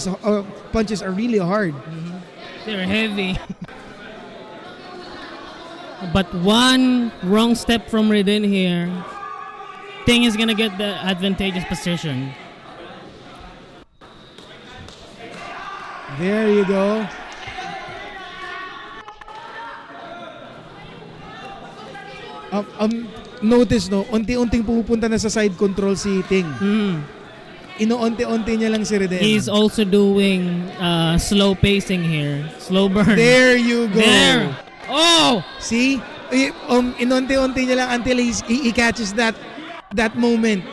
Speaker 6: are really hard.
Speaker 7: They're heavy. But one wrong step from Riden here, Ting is gonna get the advantageous position.
Speaker 6: There you go. Notice unti-unting pumupunta na sa side control si Ting. Ino-unti-unti niya lang si Riden.
Speaker 7: He's also doing slow pacing here, slow burn.
Speaker 6: There you go.
Speaker 7: There. Oh!
Speaker 6: See? Inunti-unti niya lang until he catches that moment.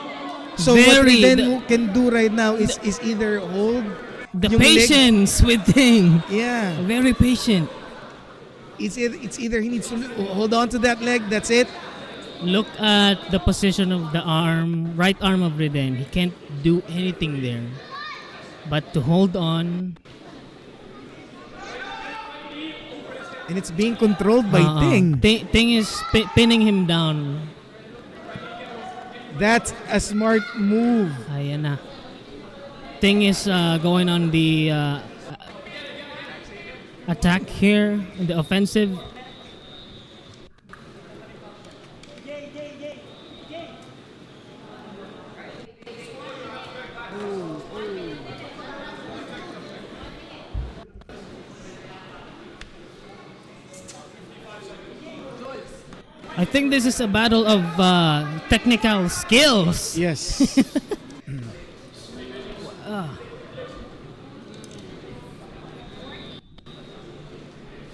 Speaker 6: So what Riden can do right now is either hold
Speaker 7: The
Speaker 6: yung leg.
Speaker 7: patience with Ting.
Speaker 6: Yeah.
Speaker 7: Very patient.
Speaker 6: It's either he needs to hold on to that leg, that's it.
Speaker 7: Look at the position of the arm, right arm of Riden. He can't do anything there. But to hold on.
Speaker 6: And it's being controlled by Ting.
Speaker 7: Ting is pinning him down.
Speaker 6: That's a smart move.
Speaker 7: Ayan na. Ting is going on the attack here, in the offensive. I think this is a battle of technical skills.
Speaker 6: Yes.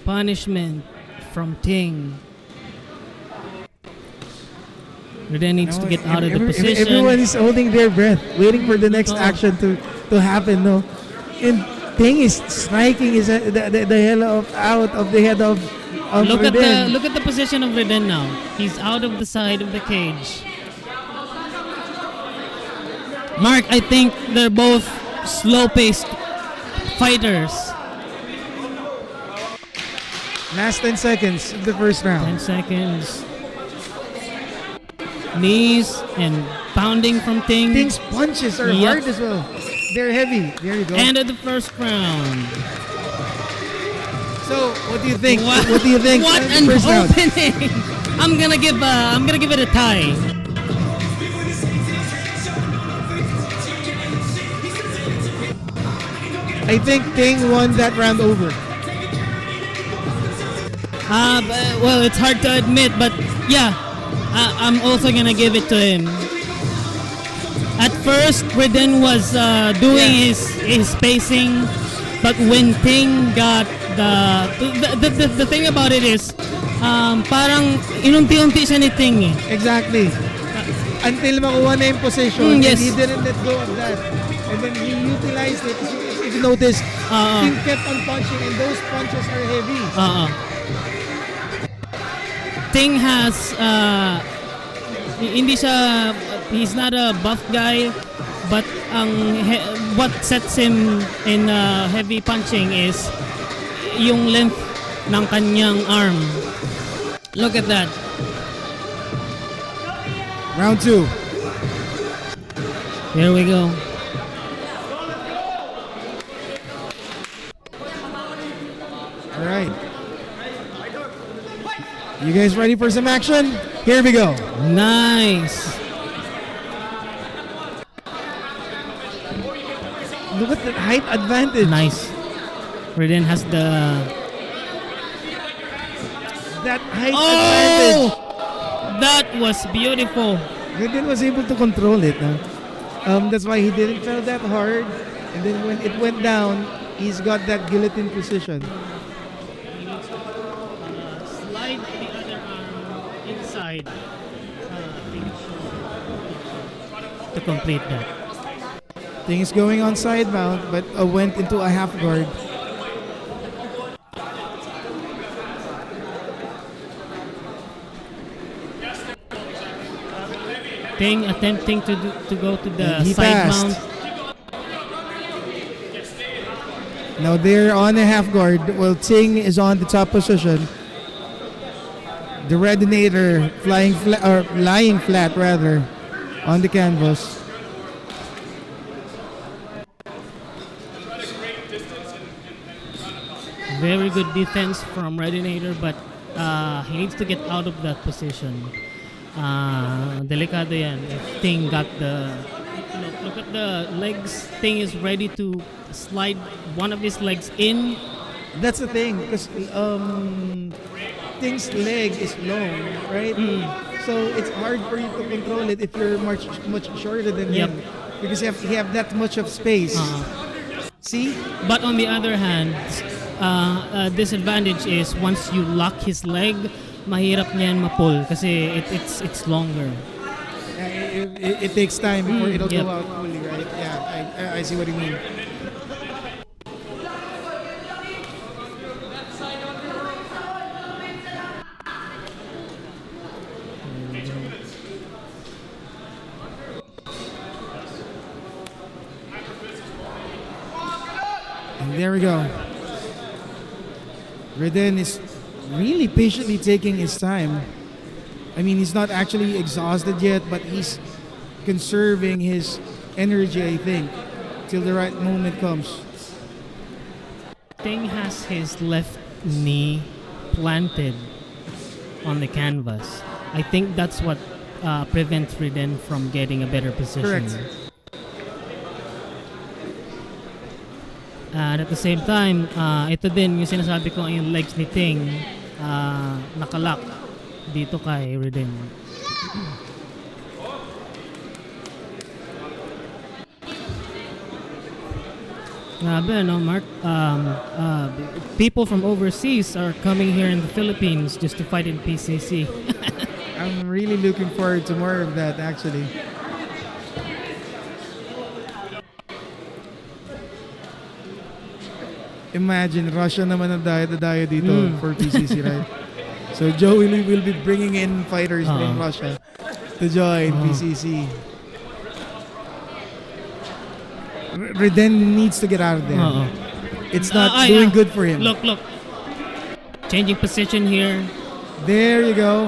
Speaker 7: Punishment from Ting. Riden needs to get out of the position.
Speaker 6: Everyone is holding their breath, waiting for the next action to happen. No, and Ting is striking the hell out of the head of
Speaker 7: Look
Speaker 6: Riden.
Speaker 7: at the position of Riden now. He's out of the side of the cage. Mark, I think they're both slow-paced fighters.
Speaker 6: Last 10 seconds of the first
Speaker 7: 10
Speaker 6: round.
Speaker 7: seconds. Knees and pounding from Ting.
Speaker 6: Ting's punches are
Speaker 7: Yep.
Speaker 6: hard as well. They're heavy. There you go.
Speaker 7: End of the first round.
Speaker 6: So, what do you think? What do you think?
Speaker 7: What
Speaker 6: of the
Speaker 7: an
Speaker 6: first round?
Speaker 7: opening! I'm gonna give it a tie.
Speaker 6: I think Ting won that round over.
Speaker 7: Well, it's hard to admit, but yeah, I'm also gonna give it to him. At first, Riden was doing his pacing, but when Ting got the thing about it is, parang inunti-unti siya ni Ting eh.
Speaker 6: Exactly. Until makuha na yung position,
Speaker 7: yes.
Speaker 6: and he didn't let go of that. And then he utilized it. If you notice, Ting kept on punching, and those punches are heavy.
Speaker 7: Ting has hindi siya, he's not a buff guy, but what sets him in heavy punching is yung length ng kanyang arm. Look at that.
Speaker 6: Round 2.
Speaker 7: Here we go.
Speaker 6: All right. You guys ready for some action? Here we go.
Speaker 7: Nice.
Speaker 6: Look at the height advantage.
Speaker 7: Nice. Raiden has the...
Speaker 6: That height advantage.
Speaker 7: That was beautiful.
Speaker 6: Raiden was able to control it. That's why he didn't fell that hard. And then when it went down, he's got that guillotine position.
Speaker 7: Slide the other arm inside to complete that.
Speaker 6: Things going on side mount, but went into a half guard.
Speaker 7: Ting attempting to go to the
Speaker 6: And he
Speaker 7: side
Speaker 6: passed.
Speaker 7: mount.
Speaker 6: Now they're on a half guard while Ting is on the top position. The Redinator flying flat or lying flat rather on the canvas.
Speaker 7: Very good defense from Redinator, but he needs to get out of that position. Delikado yan. If Ting got the... Look at the legs. Ting is ready to slide one of his legs in.
Speaker 6: That's the thing, because Ting's leg is long, right? So it's hard for you to control it if you're much shorter than
Speaker 7: Yep.
Speaker 6: him, because you have that much of space. See?
Speaker 7: But on the other hand, disadvantage is once you lock his leg, mahirap niyan ma-pull kasi it's longer.
Speaker 6: It takes time before it'll
Speaker 7: Yep.
Speaker 6: go out fully, right? Yeah, I see what you mean. And there we go. Raiden is really patiently taking his time. I mean, he's not actually exhausted yet, but he's conserving his energy, I think, till the right moment comes.
Speaker 7: Ting has his left knee planted on the canvas. I think that's what prevents Raiden from getting a better position.
Speaker 6: Correct.
Speaker 7: And at the same time, ito din yung sinasabi ko, yung legs ni Ting nakalock dito kay Raiden. Grabe, no, Mark? People from overseas are coming here in the Philippines just to fight in PCC.
Speaker 6: I'm really looking forward to more of that, actually. Imagine, Russia naman ang dayo dito for PCC, right? So Joey will be bringing in fighters from Russia to join PCC. Raiden needs to get out of there. It's not doing good for him.
Speaker 7: Look. Changing position here.
Speaker 6: There you go.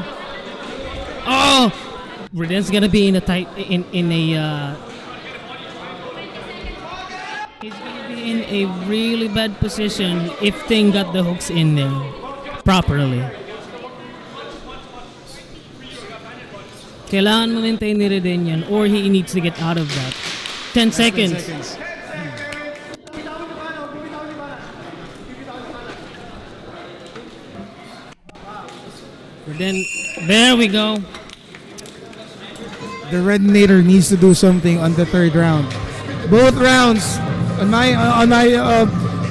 Speaker 7: Oh! Raiden's gonna be in a tight... He's gonna be in a really bad position if Ting got the hooks in there properly. Kailangan ma-maintain ni Raiden yan or he needs to get out of that. 10 seconds. Raiden, there we go.
Speaker 6: The Redinator needs to do something on the third round. Both rounds, to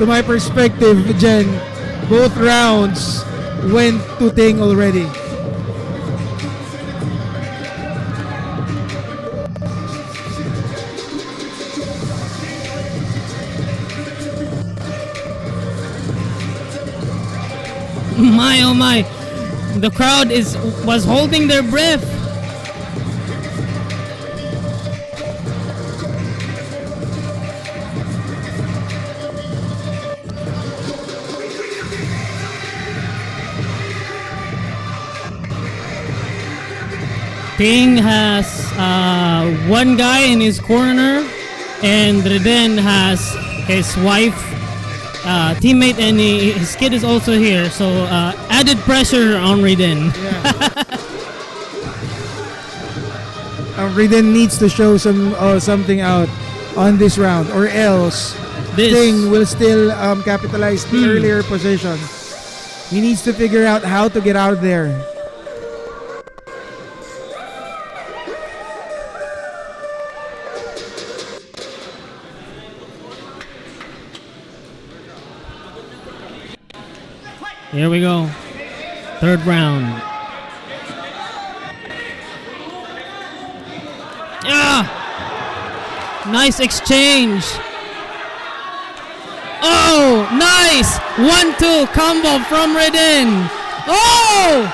Speaker 6: my perspective, Jen, both rounds went to Ting already.
Speaker 7: My oh my, the crowd was holding their breath. Ting has one guy in his corner, and Reden has his wife, teammate, and his kid is also here. So added pressure on Reden.
Speaker 6: Riden needs to show something out on this round, or else
Speaker 7: This-
Speaker 6: Ting will still capitalize the earlier position. He needs to figure out how to get out of there.
Speaker 7: Here we go. Third round. Nice exchange. Oh, nice. 1-2 combo from Reden. Oh!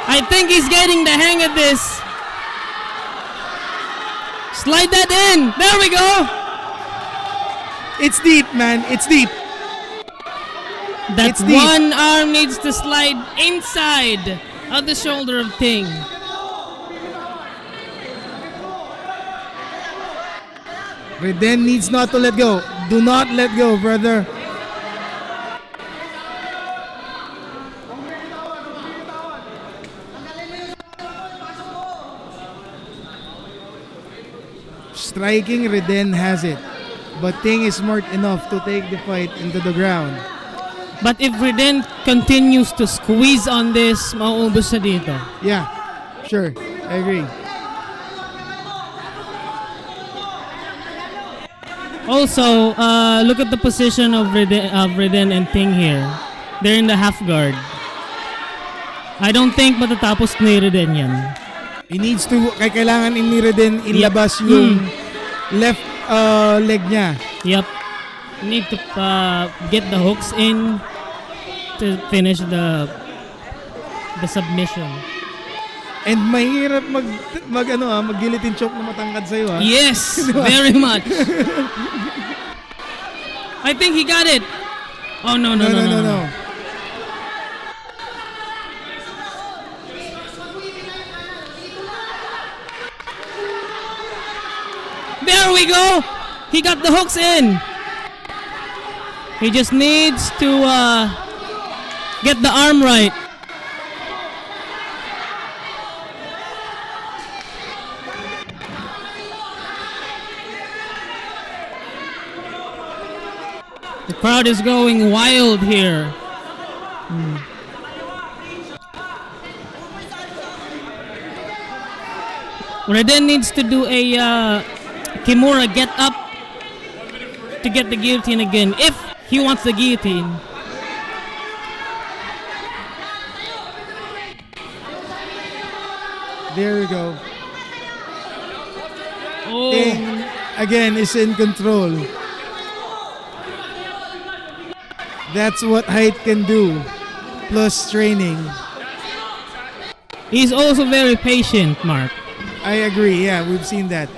Speaker 7: I think he's getting the hang of this. Slide that in. There we go.
Speaker 6: It's deep, man. It's deep.
Speaker 7: That
Speaker 6: It's deep.
Speaker 7: one arm needs to slide inside of the shoulder of Ting.
Speaker 6: Riden needs not to let go. Do not let go, brother. Striking, Riden has it. But Ting is smart enough to take the fight into the ground.
Speaker 7: But if Reden continues to squeeze on this, mauubos siya dito.
Speaker 6: Yeah, sure. I agree.
Speaker 7: Also, look at the position of Reden and Ting here. They're in the half guard. I don't think matatapos ni Reden yan.
Speaker 6: He needs to, kailangan ni Riden ilabas yung left leg niya.
Speaker 7: Yep. Need to get the hooks in to finish the submission.
Speaker 6: And mahirap mag guillotine choke na matangkad sa'yo, ha?
Speaker 7: Yes, very much. I think he got it. Oh, no. There we go. He got the hooks in. He just needs to get the arm right. The crowd is going wild here. Reden needs to do a Kimura get up to get the guillotine again if he wants the guillotine.
Speaker 6: There we go.
Speaker 7: Oh,
Speaker 6: Ting, again, is in control. That's what height can do, plus training.
Speaker 7: he's also very patient, Mark.
Speaker 6: I agree, yeah, we've seen that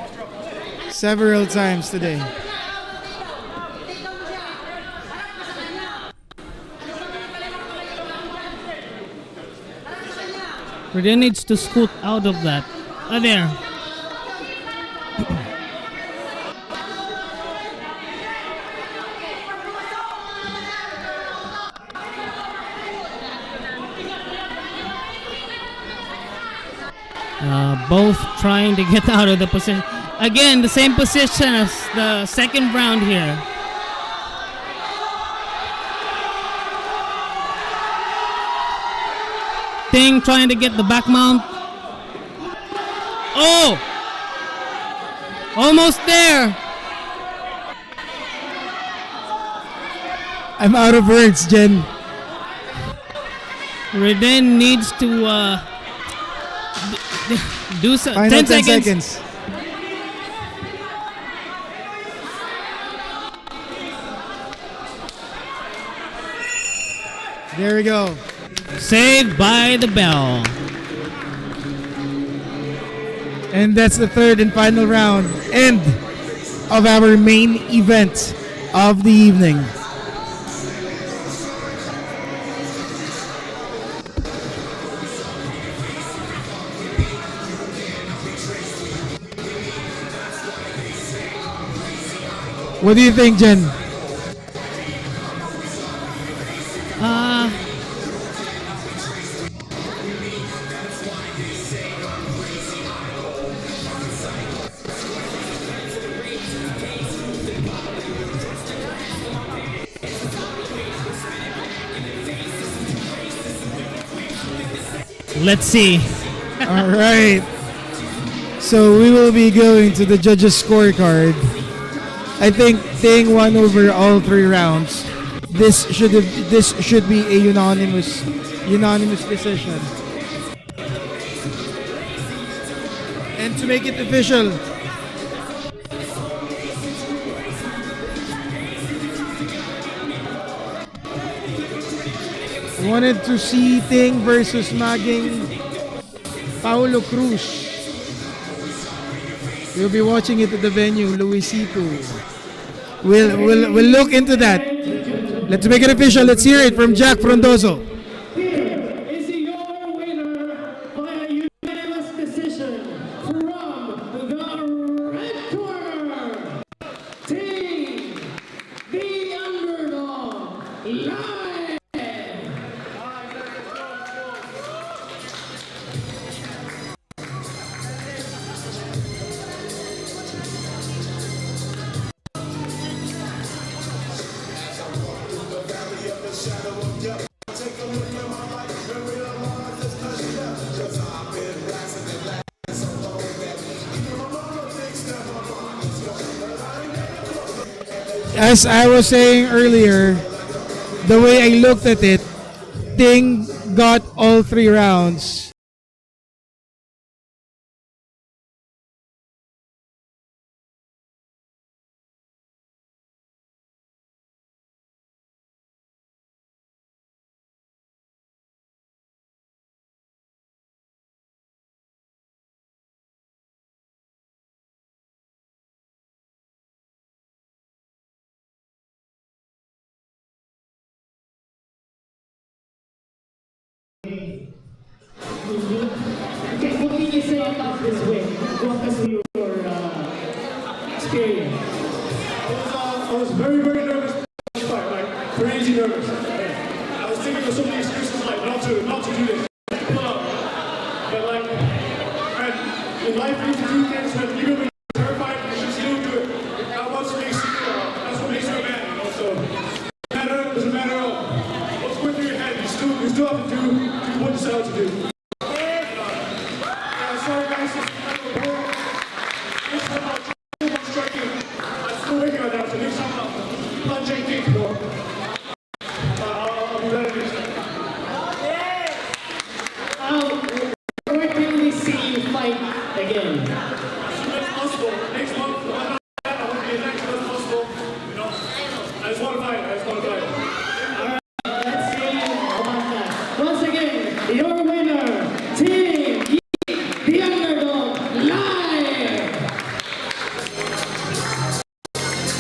Speaker 6: several times today.
Speaker 7: Reden needs to scoot out of that. There. Both trying to get out of the position. Again, the same position as the second round here. Ting trying to get the back mount. Oh! Almost there.
Speaker 6: I'm out of words, Jen.
Speaker 7: Reden needs to do some
Speaker 6: Final
Speaker 7: 10 seconds.
Speaker 6: There we go.
Speaker 7: Saved by the bell.
Speaker 6: And that's the third and final round. End of our main event of the evening. What do you think, Jen?
Speaker 7: Uh, let's see.
Speaker 6: All right. So we will be going to the judges' scorecard. I think Ting won over all 3 rounds. This should be a unanimous decision. And to make it official, I wanted to see Ting versus Maging Paulo Cruz. We'll be watching it at the venue, Luisito. We'll look into that. Let's make it official. Let's hear it from Jack Frondoso.
Speaker 2: Here is your winner by a unanimous decision from the red corner, Team the Underdog Live.
Speaker 6: As I was saying earlier, the way I looked at it, Ting got all 3 rounds.
Speaker 2: Okay, what can you say about this win? Walk us through your experience.
Speaker 10: I was very, very nervous for this fight, like crazy nervous. I was thinking of so many excuses, like not to do this. But like, and in life you need to do things when even when you're terrified, you should still do it. That's what makes you a man, you know. So it doesn't matter what's going through your head. You still have to do what you set out to do. Sorry guys, next time I'll striking. I'm still working on that, so next time I'll punch 18 more. I'll be better next time.
Speaker 2: Where can we see you fight again?
Speaker 10: As soon as possible. Next month, I want to be as next as possible. You know, I just want to fight.
Speaker 2: Let's see about that. Once again, your winner, Team the Underdog Live.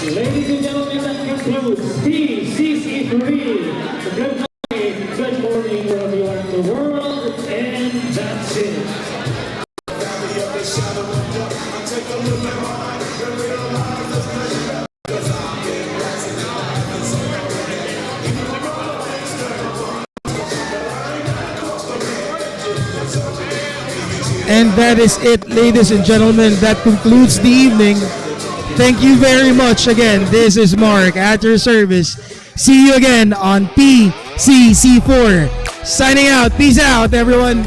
Speaker 2: Ladies and gentlemen, that concludes PCC 3, the good morning, good morning wherever you are in the world, and that's it.
Speaker 6: And that is it, ladies and gentlemen. That concludes the evening. Thank you very much again. This is Mark at your service. See you again on PCC4. Signing out. Peace out, everyone.